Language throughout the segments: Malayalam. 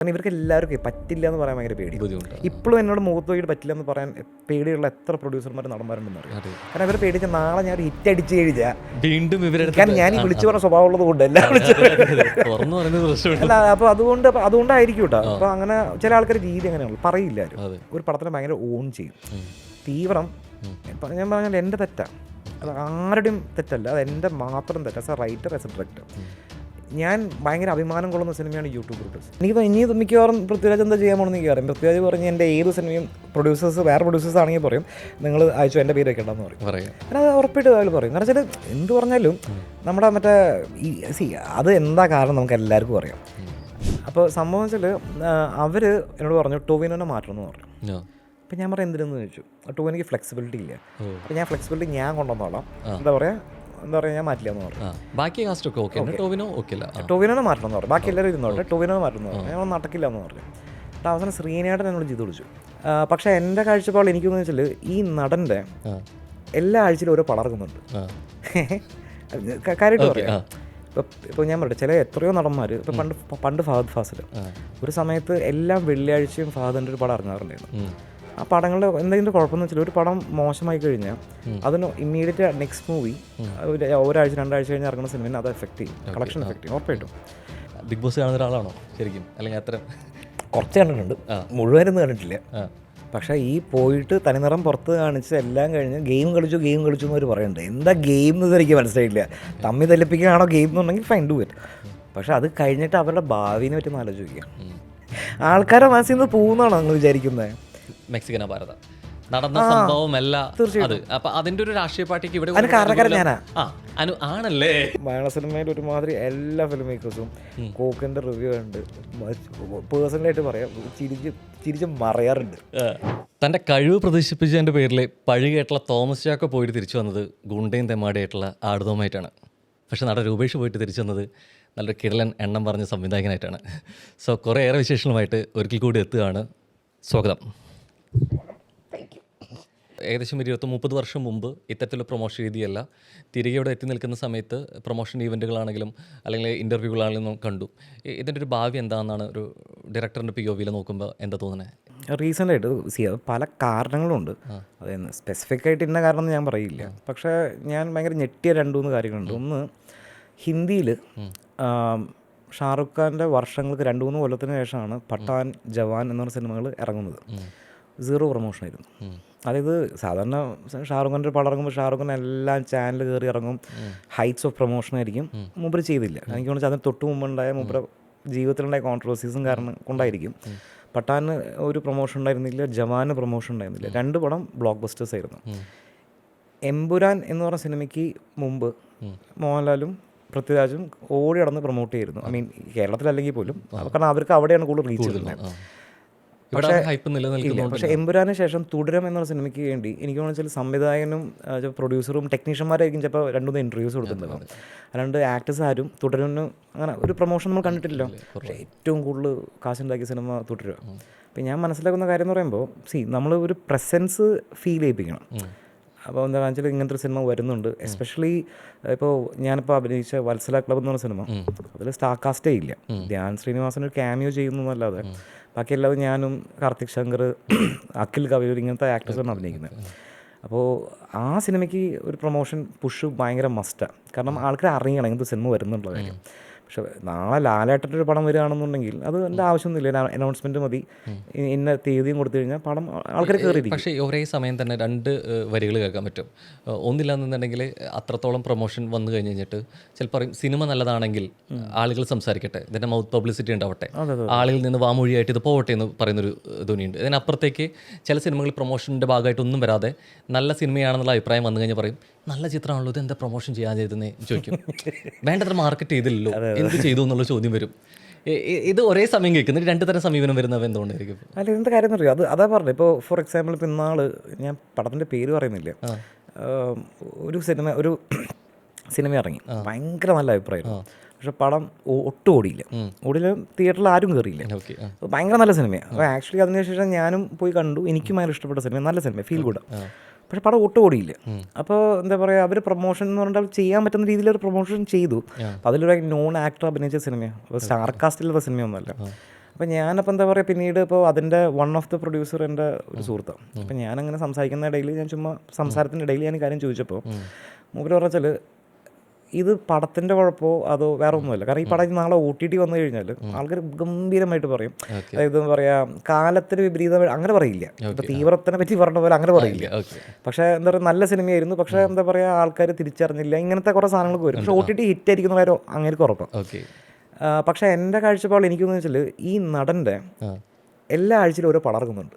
കാരണം ഇവർക്ക് എല്ലാവർക്കും പറ്റില്ല എന്ന് പറയാൻ ഭയങ്കര പേടി. ബുദ്ധിമുട്ടാണ്. ഇപ്പോഴും എന്നോട് മുഖത്ത് നോക്കിയിട്ട് പറ്റില്ല എന്ന് പറയാൻ പേടിയുള്ള എത്ര പ്രൊഡ്യൂസർമാർ നടന്മാരുണ്ടെന്ന് അറിയാം. അതെ. കാരണം ഇവർ പേടിച്ച നാളെ ഞാൻ ഒരു ഹിറ്റ് അടിച്ച് കഴിഞ്ഞാൽ വീണ്ടും കാരണം ഞാൻ ഈ വിളിച്ചു പറഞ്ഞ സ്വഭാവം ഉള്ളത് കൊണ്ട് എല്ലാം തുറന്നു പറയുന്നത് പ്രശ്നമുണ്ട്. അല്ല. അപ്പോൾ അതുകൊണ്ടായിരിക്കും കേട്ടോ. അപ്പോൾ അങ്ങനെ ചില ആൾക്കാർ രീതി അങ്ങനെയാണല്ലോ, പറയില്ല ആരും. ഒരു പടത്തിനെ ഭയങ്കര ഓൺ ചെയ്യും, തീവ്രം. ഇപ്പം ഞാൻ പറഞ്ഞാൽ എൻ്റെ തെറ്റാണ്, അത് ആരുടെയും തെറ്റല്ല, അത് എൻ്റെ മാത്രം തെറ്റ്. As A writer, as A director ഞാൻ ഭയങ്കര അഭിമാനം കൊള്ളുന്ന സിനിമയാണ് യൂട്യൂബ് പ്രൊഡ്യൂസ്. എനിക്ക് ഇനി മിക്കവാറും പൃഥ്വിരാജ് എന്താ ചെയ്യാൻ പോകണമെന്ന് എനിക്ക് അറിയാം. പൃഥ്വിരാജ് പറഞ്ഞ് എൻ്റെ ഏത് സിനിമയും വേറെ പ്രൊഡ്യൂസേഴ്സ് ആണെങ്കിൽ പറയും നിങ്ങൾ അയച്ചു എൻ്റെ പേര് വെക്കേണ്ടെന്ന് പറയും. കാരണം അത് ഉറപ്പായിട്ട് അയാൾ പറയും. കാരണം വെച്ചാൽ എന്ത് പറഞ്ഞാലും നമ്മുടെ മറ്റേ അത് എന്താ കാരണം നമുക്ക് എല്ലാവർക്കും അറിയാം. അപ്പോൾ സംഭവം വെച്ചാൽ അവർ എന്നോട് പറഞ്ഞു ടോവിനോനെ മാറ്റണമെന്ന് പറഞ്ഞു. അപ്പോൾ ഞാൻ പറയാം എന്തിനെന്ന് ചോദിച്ചു. ടോവിനോക്ക് ഫ്ലെക്സിബിലിറ്റി ഇല്ല. അപ്പോൾ ഞാൻ ഫ്ലെക്സിബിലിറ്റി ഞാൻ കൊണ്ടുവന്നോളാം, എന്താ പറയുക ഞാൻ മാറ്റില്ല എന്ന് പറഞ്ഞു. ബാക്കി കാസ്റ്റൊക്കെ ഓക്കെ, ടോവിനോനെ മാറ്റണം എന്ന് പറഞ്ഞു. ബാക്കി എല്ലാവരും ഇരുന്നോട്ടെ, ടോവിനോനെ മാറ്റണം എന്ന് പറഞ്ഞു. ഞാൻ നടക്കില്ല എന്ന് പറഞ്ഞു. എന്നിട്ട് അവസാനം ശ്രീനേട്ടൻ എന്നോട് ചെയ്ത് വിളിച്ചു. പക്ഷേ എൻ്റെ കാഴ്ചപ്പാട് എനിക്കെന്ന് വെച്ചാൽ ഈ നടൻ്റെ എല്ലാ ആഴ്ചയിലും ഓരോ പടം ഇറങ്ങുന്നുണ്ട്. കാര്യമായിട്ട് പറയാം. ഇപ്പോൾ ഞാൻ പറയട്ടെ, ചില എത്രയോ നടന്മാർ ഇപ്പോൾ പണ്ട് ഫഹദ് ഫാസിൽ ഒരു സമയത്ത് എല്ലാ വെള്ളിയാഴ്ചയും ഫഹദിൻ്റെ ഒരു പടം ഇറങ്ങാറുണ്ടായിരുന്നു. ആ പടങ്ങളുടെ എന്തെങ്കിലും കുഴപ്പമെന്ന് വെച്ചാൽ ഒരു പടം മോശമായി കഴിഞ്ഞാൽ അതിന് ഇമ്മീഡിയറ്റ് നെക്സ്റ്റ് മൂവി ഒരാഴ്ച 2 ആഴ്ച കഴിഞ്ഞ് ഇറങ്ങുന്ന സിനിമയിൽ അത് എഫക്റ്റ് ചെയ്യും, കളക്ഷൻ എഫക്റ്റ് ചെയ്യും ഉറപ്പായിട്ടും. ബിഗ് ബോസ് കാണുന്ന ഒരാളാണോ ശരിക്കും? അല്ലെങ്കിൽ അത്ര കുറച്ച് കണ്ടിട്ടുണ്ട്, മുഴുവനൊന്നും കണ്ടിട്ടില്ല. പക്ഷേ ഈ പോയിട്ട് തനിനിറം പുറത്ത് കാണിച്ച് എല്ലാം കഴിഞ്ഞ് ഗെയിം കളിച്ചു എന്നവർ പറയുന്നുണ്ട്. എന്താ ഗെയിം എന്ന് എനിക്ക് മനസ്സിലായില്ല. തമ്മി തല്ലിപ്പിക്കാനാണോ ഗെയിം എന്നുണ്ടെങ്കിൽ ഫൈൻ ഡു ഇറ്റ്. പക്ഷെ അത് കഴിഞ്ഞിട്ട് അവരുടെ ഭാവിനെ പറ്റി ഒന്ന് ആലോചിക്കുക. ആൾക്കാരുടെ മനസ്സിൽ നിന്ന് പോകുന്നതാണോ നിങ്ങൾ വിചാരിക്കുന്നത്? മെക്സിക്കൻ ഭാരത നടന്ന സംഭവമല്ല അത്. അപ്പൊ അതിന്റെ ഒരു രാഷ്ട്രീയ പാർട്ടിക്ക് ഇവിടെ കാരണക്കാരൻ ഞാനാ ആണല്ലേ. മലയാള സിനിമയിൽ ഒരുമാതിരി എല്ലാ ഫിലിം മേക്കേഴ്സും കോക്കിന്റെ റിവ്യൂ ഉണ്ട്. പേഴ്സണലായിട്ട് പറയാം, ചിരിച്ച് മറയാറുണ്ട്. തൻ്റെ കഴിവ് പ്രദർശിപ്പിച്ചതിൻ്റെ പേരിൽ പഴി കേട്ടുള്ള തോമസ് ചാക്കോ പോയിട്ട് തിരിച്ചു വന്നത് ഗുണ്ടയും തെമ്മാടിയായിട്ടുള്ള ആടുതോമായിട്ടാണ്. പക്ഷെ നടൻ രൂപേഷ് പോയിട്ട് തിരിച്ചു വന്നത് നല്ലൊരു കിടലൻ എണ്ണം പറഞ്ഞ സംവിധായകനായിട്ടാണ്. സോ കുറേയേറെ വിശേഷങ്ങളുമായിട്ട് ഒരിക്കൽ കൂടി എത്തുകയാണ്. സ്വാഗതം. ഏകദേശം 20-30 വർഷം മുമ്പ് ഇത്തരത്തിലുള്ള പ്രൊമോഷൻ രീതിയല്ല. തിരികെ ഇവിടെ എത്തി നിൽക്കുന്ന സമയത്ത് പ്രൊമോഷൻ ഈവൻറ്റുകളാണെങ്കിലും അല്ലെങ്കിൽ ഇൻ്റർവ്യൂകളാണെങ്കിലും കണ്ടു. ഇതിൻ്റെ ഒരു ഭാവി എന്താണെന്നാണ് ഒരു ഡയറക്ടറിൻ്റെ POV നോക്കുമ്പോൾ എന്താ തോന്നുന്നത്? റീസെൻ്റായിട്ട് പല കാരണങ്ങളുണ്ട്. അത് സ്പെസിഫിക് ആയിട്ട് ഇന്ന കാരണം എന്ന് ഞാൻ പറയില്ല. പക്ഷേ ഞാൻ ഭയങ്കര ഞെട്ടിയ 2-3 കാര്യങ്ങളുണ്ട്. ഒന്ന്, ഹിന്ദിയിൽ ഷാറുഖ് ഖാൻ്റെ വർഷങ്ങൾക്ക് 2-3 കൊല്ലത്തിന് ശേഷമാണ് പഠാൻ, ജവാൻ എന്ന് പറഞ്ഞ സിനിമകൾ ഇറങ്ങുന്നത്. 0 പ്രൊമോഷനായിരുന്നു. അതായത് സാധാരണ ഷാറുഖ് ഖാൻ്റെ പടം ഇറങ്ങുമ്പോൾ ഷാറുഖ് ഖാൻ എല്ലാം ചാനൽ കയറി ഇറങ്ങും, ഹൈറ്റ്സ് ഓഫ് പ്രൊമോഷനായിരിക്കും. മൂപ്പര് ചെയ്തില്ല. എനിക്ക് തോന്നുന്നു അതിന് തൊട്ട് മുമ്പുണ്ടായ മൂപ്പര ജീവിതത്തിലുണ്ടായ കോൺട്രവേഴ്സീസും കാരണം കൊണ്ടായിരിക്കും. പഠാന് ഒരു പ്രൊമോഷൻ ഉണ്ടായിരുന്നില്ല, ജവാന് പ്രൊമോഷൻ ഉണ്ടായിരുന്നില്ല. 2 പടം ബ്ലോക്ക് ബസ്റ്റേഴ്സ് ആയിരുന്നു. എമ്പുരാൻ എന്ന് പറഞ്ഞ സിനിമയ്ക്ക് മുമ്പ് മോഹൻലാലും പൃഥ്വിരാജും ഓടി നടന്ന് പ്രൊമോട്ട് ചെയ്തിരുന്നു. ഐ മീൻ കേരളത്തിലല്ലെങ്കിൽ പോലും, കാരണം അവർക്ക് അവിടെയാണ് കൂടുതൽ റീച്ച് ചെയ്തിട്ടുള്ളത്. പക്ഷേ എമ്പുരാന് ശേഷം തുടരും എന്നുള്ള സിനിമയ്ക്ക് വേണ്ടി എനിക്ക് തോന്നുന്നു വെച്ചാൽ സംവിധായകനും പ്രൊഡ്യൂസറും ടെക്നീഷ്യന്മാരായിരിക്കും ചിലപ്പോൾ 2-3 ഇൻ്റർവ്യൂസ് കൊടുത്തിട്ടുണ്ടാകും. അല്ലാണ്ട് ആക്ടേഴ്സ് ആരും തുടരുന്നു അങ്ങനെ ഒരു പ്രൊമോഷൻ നമ്മൾ കണ്ടിട്ടില്ല. പക്ഷേ ഏറ്റവും കൂടുതൽ കാശുണ്ടാക്കിയ സിനിമ തുടരുക. അപ്പം ഞാൻ മനസ്സിലാക്കുന്ന കാര്യം എന്ന് പറയുമ്പോൾ നമ്മൾ ഒരു പ്രസൻസ് ഫീൽ ചെയ്യിപ്പിക്കണം. അപ്പോൾ എന്താ വെച്ചാൽ ഇങ്ങനത്തെ ഒരു സിനിമ വരുന്നുണ്ട്. എസ്പെഷ്യലി ഇപ്പോൾ ഞാനിപ്പോൾ അഭിനയിച്ച വത്സല ക്ലബ് എന്ന് പറഞ്ഞ സിനിമ, അതിൽ സ്റ്റാർ കാസ്റ്റേ ഇല്ല. ധ്യാൻ ശ്രീനിവാസൻ ഒരു ക്യാമിയോ ചെയ്യുന്നതല്ലാതെ ബാക്കി എല്ലാവരും ഞാനും കാർത്തിക് ശങ്കർ, അഖിൽ കവിയൂർ ഇങ്ങനത്തെ ആക്ടേഴ്സാണ് അഭിനയിക്കുന്നത്. അപ്പോൾ ആ സിനിമയ്ക്ക് ഒരു പ്രൊമോഷൻ പുഷ് ഭയങ്കര മസ്റ്റാണ്. കാരണം ആൾക്കാർ അറിയണം ഇങ്ങനത്തെ സിനിമ വരുന്നുള്ള കാര്യം. പക്ഷെ നാളെ ലാലേട്ടൻ്റെ ഒരു പടം വരികയാണെന്നുണ്ടെങ്കിൽ അത് എൻ്റെ ആവശ്യമൊന്നുമില്ല, അനൗൺസ്മെൻറ്റ് മതി, ഇന്ന തീയതിയും കൊടുത്തു കഴിഞ്ഞാൽ പടം ആൾക്കാർ കയറിയിരിക്കും. പക്ഷേ ഒരേ സമയം തന്നെ 2 വരികൾ കേൾക്കാൻ പറ്റും. ഒന്നില്ലാന്നുണ്ടെങ്കിൽ അത്രത്തോളം പ്രൊമോഷൻ വന്നു കഴിഞ്ഞിട്ട് ചിലപ്പോൾ പറയും സിനിമ നല്ലതാണെങ്കിൽ ആളുകൾ സംസാരിക്കട്ടെ, ഇതിൻ്റെ മൗത്ത് പബ്ലിസിറ്റി ഉണ്ടാവട്ടെ, ആളുകളിൽ നിന്ന് വാമൊഴിയായിട്ട് ഇത് പോവട്ടെ എന്ന് പറയുന്നൊരു ധ്വനിയുണ്ട്. ഇതിനപ്പുറത്തേക്ക് ചില സിനിമകൾ പ്രൊമോഷൻ്റെ ഭാഗമായിട്ടൊന്നും വരാതെ നല്ല സിനിമയാണെന്നുള്ള അഭിപ്രായം വന്നു കഴിഞ്ഞാൽ പറയും നല്ല ചിത്രമാണല്ലോ, ഇത് എന്താ പ്രൊമോഷൻ ചെയ്യാൻ ചെയ്തെന്ന് ചോദിക്കും. വേണ്ടത്ര മാർക്കറ്റ് ചെയ്തില്ലല്ലോ, എന്ത് ചെയ്തു എന്നുള്ള ചോദ്യം വരും. ഇത് ഒരേ സമയം കേൾക്കുന്നത് 2 തരം സമീപനം വരുന്നവ എന്തുകൊണ്ടായിരിക്കും? അല്ല, എന്താ കാര്യം എന്നറിയോ? അതാ പറഞ്ഞത്. ഇപ്പോൾ ഫോർ എക്സാമ്പിൾ ഇപ്പോൾ ഇന്നാൾ ഞാൻ പടത്തിൻ്റെ പേര് പറയുന്നില്ല, ഒരു സിനിമ ഇറങ്ങി, ഭയങ്കര നല്ല അഭിപ്രായമായിരുന്നു. പക്ഷെ പടം ഒട്ടും ഓടിയില്ല. തിയേറ്ററിൽ ആരും കയറിയില്ല. ഭയങ്കര നല്ല സിനിമയാണ്. അപ്പോൾ ആക്ച്വലി അതിനുശേഷം ഞാനും പോയി കണ്ടു. എനിക്കും ഭയങ്കര ഇഷ്ടപ്പെട്ട സിനിമ, നല്ല സിനിമ, ഫീൽ ഗുഡ്. പക്ഷെ പടം ഒട്ടും ഓടിയില്ല. അപ്പോൾ എന്താ പറയുക, അവർ പ്രൊമോഷൻ എന്ന് പറഞ്ഞാൽ ചെയ്യാൻ പറ്റുന്ന രീതിയിൽ ഒരു പ്രൊമോഷൻ ചെയ്തു. അതിലൊരു നോൺ ആക്ടർ അഭിനയിച്ച സിനിമയാണ്, അപ്പോൾ സ്റ്റാർ കാസ്റ്റിലുള്ള സിനിമയൊന്നുമല്ല. അപ്പോൾ ഞാനപ്പോൾ എന്താ പറയുക, പിന്നീട് ഇപ്പോൾ അതിൻ്റെ വൺ ഓഫ് ദ പ്രൊഡ്യൂസർ എൻ്റെ ഒരു സുഹൃത്താണ്. അപ്പോൾ ഞാനങ്ങനെ സംസാരിക്കുന്ന ഇടയിൽ, ഞാൻ ചുമ്മാ സംസാരത്തിൻ്റെ ഇടയിൽ ഞാൻ കാര്യം ചോദിച്ചപ്പോൾ മൂപ്പര് പറഞ്ഞാൽ ഇത് പടത്തിൻ്റെ കുഴപ്പമോ അതോ വേറെ ഒന്നുമല്ല. കാരണം ഈ പടം നാളെ OTT വന്നു കഴിഞ്ഞാൽ ആൾക്കാർ ഗംഭീരമായിട്ട് പറയും. അതായത് എന്താ പറയുക, കാലത്തിന് വിപരീതം അങ്ങനെ പറയില്ല. ഇപ്പോൾ തീവ്രത്തിനെ പറ്റി പറഞ്ഞ പോലെ അങ്ങനെ പറയില്ല. പക്ഷേ എന്താ പറയുക, നല്ല സിനിമയായിരുന്നു, പക്ഷേ എന്താ പറയുക, ആൾക്കാർ തിരിച്ചറിഞ്ഞില്ല, ഇങ്ങനത്തെ കുറേ സാധനങ്ങൾക്ക് വരും. പക്ഷേ OTT ഹിറ്റ് ആയിരിക്കുന്ന കാര്യം അങ്ങനെ ഉറപ്പാണ്. പക്ഷേ എൻ്റെ കാഴ്ചപ്പാട് എനിക്കെന്ന് വെച്ചാൽ ഈ നടൻ്റെ എല്ലാ ആഴ്ചയിലും ഓരോ പടം ഇറങ്ങുന്നുണ്ട്.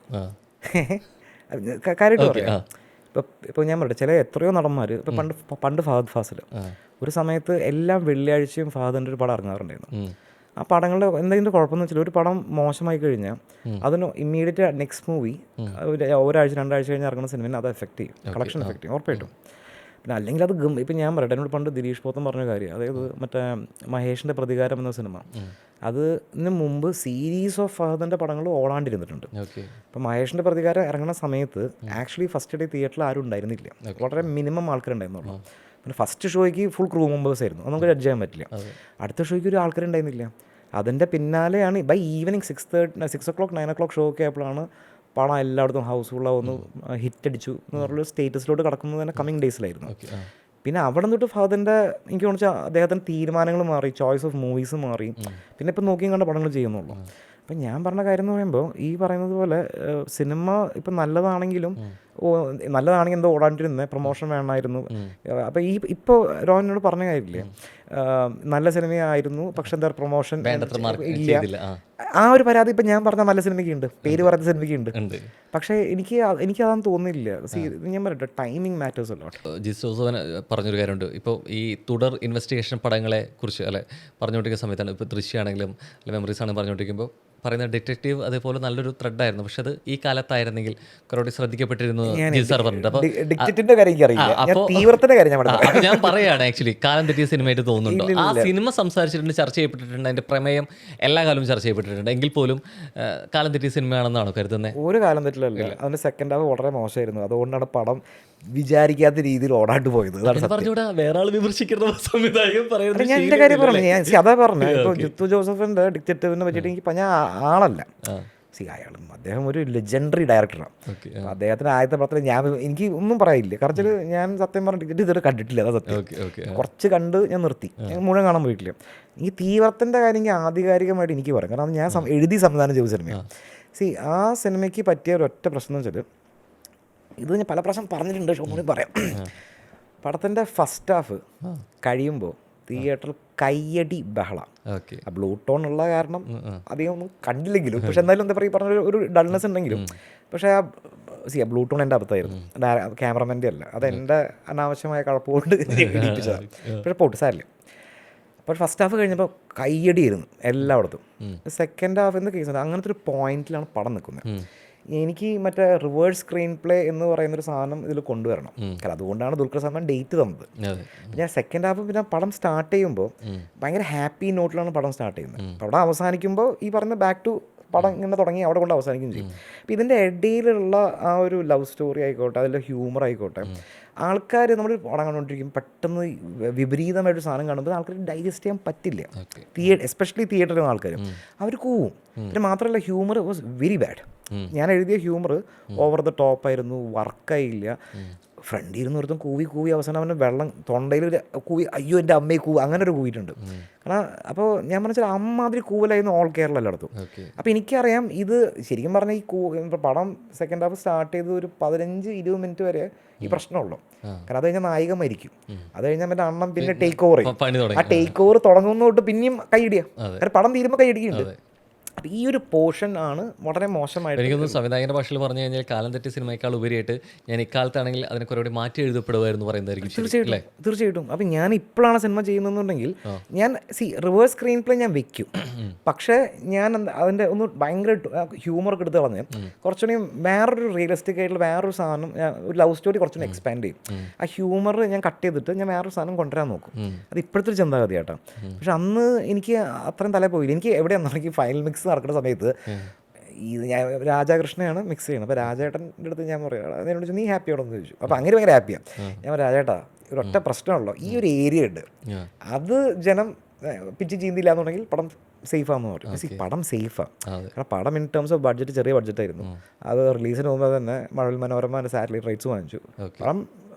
കാര്യമായിട്ട് പറയാം. ഇപ്പോൾ ഞാൻ പറയട്ടെ, ചില എത്രയോ നടന്മാർ ഇപ്പോൾ പണ്ട് ഫഹദ് ഫാസിൽ ഒരു സമയത്ത് എല്ലാം വെള്ളിയാഴ്ചയും ഫഹദിൻ്റെ ഒരു പടം ഇറങ്ങാറുണ്ടായിരുന്നു. ആ പടങ്ങളുടെ എന്തെങ്കിലും കുഴപ്പമെന്ന് വെച്ചാൽ, ഒരു പടം മോശമായി കഴിഞ്ഞാൽ അതിന് ഇമ്മീഡിയറ്റ് നെക്സ്റ്റ് മൂവി ഒരാഴ്ച 2 ആഴ്ച കഴിഞ്ഞ് ഇറങ്ങുന്ന സിനിമയെ അത് എഫക്റ്റ് ചെയ്യും, കളക്ഷൻ എഫക്റ്റ് ചെയ്യും ഉറപ്പായിട്ടും. പിന്നെ അല്ലെങ്കിൽ അത് ഇപ്പം ഞാൻ പറയട്ടെ, എന്നോട് പണ്ട് ദിലീഷ് പോത്തൻ പറഞ്ഞ കാര്യം, അതായത് മറ്റേ മഹേഷിൻ്റെ പ്രതികാരം എന്ന സിനിമ, അതിന് മുമ്പ് സീരീസ് ഓഫ് ഫഹദിൻ്റെ പടങ്ങൾ ഓടാണ്ടിരുന്നിട്ടുണ്ട്. അപ്പം മഹേഷിൻ്റെ പ്രതികാരം ഇറങ്ങുന്ന സമയത്ത് ആക്ച്വലി ഫസ്റ്റ് ഡേ തിയേറ്ററിൽ ആരും ഉണ്ടായിരുന്നില്ല, വളരെ മിനിമം ആൾക്കാരുണ്ടായിരുന്നുള്ളൂ. പിന്നെ ഫസ്റ്റ് ഷോയ്ക്ക് ഫുൾ ക്രൂ മെമ്പേഴ്സ് ആയിരുന്നു, അത് നമുക്ക് ജഡ്ജ് ചെയ്യാൻ പറ്റില്ല. അടുത്ത ഷോയ്ക്ക് ഒരു ആൾക്കാരുണ്ടായിരുന്നില്ല. അതിൻ്റെ പിന്നാലെയാണ് by evening 6 o'clock 9 o'clock show ഒക്കെ ആയപ്പോഴാണ് പടം എല്ലായിടത്തും ഹൗസ്ഫുള്ളാവുന്നു, ഹിറ്റ് അടിച്ചു എന്ന് പറഞ്ഞൊരു സ്റ്റേറ്റസിലോട്ട് കടക്കുന്നത് തന്നെ കമ്മിങ് ഡേയ്സിലായിരുന്നു. പിന്നെ അവിടെ നിന്നിട്ട് ഫഹദിൻ്റെ എനിക്ക് തോന്നിച്ചാൽ അദ്ദേഹത്തിൻ്റെ തീരുമാനങ്ങൾ മാറി, ചോയ്സ് ഓഫ് മൂവീസ് മാറി, പിന്നെ ഇപ്പം നോക്കിയും കണ്ട പടങ്ങൾ ചെയ്യുന്നുള്ളൂ. അപ്പം ഞാൻ പറഞ്ഞ കാര്യം എന്ന് പറയുമ്പോൾ, ഈ പറയുന്നത് പോലെ സിനിമ ഇപ്പം നല്ലതാണെങ്കിലും നല്ലതാണെങ്കിൽ എന്തോ ഓടാണ്ടിരുന്നത്, പ്രൊമോഷൻ വേണമായിരുന്നു. അപ്പോൾ ഇപ്പോൾ രോഹനോട് പറഞ്ഞ കാര്യമില്ലേ, നല്ല സിനിമയായിരുന്നു പക്ഷെ എന്താ പ്രൊമോഷൻ ഇല്ല, ആ ഒരു പരാതി ഇപ്പം ഞാൻ പറഞ്ഞ നല്ല സിനിമയ്ക്കുണ്ട്, പേര് പറയുന്ന സിനിമയ്ക്കുണ്ട്. പക്ഷേ എനിക്കതാന്ന് തോന്നുന്നില്ല. ഞാൻ പറയട്ടെ, ടൈമിങ് മാറ്റേഴ്സ് അല്ലോ. ജിസോസവൻ പറഞ്ഞൊരു കാര്യമുണ്ട്, ഇപ്പോൾ ഈ തുടർ ഇൻവെസ്റ്റിഗേഷൻ പടങ്ങളെ കുറിച്ച് അല്ലെ പറഞ്ഞുകൊണ്ടിരിക്കുന്ന സമയത്താണ്, ഇപ്പോൾ ദൃശ്യമാണെങ്കിലും അല്ലെ മെമ്മറീസ് ആണെങ്കിലും പറഞ്ഞുകൊണ്ടിരിക്കുമ്പോൾ പറയുന്ന ഡിറ്റക്റ്റീവ് അതേപോലെ നല്ലൊരു ത്രെഡായിരുന്നു, പക്ഷെ അത് ഈ കാലത്തായിരുന്നെങ്കിൽ കുറേ ശ്രദ്ധിക്കപ്പെട്ടിരുന്നു സാർ പറഞ്ഞിട്ട്. അപ്പോൾ ഞാൻ പറയുകയാണ്, ആക്ച്വലി കാലം തെറ്റിയ സിനിമയായിട്ട് തോന്നുന്നുണ്ടോ? ആ സിനിമ സംസാരിച്ചിട്ടുണ്ട്, ചർച്ച ചെയ്യപ്പെട്ടിട്ടുണ്ട്, അതിൻ്റെ പ്രമേയം എല്ലാ കാലവും ചർച്ച ചെയ്യപ്പെട്ടിട്ടുണ്ട്, എങ്കിൽ പോലും കാലം തെറ്റിയ സിനിമയാണെന്നാണോ കരുതുന്നത്? ഒരു കാലം തെറ്റിലല്ല, അതിൻ്റെ സെക്കൻഡ് ഹാഫ് വളരെ മോശമായിരുന്നു, അതുകൊണ്ടാണ് പടം വിചാരിക്കാത്ത രീതിയിൽ ഓടാണ്ട് പോയത്. പറഞ്ഞുകൂടാ, വേറെ ആൾ വിമർശിക്കുന്ന സംവിധായകൻ പറയുന്നത്. ഞാൻ എൻ്റെ കാര്യം പറഞ്ഞു, ഞാൻ അതാ പറഞ്ഞു. ഇപ്പോൾ ജിത്തു ജോസഫിൻ്റെ ഡിറ്റക്റ്റീവിനെ പറ്റിയിട്ട് എനിക്ക് പറഞ്ഞ ആളല്ല, അയാളും അദ്ദേഹം ഒരു ലെജൻഡറി ഡയറക്ടറാണ്. അദ്ദേഹത്തിന് ആദ്യത്തെ പടത്തിൽ എനിക്ക് ഒന്നും പറയില്ല, കാരണം ഞാൻ സത്യം പറഞ്ഞ ടിക്കറ്റ് ഇതുവരെ കണ്ടിട്ടില്ല, അതാ സത്യം. കുറച്ച് കണ്ട് ഞാൻ നിർത്തി, മുഴുവൻ കാണാൻ പോയിട്ടില്ല. ഈ തീവ്രത്തിൻ്റെ കാര്യം എനിക്ക് ആധികാരികമായിട്ട് എനിക്ക് പറയാം, കാരണം ഞാൻ എഴുതി സംവിധാനം ചെയ്ത സിനിമയാണ്. ആ സിനിമയ്ക്ക് പറ്റിയ ഒരു ഒറ്റ പ്രശ്നം എന്ന് വെച്ചാൽ, ഇത് ഞാൻ പല പ്രാവശ്യം പറഞ്ഞിട്ടുണ്ട്, ഒന്നുകൂടി പറയാം. പടത്തിൻ്റെ ഫസ്റ്റ് ഹാഫ് കഴിയുമ്പോൾ തിയേറ്ററിൽ കയ്യടി ബഹള. ആ ബ്ലൂ ടോൺ ഉള്ള കാരണം അധികം ഒന്നും കണ്ടില്ലെങ്കിലും, പക്ഷെ എന്തായാലും എന്താ പറയുക, പറഞ്ഞ ഒരു ഡൾനെസ് ഉണ്ടെങ്കിലും, പക്ഷേ ആ ബ്ലൂ ടോൺ എൻ്റെ അബദ്ധമായിരുന്നു, ക്യാമറമാൻ്റെ അല്ല, അതെൻ്റെ അനാവശ്യമായ കഴപ്പുകൊണ്ട് ഇടിപ്പിച്ചതാണ്. പക്ഷേ പോട്ട് സാരില്ല. അപ്പോൾ ഫസ്റ്റ് ഹാഫ് കഴിഞ്ഞപ്പോൾ കയ്യടിയായിരുന്നു എല്ലായിടത്തും. സെക്കൻഡ് ഹാഫിൻ്റെ കേസ് അങ്ങനത്തെ ഒരു പോയിന്റിലാണ് പടം നിൽക്കുന്നത്. എനിക്ക് മറ്റേ റിവേഴ്സ് സ്ക്രീൻ പ്ലേ എന്ന് പറയുന്നൊരു സാധനം ഇതിൽ കൊണ്ടുവരണം, കാരണം അതുകൊണ്ടാണ് ദുൽഖർ സൽമാൻ ഡേറ്റ് തന്നത്. ഞാൻ സെക്കൻഡ് ഹാഫ് പിന്നെ പടം സ്റ്റാർട്ട് ചെയ്യുമ്പോൾ ഭയങ്കര ഹാപ്പി നോട്ടിലാണ് പടം സ്റ്റാർട്ട് ചെയ്യുന്നത്. പടം അവസാനിക്കുമ്പോൾ ഈ പറഞ്ഞ ബാക്ക് ടു പടം ഇങ്ങനെ തുടങ്ങി അവിടെ കൊണ്ട് അവസാനിക്കുകയും ചെയ്യും. അപ്പോൾ ഇതിൻ്റെ ഇടയിലുള്ള ആ ഒരു ലവ് സ്റ്റോറി ആയിക്കോട്ടെ, അതിലെ ഹ്യൂമർ ആയിക്കോട്ടെ, ആൾക്കാർ നമ്മൾ പടം കണ്ടുകൊണ്ടിരിക്കും, പെട്ടെന്ന് വിപരീതമായിട്ടൊരു സാധനം കാണുമ്പോൾ ആൾക്കാർ ഡൈജസ്റ്റ് ചെയ്യാൻ പറ്റില്ല. എസ്പെഷ്യലി തിയേറ്ററിൽ ആൾക്കാർ അവർ കൂവും. പിന്നെ മാത്രമല്ല, ഹ്യൂമർ വാസ് വെരി ബാഡ്. ഞാൻ എഴുതിയ ഹ്യൂമർ ഓവർ ദ ടോപ്പ് ആയിരുന്നു, വർക്കായില്ല. ഫ്രണ്ടിൽ ഇരുന്ന് ഒരുത്തും കൂവി അവസാനം അവൻ്റെ വെള്ളം തൊണ്ടയിൽ കൂവി, അയ്യോ എൻ്റെ അമ്മയെ കൂവ്, അങ്ങനെ ഒരു കൂവിയിട്ടുണ്ട്. കാരണം അപ്പോൾ ഞാൻ പറഞ്ഞാൽ അമ്മാതിരി കൂവലായിരുന്നു ഓൾ കേരള എല്ലായിടത്തും. അപ്പോൾ എനിക്കറിയാം ഇത് ശരിക്കും പറഞ്ഞാൽ ഈ പടം സെക്കൻഡ് ഹാഫ് സ്റ്റാർട്ട് ചെയ്ത് ഒരു 15-20 മിനിറ്റ് വരെ ഈ പ്രശ്നമുള്ളൂ. കാരണം അത് കഴിഞ്ഞാൽ നായിക മരിക്കും, അത് കഴിഞ്ഞാൽ മറ്റേ അണ്ണം പിന്നെ ടേക്ക് ഓവർ ചെയ്യും. ആ ടേക്ക് ഓവർ തുടങ്ങുന്ന തൊട്ട് പിന്നെയും കൈയിടിയാ, കാരണം പടം തീരുമ്പോൾ കൈയിടിക്കുന്നുണ്ട്. അപ്പോൾ ഈ ഒരു പോർഷൻ ആണ് വളരെ മോശമായിട്ട്. എനിക്കൊന്ന് സംവിധായകൻ്റെ ഭാഷയിൽ പറഞ്ഞു കഴിഞ്ഞാൽ കാലം തെറ്റിയ സിനിമയേക്കാൾ ഉപരിയായിട്ട് ഞാൻ ഇക്കാലത്താണെങ്കിൽ അതിനെ കുറേ മാറ്റി എഴുതപ്പെടുമായിരുന്നു പറയുന്നതായിരിക്കും. തീർച്ചയായിട്ടും. അപ്പം ഞാൻ ഇപ്പോഴാണ് സിനിമ ചെയ്യുന്നതെന്നുണ്ടെങ്കിൽ ഞാൻ റിവേഴ്സ് സ്ക്രീൻ പ്ലേ ഞാൻ വെക്കും, പക്ഷേ ഞാൻ അതിൻ്റെ ഒന്ന് ഭയങ്കര ഹ്യൂമറൊക്കെ എടുത്ത് കളഞ്ഞ് കുറച്ചുകൂടി വേറൊരു റിയലിസ്റ്റിക് ആയിട്ടുള്ള വേറൊരു സാധനം, ഒരു ലവ് സ്റ്റോറി കുറച്ചുകൂടി എക്സ്പാൻഡ് ചെയ്യും. ആ ഹ്യൂമർ ഞാൻ കട്ട് ചെയ്തിട്ട് ഞാൻ വേറൊരു സാധനം കൊണ്ടുവരാൻ നോക്കും. അത് ഇപ്പോഴത്തെ ഒരു ചിന്താഗതി കേട്ടോ. പക്ഷെ അന്ന് എനിക്ക് അത്രയും തല പോയില്ല. എനിക്ക് എവിടെയാണെന്നുണ്ടെങ്കിൽ ഫൈനൽ മിക്സ് നടക്കുന്ന സമയത്ത് ഇത് ഞാൻ രാജാകൃഷ്ണയാണ് മിക്സ് ചെയ്യുന്നത്. അപ്പോൾ രാജേട്ടൻ്റെ അടുത്ത് ഞാൻ പറയുക, എന്നോട് ചോദിച്ചു നീ ഹാപ്പി ആണോ എന്ന് ചോദിച്ചു. അപ്പോൾ അങ്ങനെ ഭയങ്കര ഹാപ്പിയാണ്. ഞാൻ രാജേട്ടാ ഒരൊറ്റ പ്രശ്നമുള്ളൂ, ഈ ഒരു ഏരിയ ഉണ്ട്, അത് ജനം പിച്ച് ചീന്തില്ല എന്നുണ്ടെങ്കിൽ പടം സേഫാന്ന് പറയും. പക്ഷേ ഈ പടം സേഫാണ്. കാരണം പടം ഇൻ ടേംസ് ഓഫ് ബഡ്ജറ്റ് ചെറിയ ബഡ്ജറ്റായിരുന്നു. അത് റിലീസിന് മുമ്പ് തന്നെ മഴവിൽ മനോരമ സാറ്റലൈറ്റ് റൈറ്റ്സ് വാങ്ങിച്ചു. പടം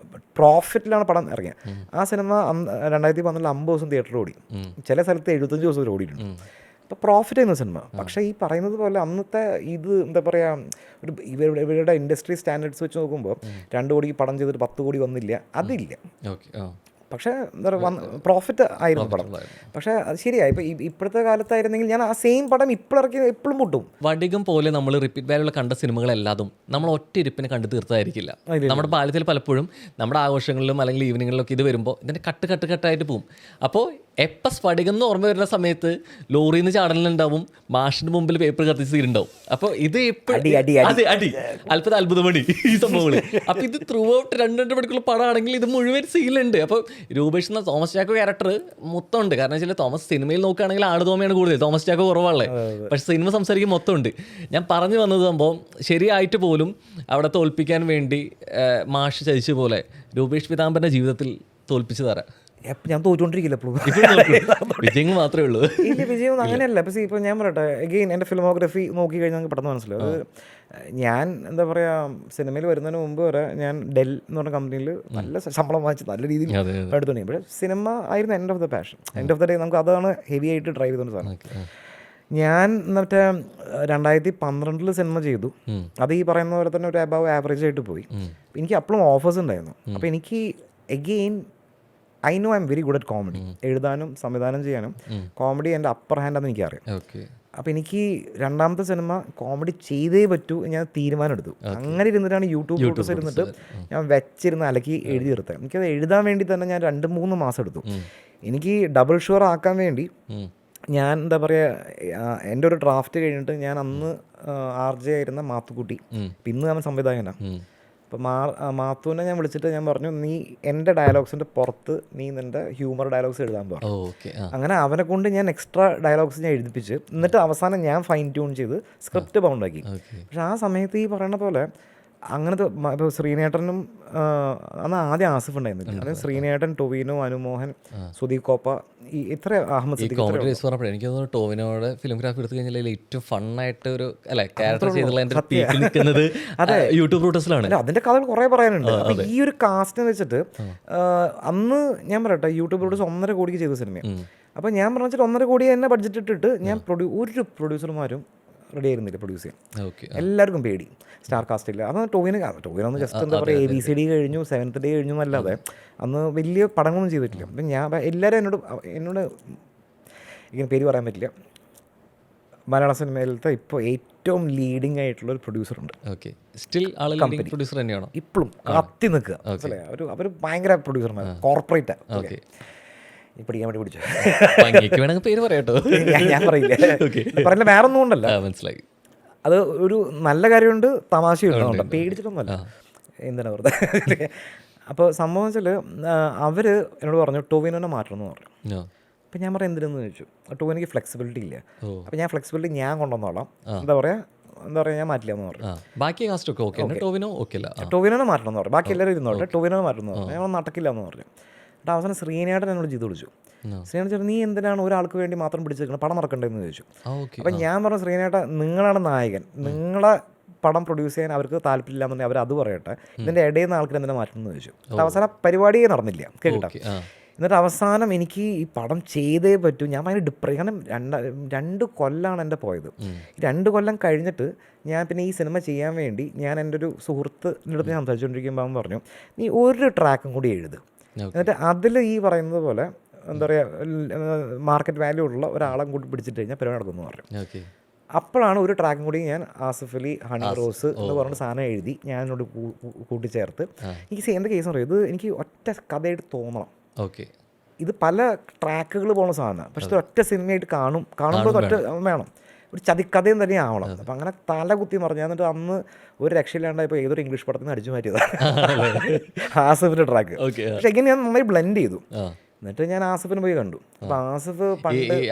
പ്രോഫിറ്റിലാണ് പടം ഇറങ്ങിയത്. ആ സിനിമ 2014 50 ദിവസം തിയേറ്ററിൽ ഓടി, ചില സ്ഥലത്ത് 75 ദിവസം ഓടിയിട്ടുണ്ട്. അപ്പോൾ പ്രോഫിറ്റ് ചെയ്യുന്ന സിനിമ. പക്ഷേ ഈ പറയുന്നത് പോലെ അന്നത്തെ ഇത് എന്താ പറയുക, ഒരു ഇവരുടെ ഇൻഡസ്ട്രി സ്റ്റാൻഡേർഡ്സ് വെച്ച് നോക്കുമ്പോൾ 2 കോടിക്ക് പടം ചെയ്തിട്ട് 10 കോടി വന്നില്ല, അതില്ല. പക്ഷേ എന്താ പറയുക, പ്രോഫിറ്റ് ആയിരുന്നു പടം. പക്ഷേ അത് ശരിയായി. ഇപ്പോൾ ഇപ്പോഴത്തെ കാലത്തായിരുന്നെങ്കിൽ ഞാൻ ആ സെയിം പടം ഇപ്പോഴിറക്കി എപ്പോഴും മുട്ടും. വടികം പോലെ നമ്മൾ റിപ്പീറ്റ് വാല്യുള്ള കണ്ട സിനിമകളെല്ലാതും നമ്മൾ ഒറ്റ ഇരിപ്പിന് കണ്ടു തീർത്തായിരിക്കില്ല. നമ്മുടെ ബാല്യത്തിൽ പലപ്പോഴും നമ്മുടെ ആഘോഷങ്ങളിലും അല്ലെങ്കിൽ ഈവനിങ്ങളിലൊക്കെ ഇത് വരുമ്പോൾ ഇതിൻ്റെ കട്ടായിട്ട് പോകും. അപ്പോൾ എപ്പോൾ സ്ഫടികം എന്ന് ഓർമ്മ വരുന്ന സമയത്ത് ലോറിയിൽ നിന്ന് ചാടലുണ്ടാവും, മാഷിൻ്റെ മുമ്പിൽ പേപ്പർ കത്തിച്ചിട്ടുണ്ടാവും. അപ്പോൾ ഇത് അടി അത്ഭുതമണി ഈ സംഭവങ്ങൾ. അപ്പോൾ ഇത് ത്രൂ ഔട്ട് 2 മണിക്കുള്ള പടമാണെങ്കിൽ ഇത് മുഴുവൻ സീലുണ്ട്. അപ്പോൾ രൂപേഷ് എന്ന തോമസ് ചാക്കോ ക്യാരക്ടർ മൊത്തമുണ്ട്. കാരണം വെച്ചാൽ തോമസ് സിനിമയിൽ നോക്കുകയാണെങ്കിൽ ആടുതോമയാണ് കൂടുതൽ, തോമസ് ചാക്കോ കുറവാണല്ലേ. പക്ഷെ സിനിമ സംസാരിക്കും മൊത്തമുണ്ട്. ഞാൻ പറഞ്ഞു വന്നത് സംഭവം ശരിയായിട്ട് പോലും അവിടെ തോൽപ്പിക്കാൻ വേണ്ടി മാഷ് ചതിച്ച പോലെ രൂപേഷ് പീതാംബരൻ്റെ ജീവിതത്തിൽ തോൽപ്പിച്ചു തരാം. ഞാൻ തോറ്റുകൊണ്ടിരിക്കില്ല എപ്പോഴും. വിജയം മാത്രമേ ഉള്ളൂ. ഇല്ല, വിജയം അങ്ങനെയല്ല. പക്ഷേ ഇപ്പോൾ ഞാൻ പറയട്ടെ, എഗെയിൻ എൻ്റെ ഫിലിമോഗ്രഫി നോക്കി കഴിഞ്ഞാൽ നമുക്ക് പെട്ടെന്ന് മനസ്സിലാവും. അത് ഞാൻ എന്താ പറയുക, സിനിമയിൽ വരുന്നതിന് മുമ്പ് വരെ ഞാൻ ഡെൽ എന്ന് പറഞ്ഞ കമ്പനിയിൽ നല്ല ശമ്പളം വാങ്ങിച്ച് നല്ല രീതിയിൽ എടുത്തോണ്ടി. പക്ഷേ സിനിമ ആയിരുന്നു end of the passion. End of the day നമുക്ക് അതാണ് ഹെവി ആയിട്ട് ഡ്രൈവ് ചെയ്തുകൊണ്ട് സാധനം. ഞാൻ മറ്റേ 2012 സിനിമ ചെയ്തു. അത് ഈ പറയുന്ന പോലെ തന്നെ ഒരു അബവ് ആവറേജ് ആയിട്ട് പോയി. എനിക്ക് അപ്പോഴും ഓഫേഴ്സ് ഉണ്ടായിരുന്നു. അപ്പോൾ എനിക്ക് again I know I am very good at comedy. എഴുതാനും സംവിധാനം ചെയ്യാനും കോമഡി എൻ്റെ അപ്പർ ഹാൻഡാന്ന് എനിക്കറിയാം. അപ്പോൾ എനിക്ക് രണ്ടാമത്തെ സിനിമ കോമഡി ചെയ്തേ പറ്റൂ ഞാൻ തീരുമാനം എടുത്തു. അങ്ങനെ ഇരുന്നിട്ടാണ് യൂട്യൂബ് ഫോട്ടോസ് ഇരുന്നിട്ട് ഞാൻ വെച്ചിരുന്ന് അലക്കി എഴുതി തീർത്തത്. എനിക്കത് എഴുതാൻ വേണ്ടി തന്നെ ഞാൻ 2-3 മാസം എടുത്തു. എനിക്ക് ഡബിൾ ഷുവർ ആക്കാൻ വേണ്ടി ഞാൻ എന്താ പറയുക, എൻ്റെ ഒരു ഡ്രാഫ്റ്റ് കഴിഞ്ഞിട്ട് ഞാൻ അന്ന് RJ ആയിരുന്ന മാത്തുക്കുട്ടി, ഇന്ന് അവൻ സംവിധായകനാണ്. അപ്പോൾ മാത്തുവിനെ ഞാൻ വിളിച്ചിട്ട് ഞാൻ പറഞ്ഞു, നീ എൻ്റെ ഡയലോഗ്സിൻ്റെ പുറത്ത് നീ നിൻ്റെ ഹ്യൂമർ ഡയലോഗ്സ് എഴുതാൻ പറഞ്ഞു. അങ്ങനെ അവനെ കൊണ്ട് ഞാൻ എക്സ്ട്രാ ഡയലോഗ്സ് ഞാൻ എഴുതിപ്പിച്ച് എന്നിട്ട് അവസാനം ഞാൻ ഫൈൻ ട്യൂൺ ചെയ്ത് സ്ക്രിപ്റ്റ് ബൗണ്ടാക്കി. പക്ഷെ ആ സമയത്ത് ഈ പറയുന്ന പോലെ അങ്ങനത്തെ ഇപ്പോൾ ശ്രീനേട്ടനും അന്ന് ആദ്യം ആസിഫ് ഉണ്ടായിരുന്നില്ല. അതായത് ശ്രീനേട്ടൻ, ടൊവിനോ, അനുമോഹൻ, സുദീപ് കോപ്പ, ഈ ഇത്ര അഹമ്മദ് സിദ്ദീഖ്. കോമഡി റേസ് പറഞ്ഞപ്പോൾ എനിക്ക് തോന്നുന്നു ടോവിനോയുടെ ഫിലിംഗ്രാഫി എടുത്തു കഴിഞ്ഞാൽ ഏറ്റവും ഫണ്ണായിട്ട് ഒരു അല്ലെ ക്യാരക്ടർ ചെയ്തുള്ള നിൽക്കുന്നത് യൂട്യൂബ് റൂട്ടസിലാണ്. അതിൻ്റെ കഥകൾ കുറേ പറയാനുണ്ട്. അപ്പോൾ ഈ ഒരു കാസ്റ്റിനെ വെച്ചിട്ട് അന്ന് ഞാൻ പറയട്ടെ, യൂട്യൂബ് റൂട്ടസ് 1.5 കോടിക്ക് ചെയ്ത സിനിമയാണ്. അപ്പോൾ ഞാൻ പറഞ്ഞ വെച്ചാൽ 1.5 കോടി തന്നെ ബഡ്ജറ്റ് ഇട്ടിട്ട് ഞാൻ ഒരു പ്രൊഡ്യൂസർമാരും റെഡി ആയിരുന്നില്ല പ്രൊഡ്യൂസ് ചെയ്യാൻ. എല്ലാവർക്കും പേടി, സ്റ്റാർ കാസ്റ്റ് ഇല്ല. അന്ന് ടോവിനോ ഒന്ന് ജസ്റ്റ് എന്താ പറയുക ABCD കഴിഞ്ഞു, 7th Day കഴിഞ്ഞു എന്നല്ലാതെ അന്ന് വലിയ പടങ്ങളൊന്നും ചെയ്തിട്ടില്ല. അപ്പം ഞാൻ എല്ലാവരും എന്നോട് ഇങ്ങനെ പേര് പറയാൻ പറ്റില്ല, മലയാള സിനിമയിലത്തെ ഇപ്പോൾ ഏറ്റവും ലീഡിങ് ആയിട്ടുള്ള ഒരു പ്രൊഡ്യൂസറുണ്ട്. ഇപ്പോഴും കത്തി നിൽക്കുക. അവർ ഭയങ്കര പ്രൊഡ്യൂസർമാർ, കോർപ്പറേറ്റാണ്. പിടിക്കാൻ വേണ്ടി പിടിച്ചു പേര് പറയാട്ടോ, ഞാൻ പറയില്ല, പറയില്ല, വേറെ ഒന്നും കൊണ്ടല്ല. മനസ്സിലായി. അത് ഒരു നല്ല കാര്യമുണ്ട്, തമാശയുണ്ട്, പേടിച്ചിട്ടൊന്നുമല്ല, എന്തിനാ വെറുതെ. അപ്പോൾ സംഭവം വെച്ചാൽ അവർ എന്നോട് പറഞ്ഞു ടൊവിനോനെ മാറ്റണം എന്ന് പറഞ്ഞു. അപ്പം ഞാൻ പറയാം എന്തിനെന്ന് ചോദിച്ചു. ടൊവിനോക്ക് ഫ്ലെക്സിബിലിറ്റി ഇല്ല. അപ്പം ഞാൻ ഫ്ലെക്സിബിലിറ്റി ഞാൻ കൊണ്ടുവന്നോളാം, എന്താ പറയുക ഞാൻ മാറ്റില്ല എന്ന് പറഞ്ഞു. ബാക്കി ടൊവിനോനെ മാറ്റണം എന്ന് പറഞ്ഞു. ബാക്കി എല്ലാവരും ഇരുന്നോട്ടെ, ടൊവിനോനെ മാറ്റണം എന്ന് പറഞ്ഞു. ഞാൻ നടക്കില്ല എന്ന് പറഞ്ഞു. അവസാനം ശ്രീനേട്ടൻ എന്നോട് ചെയ്ത് വിളിച്ചു. ശ്രീനേട്ടൻ ചോദിച്ചു, നീ എന്തിനാണ് ഒരാൾക്ക് വേണ്ടി മാത്രം പിടിച്ചേക്കുന്നത്, പടം മറക്കണ്ടെന്ന് ചോദിച്ചു. അപ്പം ഞാൻ പറഞ്ഞു, ശ്രീനേട്ടൻ നിങ്ങളാണ് നായകൻ, നിങ്ങളെ പടം പ്രൊഡ്യൂസ് ചെയ്യാൻ അവർക്ക് താല്പര്യമില്ല എന്നുണ്ടെങ്കിൽ അവർ അത് പറയട്ടെ, ഇതിൻ്റെ ഇടയിൽ നിന്ന് ആൾക്കാർ എന്തിനാ മാറ്റുന്നത് ചോദിച്ചു. അവസാനം പരിപാടിയെ നടന്നില്ല, കേട്ടോ. എന്നിട്ട് അവസാനം എനിക്ക് ഈ പടം ചെയ്തേ പറ്റൂ. ഞാൻ ഭയങ്കര കാരണം 2 കൊല്ലമാണ് എൻ്റെ പോയത്. ഈ 2 കൊല്ലം കഴിഞ്ഞിട്ട് ഞാൻ പിന്നെ ഈ സിനിമ ചെയ്യാൻ വേണ്ടി ഞാൻ എൻ്റെ ഒരു സുഹൃത്തിൻ്റെ അടുത്ത് ഞാൻ സംസാരിച്ചുകൊണ്ടിരിക്കുമ്പോൾ അവൻ പറഞ്ഞു, നീ ഒരു ട്രാക്കും കൂടി എഴുത്, എന്നിട്ട് അതിൽ ഈ പറയുന്നത് പോലെ എന്താ പറയുക മാർക്കറ്റ് വാല്യൂ ഉള്ള ഒരാളെ കൂടി പിടിച്ചിട്ട് കഴിഞ്ഞാൽ പരിപാടി നടക്കുമെന്ന് പറഞ്ഞു. അപ്പോഴാണ് ഒരു ട്രാക്കും കൂടി ഞാൻ ആസിഫ് അലി ഹണി റോസ് എന്ന് പറഞ്ഞ സാധനം എഴുതി ഞാൻ എന്നോട് കൂട്ടിച്ചേർത്ത്. എനിക്ക് എന്ത് കേസ് പറയും, ഇത് എനിക്ക് ഒറ്റ കഥയായിട്ട് തോന്നണം. ഇത് പല ട്രാക്കുകൾ പോകുന്ന സാധനമാണ്, പക്ഷെ ഇത് ഒറ്റ സിനിമയായിട്ട് കാണുമ്പോൾ ഒറ്റ വേണം, ഒരു ചതിക്കഥയും തന്നെ ആവണം. അപ്പം അങ്ങനെ തല കുത്തി മറിഞ്ഞു. എന്നിട്ട് അന്ന് ഒരു രക്ഷയില്ലാണ്ടായപ്പോൾ ഏതൊരു ഇംഗ്ലീഷ് പടത്തിൽ നിന്ന് അടിച്ചു മാറ്റിയതാണ് ആസിഫിൻ്റെ ട്രാക്ക്. പക്ഷെ എങ്ങനെ ഞാൻ നന്നായി ബ്ലെൻഡ് ചെയ്തു. എന്നിട്ട് ഞാൻ ആസിഫിന് പോയി കണ്ടു. അപ്പോൾ ആസിഫ്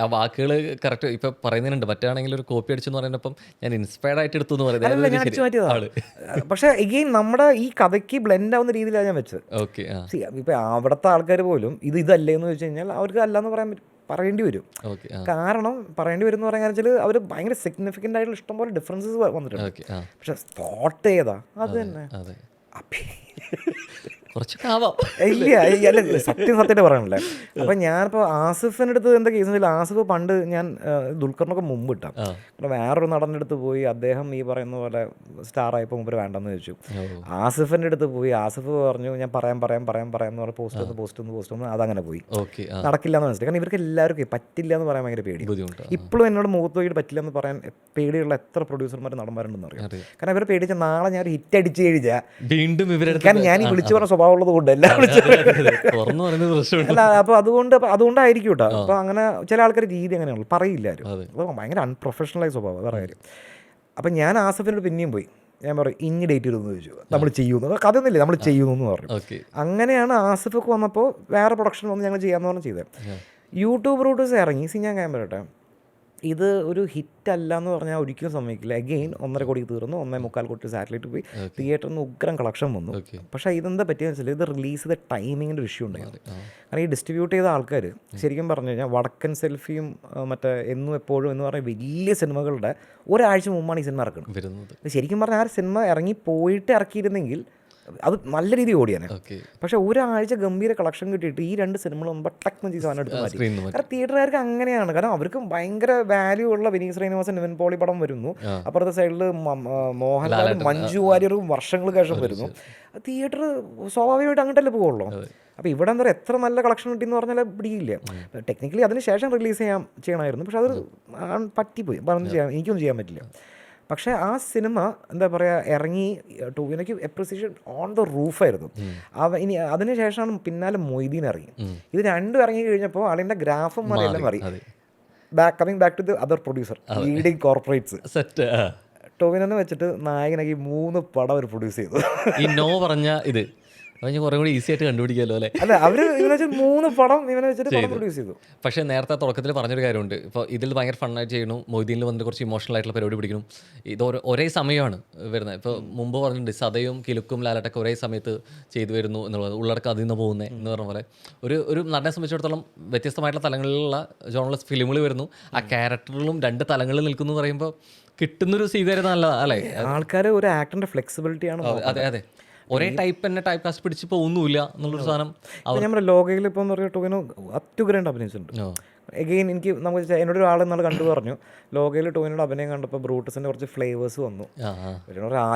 ആ വാക്കുകൾ കറക്റ്റ് ഇപ്പം പറയുന്നുണ്ട്, മറ്റാണെങ്കിൽ ഒരു കോപ്പി അടിച്ചെന്ന് പറയുന്നപ്പം ഞാൻ ഇൻസ്പയർഡ് ആയിട്ട് എടുത്തു എന്ന് പറയുന്നത് ഞാൻ അടിച്ചു മാറ്റിയതാണ്. പക്ഷേ എഗെയിൻ നമ്മുടെ ഈ കഥയ്ക്ക് ബ്ലെൻഡ് ആവുന്ന രീതിയിലാണ് ഞാൻ വെച്ചത്. ഇപ്പം അവിടുത്തെ ആൾക്കാർ പോലും ഇതല്ലേ എന്ന് ചോദിച്ചു കഴിഞ്ഞാൽ അവർക്ക് അല്ലാന്ന് പറയാൻ പറ്റും. പറയേണ്ടി വരും. ഓക്കെ. കാരണം പറയേണ്ടി വരും എന്ന് പറയാൻ വെച്ചാൽ അവർ ഭയങ്കര സിഗ്നിഫിക്കൻ്റ് ആയിട്ടുള്ള ഇഷ്ടംപോലെ ഡിഫറൻസസ് വന്നിട്ടുണ്ട്. പക്ഷെ സ്പോട്ട് ഏതാ അത് തന്നെ അതെ, കുറച്ചൊക്കെ ആവാം. ഇല്ല അല്ല സത്യമായിട്ട് പറയണല്ലേ. അപ്പം ഞാനിപ്പോൾ ആസിഫിൻ്റെ അടുത്ത് എന്താ കേസ് വെച്ചാൽ ആസിഫ് പണ്ട് ഞാൻ ദുൽഖറിനൊക്കെ മുമ്പ് ഇട്ടാം. കാരണം വേറൊരു നടൻ്റെ അടുത്ത് പോയി അദ്ദേഹം ഈ പറയുന്ന പോലെ സ്റ്റാർ ആയപ്പോൾ മുമ്പ് വേണ്ടെന്ന് ചോദിച്ചു. ആസിഫിൻ്റെ അടുത്ത് പോയി ആസിഫ് പറഞ്ഞു ഞാൻ പറയാൻ എന്ന് പറഞ്ഞ് പോസ്റ്റ് ഒന്ന് അതങ്ങനെ പോയി. നടക്കില്ല എന്ന് മനസ്സിലായി. കാരണം ഇവർക്ക് എല്ലാവർക്കും പറ്റില്ല എന്ന് പറയാൻ ഭയങ്കര പേടി. ഇപ്പോഴും എന്നോട് മുഖത്ത് നോക്കിയിട്ട് പറ്റില്ല എന്ന് പറയാൻ പേടിയുള്ള എത്ര പ്രൊഡ്യൂസർമാർ നടന്മാരുണ്ടെന്ന് അറിയാം. കാരണം ഇവരെ പേടിച്ച നാളെ ഞാൻ ഹിറ്റ് അടിച്ച് കഴിഞ്ഞാൽ വീണ്ടും കാരണം ഞാൻ ഈ വിളിച്ചു പറഞ്ഞ സ്വഭാവമുള്ളത് കൊണ്ട് എല്ലാം അല്ല. അപ്പോൾ അതുകൊണ്ടായിരിക്കും കേട്ടോ. അപ്പോൾ അങ്ങനെ ചില ആൾക്കാർ രീതി അങ്ങനെയാണല്ലോ, പറയില്ല ആരും. അപ്പോൾ ഭയങ്കര അൺപ്രൊഫഷണലായ സ്വഭാവം, വേറെ കാര്യം. അപ്പം ഞാൻ ആസിഫിനോട് പിന്നെയും പോയി ഞാൻ പറയും ഇനി ഡേറ്റ് ഇടുമെന്ന് ചോദിച്ചു. നമ്മൾ ചെയ്യുന്നു കഥയൊന്നുമില്ല, നമ്മൾ ചെയ്യുന്നു എന്ന് പറഞ്ഞു. അങ്ങനെയാണ് ആസിഫൊക്കെ വന്നപ്പോൾ വേറെ പ്രൊഡക്ഷൻ വന്ന് ഞങ്ങൾ ചെയ്യാമെന്ന് പറഞ്ഞ് ചെയ്തത്. യൂട്യൂബ് റൂട്ടേഴ്സ് ഇറങ്ങി. ഞാൻ ഞാൻ പറയട്ടെ, ഇത് ഒരു ഹിറ്റ് അല്ല എന്ന് പറഞ്ഞാൽ ഒരിക്കലും സമ്മതിക്കില്ല. അഗെയിൻ 1.5 കോടി തീർന്നു, 1.25 കോടി സാറ്റലൈറ്റ് പോയി, തിയേറ്ററിൽ നിന്ന് ഉഗ്രം കളക്ഷൻ വന്നു. പക്ഷേ ഇതെന്താ പറ്റിയെന്ന് വെച്ചാൽ ഇത് റിലീസ് ചെയ്ത ടൈമിങ്ങിൻ്റെ ഒരു ഇഷ്യൂ ഉണ്ടായിരുന്നു. കാരണം ഈ ഡിസ്ട്രിബ്യൂട്ട് ചെയ്ത ആൾക്കാർ ശരിക്കും പറഞ്ഞു കഴിഞ്ഞാൽ വടക്കൻ സെൽഫിയും മറ്റേ എന്നും എപ്പോഴും എന്ന് പറഞ്ഞ വലിയ സിനിമകളുടെ ഒരാഴ്ച മുമ്പാണ് ഈ സിനിമ ഇറക്കുന്നത്. ശരിക്കും പറഞ്ഞാൽ ആ സിനിമ ഇറങ്ങി പോയിട്ട് ഇറക്കിയിരുന്നെങ്കിൽ അത് നല്ല രീതിയിൽ ഓടിയാണ്. പക്ഷേ ഒരാഴ്ച ഗംഭീര കളക്ഷൻ കിട്ടിയിട്ട് ഈ 2 സിനിമകൾ മുമ്പ് ടക്മൻ ചെയ്ത് സാധനം എടുത്ത് മാറ്റി. കാരണം തിയേറ്ററുകാർക്ക് അങ്ങനെയാണ്. കാരണം അവർക്ക് ഭയങ്കര വാല്യൂ ഉള്ള വിനീത് ശ്രീനിവാസൻ നിവിൻ പോളി പടം വരുന്നു, അപ്പുറത്തെ സൈഡിൽ മോഹൻലാലും മഞ്ജു വാര്യറും വർഷങ്ങൾ ശേഷം വരുന്നു. തിയേറ്റർ സ്വാഭാവികമായിട്ട് അങ്ങോട്ടല്ലേ പോകുള്ളൂ. അപ്പോൾ ഇവിടെ എന്താ പറയുക എത്ര നല്ല കളക്ഷൻ കിട്ടിയെന്ന് പറഞ്ഞാൽ പിടിയില്ല. ടെക്നിക്കലി അതിന് ശേഷം റിലീസ് ചെയ്യണമായിരുന്നു. പക്ഷെ അത് പറ്റിപ്പോയി, എനിക്കൊന്നും ചെയ്യാൻ പറ്റില്ല. പക്ഷേ ആ സിനിമ എന്താ പറയുക ഇറങ്ങി ടോവിനോയ്ക്ക് അപ്രിസിയേഷൻ ഓൺ ദ റൂഫായിരുന്നു. ഇനി അതിന് ശേഷമാണ് പിന്നാലെ മൊയ്തീൻ ഇറങ്ങി. ഇത് രണ്ടും ഇറങ്ങി കഴിഞ്ഞപ്പോൾ അതിൻ്റെ ഗ്രാഫും എല്ലാം മാറി. Coming back to the other producer leading corporates. ടോവിനോനെ വെച്ചിട്ട് നായകനാക്കി 3 പടം അവർ പ്രൊഡ്യൂസ് ചെയ്തു. ഈ നോ പറഞ്ഞ ഇത് കുറേ കൂടി ഈസി ആയിട്ട് കണ്ടുപിടിക്കാമല്ലോ അല്ലേ? അല്ല അവർ ഇവനെ വെച്ചാൽ 3 പടം ഇവനെ വെച്ചിട്ട് പ്രൊഡ്യൂസ് ചെയ്തു. പക്ഷേ നേരത്തെ തുടക്കത്തിൽ പറഞ്ഞൊരു കാര്യമുണ്ട്. ഇപ്പോൾ ഇതിൽ ഭയങ്കര ഫണ്ണായിട്ട് ചെയ്യണു, മൊയ്തീനിൽ വന്നിട്ട് കുറച്ച് ഇമോഷണൽ ആയിട്ടുള്ള പരിപാടി പിടിക്കണം. ഇത് ഒരേ സമയമാണ് വരുന്നത്. ഇപ്പോൾ മുമ്പ് പറഞ്ഞിട്ടുണ്ട് സതയും കിലുക്കും ലാലട്ടൊക്കെ ഒരേ സമയത്ത് ചെയ്തു വരുന്നു എന്നുള്ളത്, ഉള്ളടക്കം അതിൽ നിന്ന് പോകുന്നത് എന്ന് പറഞ്ഞ പോലെ ഒരു നടനെ സംബന്ധിച്ചിടത്തോളം വ്യത്യസ്തമായിട്ടുള്ള തലങ്ങളിലുള്ള ജോണലിസ്റ്റ് ഫിലിമുകൾ വരുന്നു. ആ ക്യാരക്ടറിലും 2 തലങ്ങളിൽ നിൽക്കുന്നു എന്ന് പറയുമ്പോൾ കിട്ടുന്നൊരു സ്വീകാര്യത നല്ലതാണ് അല്ലേ? ആൾക്കാർ ഒരു ആക്ടറിൻ്റെ ഫ്ലെക്സിബിലിറ്റിയാണ്. അതെ, ഒരേ ടൈപ്പ് തന്നെ ടൈപ്പ് കാസ്റ്റ് പിടിച്ച് പോകുന്നില്ല എന്നുള്ളൊരു സാധനം. നമ്മുടെ ലോകയിൽ ഇപ്പോൾ എന്ന് പറയുക ടോവിനോ അത്യുഗ്രഹം അഭിനയിച്ചിട്ടുണ്ട്. എഗെയിൻ എനിക്ക് നമുക്ക് എന്നോട് ഒരാൾ എന്നാൾ കണ്ടു പറഞ്ഞു ലോകയിൽ ടോവിനോട് അഭിനയം കണ്ടപ്പോൾ ബ്രൂട്ടസിൻ്റെ കുറച്ച് ഫ്ലേവേഴ്സ് വന്നു.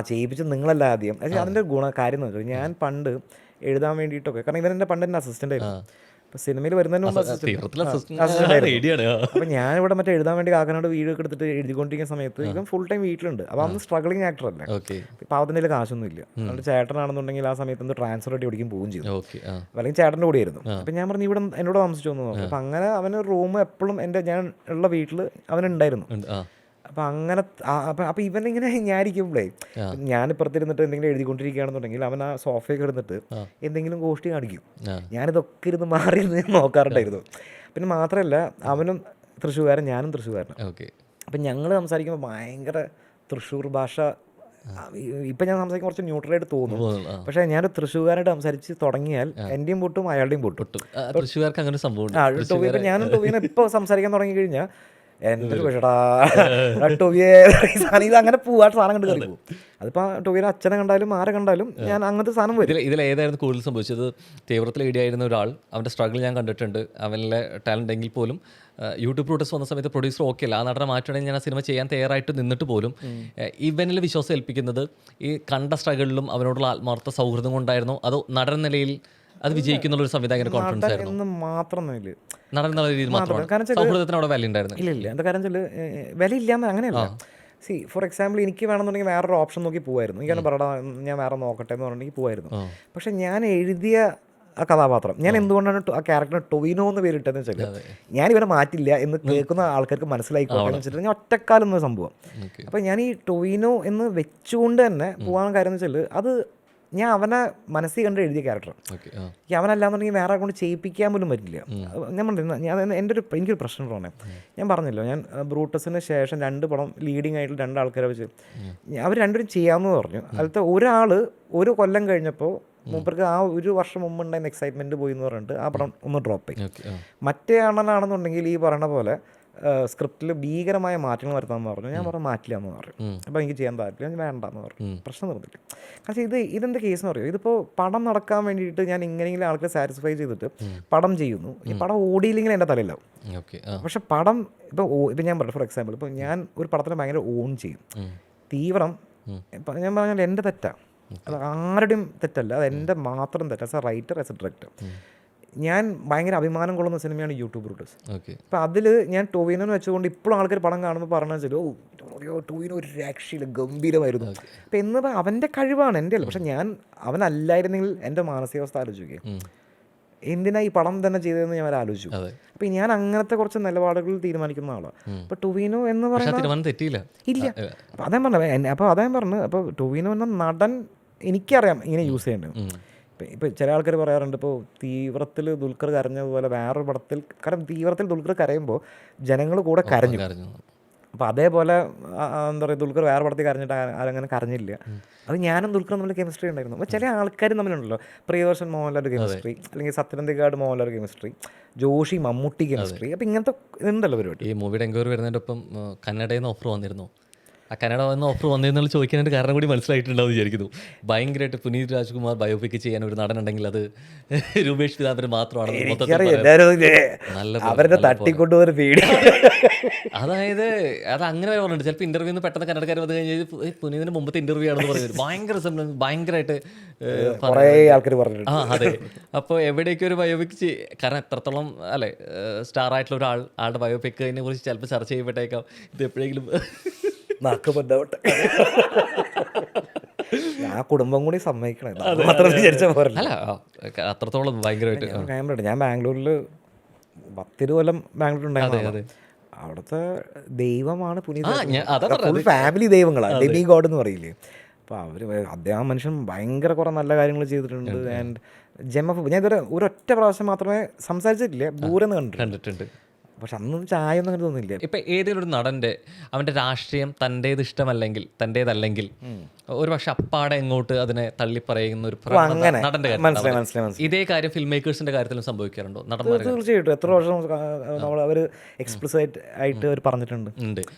ചെയ്യിപ്പിച്ചത് നിങ്ങളല്ല ആദ്യം. പക്ഷേ അതിൻ്റെ കാര്യം എന്ന് വെച്ചാൽ ഞാൻ പണ്ട് എഴുതാൻ വേണ്ടിയിട്ടൊക്കെ, കാരണം ഇവൻ എൻ്റെ പണ്ട് എൻ്റെ അസിസ്റ്റൻ്റ് ആയിരുന്നു. അപ്പോൾ സിനിമയിൽ വരുന്നതിന് മുമ്പ് അപ്പോൾ ഞാനിവിടെ മറ്റേ എഴുതാൻ വേണ്ടി കാക്കനാട് വീടൊക്കെ എടുത്തിട്ട് എഴുതിക്കൊണ്ടിരിക്കുന്ന സമയത്ത് ഇവൻ ഫുൾ ടൈം വീട്ടിലുണ്ട്. അപ്പോൾ അന്ന് സ്ട്രഗ്ലിംഗ് ആക്ടർ അല്ലേ, ഇപ്പോൾ അതിൻ്റെ കാശൊന്നും ഇല്ല. അതുകൊണ്ട് ചേട്ടനാണെന്നുണ്ടെങ്കിൽ ആ സമയത്ത് എന്ത് ട്രാൻസ്ഫർ ആയിട്ട് എവിടേക്കും പോവുകയും ചെയ്തു, അല്ലെങ്കിൽ ചേട്ടൻ്റെ കൂടെ ആയിരുന്നു. അപ്പോൾ ഞാൻ പറഞ്ഞു ഇവിടെ എന്നോട് താമസിച്ചു എന്ന് പറഞ്ഞു. അപ്പോൾ അങ്ങനെ അവന് റൂം എപ്പോഴും എൻ്റെ ഞാൻ ഉള്ള വീട്ടിൽ അവനുണ്ടായിരുന്നു. അപ്പം അങ്ങനെ അപ്പം ഇവനിങ്ങനെ ഞാനിരിക്കുമ്പോഴേ ഞാനിപ്പുറത്തിരുന്നിട്ട് എന്തെങ്കിലും എഴുതിക്കൊണ്ടിരിക്കുകയാണെന്നുണ്ടെങ്കിൽ അവൻ ആ സോഫയൊക്കെ എടുത്തിട്ട് എന്തെങ്കിലും ഗോഷ്ടി കാണിക്കും. ഞാനിതൊക്കെ ഇരുന്ന് മാറി നോക്കാറുണ്ടായിരുന്നു. പിന്നെ മാത്രമല്ല അവനും തൃശ്ശൂർകാരൻ, ഞാനും തൃശ്ശൂർകാരനാണ്. അപ്പം ഞങ്ങൾ സംസാരിക്കുമ്പോൾ ഭയങ്കര തൃശ്ശൂർ ഭാഷ. ഇപ്പം ഞാൻ സംസാരിക്കുമ്പോൾ കുറച്ച് ന്യൂട്രലായിട്ട് തോന്നും. പക്ഷേ ഞാനൊരു തൃശ്ശൂർകാരായിട്ട് സംസാരിച്ച് തുടങ്ങിയാൽ എൻ്റെയും പൊട്ടും അയാളുടെയും പൊട്ടും. തൃശ്ശൂർക്കാർക്ക് അങ്ങനെ സംഭവം. ഇപ്പം ഞാനും ടോവിനെ ഇപ്പോൾ സംസാരിക്കാൻ തുടങ്ങി കഴിഞ്ഞാൽ എന്തൊരു പക്ഷടാ ടോവിയെ ഇത് അങ്ങനെ പോവാട്ട് സാധനം കണ്ട് കയറി പോകും. അതിപ്പോൾ ടോവിയുടെ അച്ഛനെ കണ്ടാലും ആരെ കണ്ടാലും ഞാൻ അങ്ങനത്തെ സാധനം വരും. ഇതിൽ ഏതായിരുന്നു കൂടുതൽ സംഭവിച്ചത്? തീവ്രത്തിൽ ഐഡിയായിരുന്ന ഒരാൾ, അവൻ്റെ സ്ട്രഗിൾ ഞാൻ കണ്ടിട്ടുണ്ട്, അവനിലെ ടാലൻ്റ് എങ്കിൽ പോലും യൂട്യൂബ് പ്രൊഡ്യൂസ് വന്ന സമയത്ത് പ്രൊഡ്യൂസർ ഓക്കെ അല്ല, ആ നടനെ മാറ്റണമെങ്കിൽ ഞാൻ ആ സിനിമ ചെയ്യാൻ തയ്യാറായിട്ട് നിന്നിട്ട് പോലും ഇവനിൽ വിശ്വാസം ഏൽപ്പിക്കുന്നത് ഈ കണ്ട സ്ട്രഗിളിലും അവനോടുള്ള ആത്മാർത്ഥ സൗഹൃദം കൊണ്ടായിരുന്നു, അതോ നടൻ നിലയിൽ അത് വിജയിക്കുന്നുള്ളൊരു സംവിധായകൻ്റെ കോൺഫിഡൻസ് ആയിരുന്നു? മാത്രം നടൻ എന്നുള്ള രീതിയിൽ മാത്രമാണ് സൗഹൃദത്തിന് അവിടെ വില ഉണ്ടായിരുന്നു. ഇല്ല എന്താ കാരണം വെച്ചാൽ വില ഇല്ലാന്ന് അങ്ങനെയല്ല. സി ഫോർ എക്സാമ്പിൾ എനിക്ക് വേണമെന്നുണ്ടെങ്കിൽ വേറൊരു ഓപ്ഷൻ നോക്കി പോകുമായിരുന്നു. എനിക്കാണ് പറയടാ ഞാൻ വേറെ നോക്കട്ടെ എന്ന് പറഞ്ഞിട്ടുണ്ടെങ്കിൽ പോകുമായിരുന്നു. പക്ഷെ ഞാൻ എഴുതിയ ആ കഥാപാത്രം ഞാൻ എന്തുകൊണ്ടാണ് ആ ക്യാരക്ടറിന് ടൊവിനോ എന്ന് പേരിട്ടതെന്ന് വെച്ചാൽ ഞാൻ ഇവനെ മാറ്റില്ല എന്ന് കേൾക്കുന്ന ആൾക്കാർക്ക് മനസ്സിലായിക്കോട്ടെ എന്ന് വെച്ചിട്ട് ഞാൻ ഒറ്റക്കാലം എന്ന സംഭവം. അപ്പം ഞാൻ ഈ ടൊവിനോ എന്ന് വെച്ചുകൊണ്ട് തന്നെ പോകാൻ കാര്യം എന്ന് വെച്ചാൽ അത് ഞാൻ അവനെ മനസ്സിൽ കണ്ട് എഴുതിയ ക്യാരക്ടർ. അവനല്ലാന്നുണ്ടെങ്കിൽ വേറെ കൊണ്ട് ചെയ്യിപ്പിക്കാൻ പോലും പറ്റില്ല. ഞാൻ പറഞ്ഞില്ല എനിക്കൊരു പ്രശ്നം തോന്നേ, ഞാൻ പറഞ്ഞല്ലോ ഞാൻ ബ്രൂട്ടസിന് ശേഷം 2 പടം ലീഡിങ് ആയിട്ടുള്ള 2 ആൾക്കാരെ വെച്ച് അവർ രണ്ടുപേരും ചെയ്യാമെന്ന് പറഞ്ഞു. അതിലത്തെ ഒരാൾ 1 കൊല്ലം കഴിഞ്ഞപ്പോൾ മൂപ്പർക്ക് ആ ഒരു വർഷം മുമ്പ് ഉണ്ടായിരുന്ന എക്സൈറ്റ്മെൻറ്റ് പോയി എന്ന് പറഞ്ഞിട്ട് ആ പടം ഒന്ന് ഡ്രോപ്പ് ചെയ്യും. ഓക്കെ. മറ്റേ അണ്ണനാണെന്നുണ്ടെങ്കിൽ ഈ പറയുന്ന പോലെ സ്ക്രിപ്റ്റിൽ ഭീകരമായ മാറ്റങ്ങൾ വരുത്താമെന്ന് പറഞ്ഞു. ഞാൻ പറഞ്ഞു മാറ്റില്ല എന്ന് പറഞ്ഞു. അപ്പോൾ എനിക്ക് ചെയ്യാൻ താല്പര്യം, ഞാൻ വേണ്ടെന്ന് പറഞ്ഞു. പ്രശ്നം നിർത്തില്ല. പക്ഷേ ഇതെന്ത് കേസ് എന്ന് പറയുമോ, ഇതിപ്പോൾ പടം നടക്കാൻ വേണ്ടിയിട്ട് ഞാൻ ഇങ്ങനെയെങ്കിലും ആൾക്കാരെ സാറ്റിസ്ഫൈ ചെയ്തിട്ട് പടം ചെയ്യുന്നു. ഈ പടം ഓടിയില്ലെങ്കിൽ എൻ്റെ തലയിലാവും. പക്ഷെ പടം ഇപ്പോൾ ഞാൻ പറഞ്ഞു, ഫോർ എക്സാമ്പിൾ ഇപ്പോൾ ഞാൻ ഒരു പടത്തിനെ ഭയങ്കര ഓൺ ചെയ്യും, തീവ്രം. ഇപ്പം ഞാൻ പറഞ്ഞാൽ എൻ്റെ തെറ്റാണ്, അത് ആരുടെയും തെറ്റല്ല, അത് എൻ്റെ മാത്രം തെറ്റാണ്. As A writer, as A director ഞാൻ ഭയങ്കര അഭിമാനം കൊള്ളുന്ന സിനിമയാണ് യൂട്യൂബ് ബ്രൂട്ടസ്. അപ്പം അതിൽ ഞാൻ ടോവിനോനെ വെച്ചുകൊണ്ട് ഇപ്പോഴും ആൾക്കാർ പടം കാണുമ്പോൾ പറഞ്ഞു വെച്ചാൽ ടോവിനോ ഒരു രക്ഷയില്ല, ഗംഭീരമായിരുന്നു. അപ്പം എന്ന് അവൻ്റെ കഴിവാണ്, എൻ്റെ അല്ല. പക്ഷെ ഞാൻ അവനല്ലായിരുന്നെങ്കിൽ എൻ്റെ മാനസികാവസ്ഥ ആലോചിക്കുക, എന്തിനാ ഈ പടം തന്നെ ചെയ്തതെന്ന് ഞാൻ ആലോചിച്ചു. അപ്പം ഞാൻ അങ്ങനത്തെ കുറച്ച് നിലപാടുകളിൽ തീരുമാനിക്കുന്ന ആളാണ്. അപ്പോൾ ടൊവിനോ എന്ന് പറയുന്നത് ഇല്ല. അപ്പം അതേ പറഞ്ഞു. അപ്പോൾ അതേ പറഞ്ഞു, അപ്പോൾ ടൊവിനോ എന്ന നടൻ എനിക്കറിയാം ഇങ്ങനെ യൂസ് ചെയ്യേണ്ടത്. ഇപ്പോൾ ചില ആൾക്കാർ പറയാറുണ്ട്, ഇപ്പോൾ തീവ്രത്തിൽ ദുൽഖർ കരഞ്ഞതുപോലെ വേറൊരു പടത്തിൽ, കാരണം തീവ്രത്തിൽ ദുൽഖർ കരയുമ്പോൾ ജനങ്ങൾ കൂടെ കരഞ്ഞു. അപ്പോൾ അതേപോലെ എന്താ പറയുക, ദുൽഖർ വേറെ പടത്തിൽ കരഞ്ഞിട്ട് ആരങ്ങനെ കരഞ്ഞില്ല. അത് ഞാനും ദുൽഖറും തമ്മിൽ കെമിസ്ട്രി ഉണ്ടായിരുന്നു. അപ്പോൾ ചില ആൾക്കാർ തമ്മിലുണ്ടല്ലോ, പ്രിയദർശൻ മോഹൻലാൽ കെമിസ്ട്രി, അല്ലെങ്കിൽ സത്യനന്ദിക്കാട് മോഹൻലാൽ കെമിസ്ട്രി, ജോഷി മമ്മൂട്ടി കെമിസ്ട്രി. അപ്പോൾ ഇങ്ങനത്തെ ഉണ്ടല്ലോ പരിപാടി. ഈ മൂവിയുടെ എൻക്വയറി വരുന്നതിൻ്റെ ഒപ്പം കന്നഡയിൽ നിന്ന് ഓഫർ വന്നിരുന്നു. ആ കന്നഡ വന്ന് ഓഫർ വന്നതെന്നുള്ള ചോദിക്കാനായിട്ട് കാരണം കൂടി മനസ്സിലായിട്ടുണ്ടാവും വിചാരിക്കുന്നു. ഭയങ്കരമായിട്ട് പുനീത് രാജ്കുമാർ ബയോപിക് ചെയ്യാൻ ഒരു നടനുണ്ടെങ്കിൽ അത് രൂപേഷ് പിതാംബരൻ മാത്രമാണ്. അതായത് അത് അങ്ങനെ വരെ പറഞ്ഞിട്ടുണ്ട്. ചിലപ്പോൾ ഇന്റർവ്യൂന്ന് പെട്ടെന്ന് കന്നഡക്കാർ വന്നു കഴിഞ്ഞാൽ പുനീതിന് മുമ്പത്തെ ഇന്റർവ്യൂ ആണെന്ന് പറയുന്നത് ഭയങ്കരമായിട്ട് അതെ. അപ്പോൾ എവിടെയൊക്കെ ഒരു ബയോപിക് കാരണം എത്രത്തോളം അല്ലെ സ്റ്റാർ ആയിട്ടുള്ള ആളുടെ ബയോപിക്കിനെ കുറിച്ച് ചിലപ്പോൾ ചർച്ച ചെയ്യപ്പെട്ടേക്കാം. ഇത് എപ്പോഴെങ്കിലും ആ കുടുംബം കൂടി സമ്മതിക്കണം, മാത്രം വിചാരിച്ച പോലെ. അല്ല അത്രത്തോളം ഭയങ്കരമായിട്ട്. ഞാൻ ബാംഗ്ലൂരിൽ 10 കൊല്ലം ബാംഗ്ലൂരുണ്ടായിരുന്നു. അവിടുത്തെ ദൈവമാണ് പുനീത്. ഫുൾ ഫാമിലി ദൈവങ്ങളാണ്, ഡെമി ഗോഡ് എന്ന് പറയില്ലേ. അപ്പോൾ അദ്ദേഹം മനുഷ്യൻ ഭയങ്കര കുറേ നല്ല കാര്യങ്ങൾ ചെയ്തിട്ടുണ്ട്. ആൻഡ് ജെം ഓഫ്, ഞാൻ ഇതുവരെ ഒരൊറ്റ പ്രാവശ്യം മാത്രമേ സംസാരിച്ചിട്ടില്ല, ദൂരെ നിന്ന് കണ്ടിട്ടുണ്ട്. പക്ഷെ അന്ന് ചായ ഒന്നും അങ്ങനെ തോന്നില്ല. ഇപ്പം ഏതെങ്കിലും ഒരു നടൻ്റെ അവൻ്റെ രാഷ്ട്രീയം തൻ്റേതല്ലെങ്കിൽ ഒരു പക്ഷെ അപ്പാടെ എങ്ങോട്ട് അതിനെ തള്ളിപ്പറയുന്ന ഒരു നടൻ്റെ കാര്യം, ഇതേ കാര്യം ഫിലിം മേക്കേഴ്സിന്റെ കാര്യത്തിലും സംഭവിക്കാറുണ്ടോ? നടന്മാർ തീർച്ചയായിട്ടും എത്ര വർഷം നമ്മൾ അവർ എക്സ്പ്ലിസിറ്റ് ആയിട്ട് അവർ പറഞ്ഞിട്ടുണ്ട്.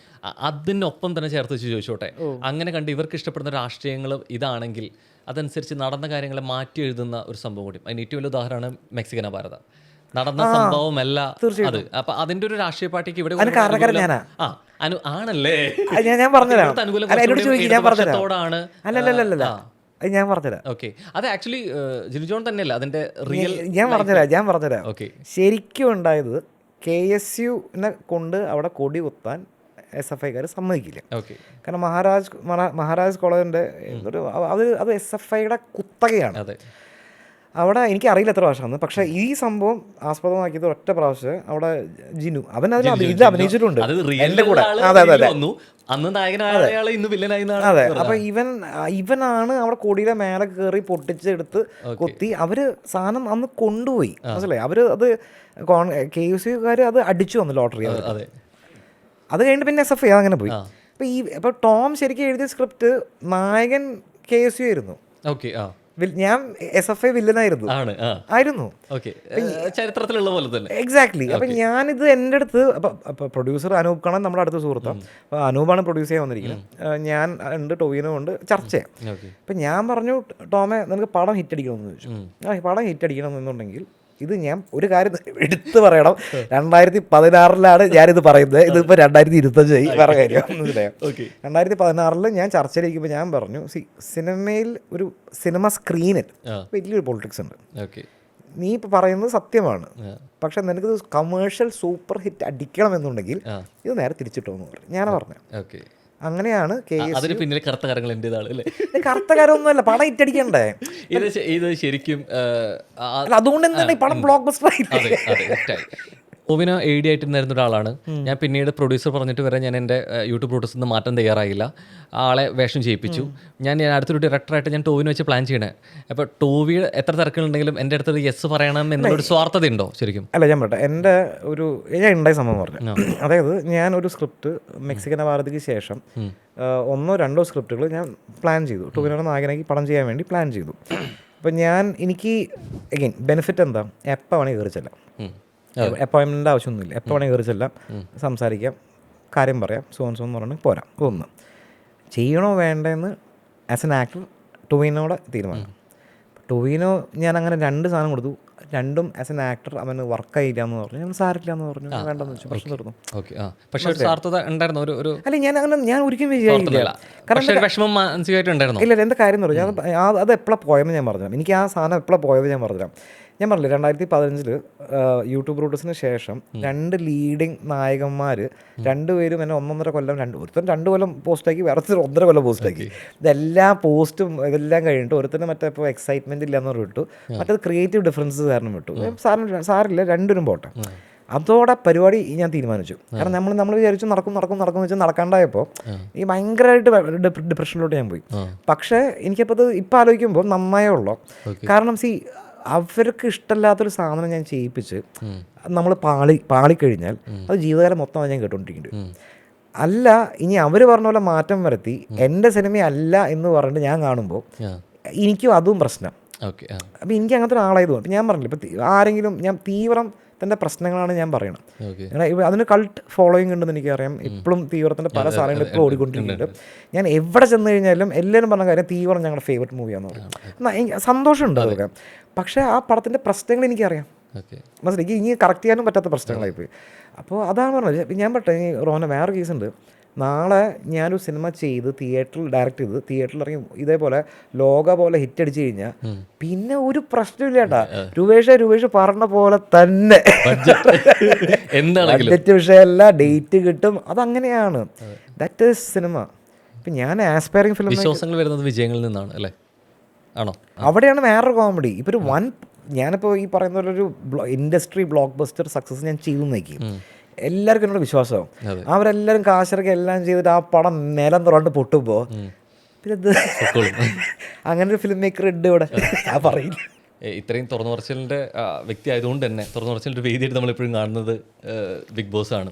അതിനൊപ്പം തന്നെ ചേർത്ത് വെച്ച് ചോദിച്ചോട്ടെ, അങ്ങനെ കണ്ട് ഇവർക്ക് ഇഷ്ടപ്പെടുന്ന രാഷ്ട്രീയങ്ങൾ ഇതാണെങ്കിൽ അതനുസരിച്ച് നടന്ന കാര്യങ്ങളെ മാറ്റി എഴുതുന്ന ഒരു സംഭവം കൂടി. അതിന് ഏറ്റവും വലിയ ഉദാഹരണമാണ് മെക്സിക്കൻ അപാരത. നടന്ന സംഭവമല്ല അത്. അപ്പൊ അതിന്റെ ഒരു രാഷ്ട്രീയ പാർട്ടിക്ക് ഇവിടെ ആണല്ലേ ഞാൻ പറഞ്ഞുതരാം. ഓക്കെ, അത് ആക്ച്വലി ജിനു ജോൺ തന്നെയല്ല അതിന്റെ റിയൽ. ഞാൻ പറഞ്ഞുതരാം. ഓക്കെ, ശരിക്കും ഉണ്ടായത് KSUവിനെ കൊണ്ട് അവിടെ കൊടി കുത്താൻ SFIക്കാർ സമ്മതിക്കില്ല. കാരണം മഹാരാജ് കോളേജിന്റെ അത് SFIയുടെ കുത്തകയാണ്. അവിടെ എനിക്കറിയില്ല എത്ര പ്രാവശ്യമാണ്, പക്ഷേ ഈ സംഭവം ആസ്പദമാക്കിയത് ഒറ്റ പ്രാവശ്യം അവിടെ ജിനു അവൻ അതിൽ അഭിനയിച്ചിട്ടുണ്ട് എൻ്റെ കൂടെ. അതെ, അപ്പൊ ഇവനാണ് അവിടെ കൊടിയുടെ മേലെ കയറി പൊട്ടിച്ചെടുത്ത് കൊത്തി അവര് സാധനം അന്ന് കൊണ്ടുപോയി. മനസ്സിലായി? അവര് അത് KSUക്കാർ അത് അടിച്ചു വന്നു ലോട്ടറി. അത് കഴിഞ്ഞിട്ട് പിന്നെ SFI അങ്ങനെ പോയി. അപ്പൊ ടോം ശരിക്കും എഴുതിയ സ്ക്രിപ്റ്റ് നായകൻ KSU ആയിരുന്നു. ഞാൻ SFI വില്ലനായിരുന്നു. ചരിത്രത്തിലുള്ള പോലെ തന്നെ. എക്സാക്ട്ലി. അപ്പം ഞാനിത് എൻ്റെ അടുത്ത്, അപ്പം പ്രൊഡ്യൂസർ അനൂപ് കാണാൻ നമ്മുടെ അടുത്ത സുഹൃത്താണ്. അപ്പോൾ അനൂപാണ് പ്രൊഡ്യൂസ് ചെയ്യാൻ വന്നിരിക്കുന്നത്. ഞാൻ ഉണ്ട്, ടൊവിനോ ഉണ്ട്, ചർച്ച ചെയ്യാം. അപ്പം ഞാൻ പറഞ്ഞു, ടോമെ നിനക്ക് പടം ഹിറ്റ് അടിക്കണമെന്ന് ചോദിച്ചു. പടം ഹിറ്റ് അടിക്കണം എന്നുണ്ടെങ്കിൽ ഇത് ഞാൻ ഒരു കാര്യം എടുത്ത് പറയണം, 2016 ഞാനിത് പറയുന്നത്, ഇതിപ്പോൾ 2025 വേറെ കാര്യം. മനസ്സിലായോ? 2016 ഞാൻ ചർച്ചയിലിരിക്കുമ്പോൾ ഞാൻ പറഞ്ഞു, സിനിമയിൽ ഒരു സിനിമ സ്ക്രീനിൽ വലിയൊരു പൊളിറ്റിക്സ് ഉണ്ട്. നീ ഇപ്പോൾ പറയുന്നത് സത്യമാണ്, പക്ഷെ നിനക്ക് കമേഴ്ഷ്യൽ സൂപ്പർ ഹിറ്റ് അടിക്കണമെന്നുണ്ടെങ്കിൽ ഇത് നേരെ തിരിച്ചിട്ടോ എന്ന് പറഞ്ഞു. ഞാൻ പറഞ്ഞു. അങ്ങനെയാണ് പിന്നിൽ കറുത്ത കരങ്ങൾ എന്റേതാണ് അല്ലേ? കറുത്ത കരമൊന്നുമല്ല, പടം ഹിറ്റടിക്കണ്ടേ. ഇത് ശരിക്കും അതുകൊണ്ട് എന്താണ് ഈ പടം ബ്ലോക്ക് ബസ്റ്റർ ആയിട്ട്. ടോവിനോ AD ആയിട്ടിരുന്ന ഒരാളാണ് ഞാൻ. പിന്നീട് പ്രൊഡ്യൂസർ പറഞ്ഞിട്ട് വരെ ഞാൻ എൻ്റെ യൂട്യൂബ് പ്രൊഡ്യൂസറിൽ നിന്ന് മാറ്റാൻ തയ്യാറായില്ല. ആളെ വേഷം ചെയ്യിപ്പിച്ചു. ഞാൻ അടുത്തൊരു ഡയറക്ടറായിട്ട് ഞാൻ ടോവിനെ വെച്ച് പ്ലാൻ ചെയ്യണേ. അപ്പോൾ ടോവി എത്ര തിരക്കുകളുണ്ടെങ്കിലും എൻ്റെ അടുത്ത് യെസ് പറയണം എന്നുള്ളൊരു സ്വാർത്ഥത ഉണ്ടോ ശരിക്കും? അല്ല, ഞാൻ പറയട്ടെ, ഞാൻ ഉണ്ടായ സംഭവം പറഞ്ഞു. അതായത് ഞാനൊരു സ്ക്രിപ്റ്റ് മെക്സിക്കൻ അപാരതയ്ക്ക് ശേഷം 1-2 സ്ക്രിപ്റ്റുകൾ ഞാൻ പ്ലാൻ ചെയ്തു. ടോവിനോയുടെ നായകനാക്കി പടം ചെയ്യാൻ വേണ്ടി പ്ലാൻ ചെയ്തു. അപ്പോൾ എനിക്ക് എഗെയിൻ ബെനിഫിറ്റ് എന്താ, എപ്പോൾ വേണമെങ്കിൽ കയറി ചെല്ലാം, അപ്പോയിൻമെൻറ്റിൻ്റെ ആവശ്യമൊന്നുമില്ല, എപ്പോൾ വേണമെങ്കിൽ കയറി ചെല്ലാം, സംസാരിക്കാം, കാര്യം പറയാം, സോന്ന് പറഞ്ഞ് പോരാം. ഒന്ന് ചെയ്യണോ വേണ്ടതെന്ന് ആസ് എൻ ആക്ടർ ടൊവിനോടെ തീരുമാനം. ടൊവിനോ ഞാൻ അങ്ങനെ 2 സാധനം കൊടുത്തു, രണ്ടും ആസ് എൻ ആക്ടർ അവന് വർക്കായില്ല എന്ന് പറഞ്ഞു, ഞാൻ സാരില്ല എന്ന് പറഞ്ഞു, വേണ്ടെന്ന് വെച്ചു, പ്രശ്നം തീർന്നു. അല്ല ഞാൻ ഒരിക്കലും വിചാരിക്കില്ല, കാരണം ഇല്ല എൻ്റെ കാര്യം എന്ന് പറഞ്ഞാൽ അത് എപ്പോഴാണ് പോയെന്ന് ഞാൻ പറഞ്ഞുതരാം. എനിക്ക് ആ സാധനം എപ്പോഴാണ് പോയത് ഞാൻ പറഞ്ഞുതരാം. ഞാൻ പറഞ്ഞില്ല 2015 യൂട്യൂബ് റൂട്ടസിന് ശേഷം 2 ലീഡിങ് നായകന്മാർ 2 പേരും എന്നെ 1.5 കൊല്ലം ഒരുത്തൻ 2 കൊല്ലം പോസ്റ്റാക്കി, വേറെ 1.5 കൊല്ലം പോസ്റ്റാക്കി. ഇതെല്ലാം പോസ്റ്റും ഇതെല്ലാം കഴിഞ്ഞിട്ട് ഒരുത്തന്നെ മറ്റേ ഇപ്പോൾ എക്സൈറ്റ്മെൻറ്റ് ഇല്ലയെന്ന് വിട്ടു, മറ്റേത് ക്രിയേറ്റീവ് ഡിഫറൻസസ് കാരണം വിട്ടു. സാറില്ല, 2 പോട്ടെ. അതോടെ പരിപാടി ഞാൻ തീരുമാനിച്ചു. കാരണം നമ്മൾ വിചാരിച്ചു നടക്കും വെച്ചാൽ നടക്കാണ്ടായപ്പോൾ ഈ ഭയങ്കരമായിട്ട് ഡിപ്രഷനിലോട്ട് ഞാൻ പോയി. പക്ഷേ എനിക്കപ്പോൾ അത് ഇപ്പം ആലോചിക്കുമ്പോൾ നന്നായേ ഉള്ളൂ. കാരണം അവർക്ക് ഇഷ്ടമില്ലാത്തൊരു സാധനം ഞാൻ ചെയ്യിപ്പിച്ച് നമ്മൾ പാളിക്കഴിഞ്ഞാൽ അത് ജീവിതകാലം മൊത്തം ഞാൻ കേട്ടോണ്ടിരിക്കുന്നുണ്ട്. അല്ല, ഇനി അവർ പറഞ്ഞ പോലെ മാറ്റം വരുത്തി എൻ്റെ സിനിമയല്ല എന്ന് പറഞ്ഞിട്ട് ഞാൻ കാണുമ്പോൾ എനിക്കും അതും പ്രശ്നം. അപ്പം എനിക്ക് അങ്ങനത്തെ ഒരാളായത് അപ്പം ഞാൻ പറഞ്ഞില്ല, ഇപ്പം ആരെങ്കിലും ഞാൻ തീവ്രം തൻ്റെ പ്രശ്നങ്ങളാണ് ഞാൻ പറയണം. അതിന് കൾട്ട് ഫോളോയിങ് ഉണ്ടെന്ന് എനിക്കറിയാം. ഇപ്പോഴും തീവ്രത്തിൻ്റെ പല സാധനങ്ങളും ഇപ്പോൾ ഓടിക്കൊണ്ടിരിക്കുന്നുണ്ട്. ഞാൻ എവിടെ ചെന്ന് കഴിഞ്ഞാലും എല്ലാവരും പറഞ്ഞ കാര്യം തീവ്രം ഞങ്ങളുടെ ഫേവററ്റ് മൂവിയാണെന്ന് പറയും. സന്തോഷമുണ്ട് അതൊക്കെ. പക്ഷേ ആ പടത്തിൻ്റെ പ്രശ്നങ്ങൾ എനിക്കറിയാം, മനസ്സിലാക്കി ഇനി കറക്റ്റ് ചെയ്യാനും പറ്റാത്ത പ്രശ്നങ്ങളായിപ്പോയി. അപ്പോൾ അതാണ് പറഞ്ഞത്. ഞാൻ റോന വേറെ കേസുണ്ട്. നാളെ ഞാനൊരു സിനിമ ചെയ്ത് ഡയറക്റ്റ് ചെയ്ത് തിയേറ്ററിൽ ഇറങ്ങി ഇതേപോലെ ലോക പോലെ ഹിറ്റ് അടിച്ചു കഴിഞ്ഞാൽ പിന്നെ ഒരു പ്രശ്നമില്ല കേട്ടാ. രൂപേഷ് പറഞ്ഞ പോലെ തന്നെ ബഡ്ജറ്റ് വിഷയമല്ല, ഡേറ്റ് കിട്ടും, അതങ്ങനെയാണ്. That is cinema. ഇപ്പം ഞാൻ ആസ്പയറിംഗ് ഫിലിം വിശ്വാസങ്ങൾ വരുന്നത് വിജയങ്ങളിൽ നിന്നാണ് അല്ലേ, ആണോ? അവിടെയാണ് വേറൊരു കോമഡി. ഇപ്പോൾ ഞാനിപ്പോൾ ഈ പറയുന്ന പോലെ ഒരു ഇൻഡസ്ട്രി ബ്ലോക്ക് ബസ്റ്റർ സക്സസ് ഞാൻ ചെയ്തു നോക്കി, എല്ലാവർക്കും എന്നോട് വിശ്വാസമാവും. അവരെല്ലാവരും കാശിറക്കി എല്ലാം ചെയ്തിട്ട് ആ പടം നിലം തുറണ്ട് പൊട്ടുമ്പോൾ പിന്നെ അങ്ങനെ ഒരു ഫിലിം മേക്കർ ഉണ്ട് ഇവിടെ, ഞാൻ പറയില്ല. ഇത്രയും തുറന്നു പറച്ചിലിൻ്റെ വ്യക്തി ആയതുകൊണ്ട് തന്നെ തുറന്നു പറച്ചിലിൻ്റെ വേദിയായിട്ട് നമ്മളെപ്പോഴും കാണുന്നത് ബിഗ് ബോസ് ആണ്.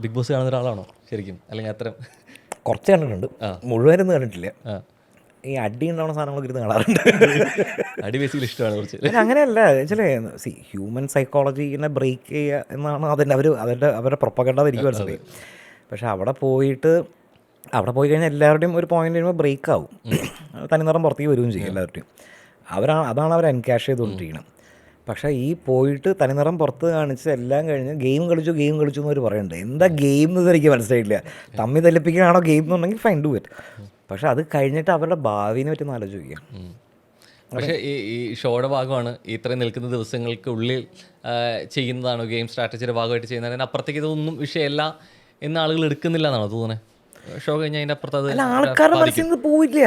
ബിഗ് ബോസ് കാണുന്ന ഒരാളാണോ ശരിക്കും, അല്ലെങ്കിൽ അത്തരം? കുറച്ച് കണ്ടിട്ടുണ്ട്, മുഴുവനൊന്നും കണ്ടിട്ടില്ല. ഈ അടി ഉണ്ടാവുന്ന സാധനങ്ങളൊക്കെ ഇരുന്ന് കാണാറുണ്ട്. അടി ബേസിക്കലി ഇഷ്ടമാണ് കുറച്ച്. അങ്ങനെയല്ല, ഹ്യൂമൻ സൈക്കോളജിനെ ബ്രേക്ക് ചെയ്യുക എന്നാണ് അവരുടെ പ്രൊപ്പഗണ്ട എനിക്ക് മനസ്സിലായി. പക്ഷെ അവിടെ പോയി കഴിഞ്ഞാൽ എല്ലാവരുടെയും ഒരു പോയിന്റ് കഴിയുമ്പോൾ ബ്രേക്ക് ആവും, തനിനിറം പുറത്തേക്ക് വരികയും ചെയ്യും എല്ലാവരുടെയും. അതാണ് അവർ എൻകാഷ് ചെയ്തുകൊണ്ടിരിക്കുന്നത്. പക്ഷേ ഈ പോയിട്ട് തനിനിറം പുറത്ത് കാണിച്ച് എല്ലാം കഴിഞ്ഞ് ഗെയിം കളിച്ചു എന്നവർ പറയുന്നുണ്ട്. എന്താ ഗെയിം എന്ന് എനിക്ക് മനസ്സിലായില്ല. തമ്മി തല്ലിപ്പിക്കാനാണോ ഗെയിം എന്നുണ്ടെങ്കിൽ ഫൈൻ ഡു ഇറ്റ്. പക്ഷെ അത് കഴിഞ്ഞിട്ട് അവരുടെ ഭാവിനെ പറ്റി ഒന്ന് ആലോചിക്കുക. പക്ഷേ ഈ ഷോയുടെ ഭാഗമാണ്, ഇത്രയും നിൽക്കുന്ന ദിവസങ്ങൾക്കുള്ളിൽ ചെയ്യുന്നതാണോ ഗെയിം സ്ട്രാറ്റജിയുടെ ഭാഗമായിട്ട് ചെയ്യുന്നത്, അതിനപ്പുറത്തേക്ക് ഇതൊന്നും വിഷയമല്ല എന്ന് ആളുകൾ എടുക്കുന്നില്ല എന്നാണോ തോന്നുന്നത്? ഷോ കഴിഞ്ഞാൽ അതിൻ്റെ അപ്പുറത്ത് അത് ആൾക്കാരുടെ മനസ്സിൽ നിന്ന് പോവില്ല,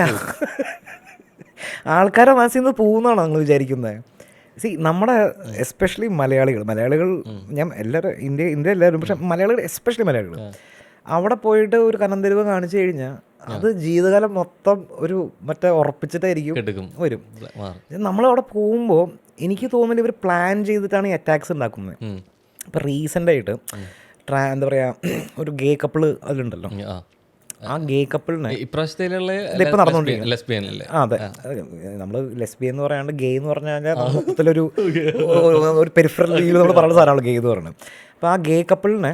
ആൾക്കാരുടെ മനസ്സിൽ നിന്ന് പോകുന്നതാണോ നിങ്ങൾ വിചാരിക്കുന്നത്? നമ്മുടെ എസ്പെഷ്യലി മലയാളികൾ ഞാൻ എല്ലാവരും ഇന്ത്യ എല്ലാവരും, പക്ഷെ മലയാളികൾ എസ്പെഷ്യലി മലയാളികൾ അവിടെ പോയിട്ട് ഒരു കനന്തരിവ് കാണിച്ചു കഴിഞ്ഞാൽ അത് ജീവിതകാലം മൊത്തം ഒരു ഉറപ്പിച്ചിട്ടായിരിക്കും വരും. നമ്മളവിടെ പോകുമ്പോൾ എനിക്ക് തോന്നുന്നില്ല ഇവർ പ്ലാൻ ചെയ്തിട്ടാണ് ഈ അറ്റാക്സ് ഉണ്ടാക്കുന്നത്. ഇപ്പം റീസെൻ്റായിട്ട് എന്താ പറയുക, ഒരു ഗേ കപ്പിള് അതിലുണ്ടല്ലോ, ആ ഗേ കപ്പിളിനെ ഇപ്പം നടന്നുകൊണ്ടിരിക്കുന്നത്. അതെ, നമ്മൾ ലെസ്ബിയൻ എന്ന് പറയാണ്ട് ഗേ എന്ന് പറഞ്ഞാൽ മൊത്തത്തിലൊരു പെരിഫറൽ രീതിയിൽ നമ്മൾ പറയുന്ന സാധനമാണ് ഗേ എന്ന് പറയുന്നത്. അപ്പോൾ ആ ഗേ കപ്പിളിനെ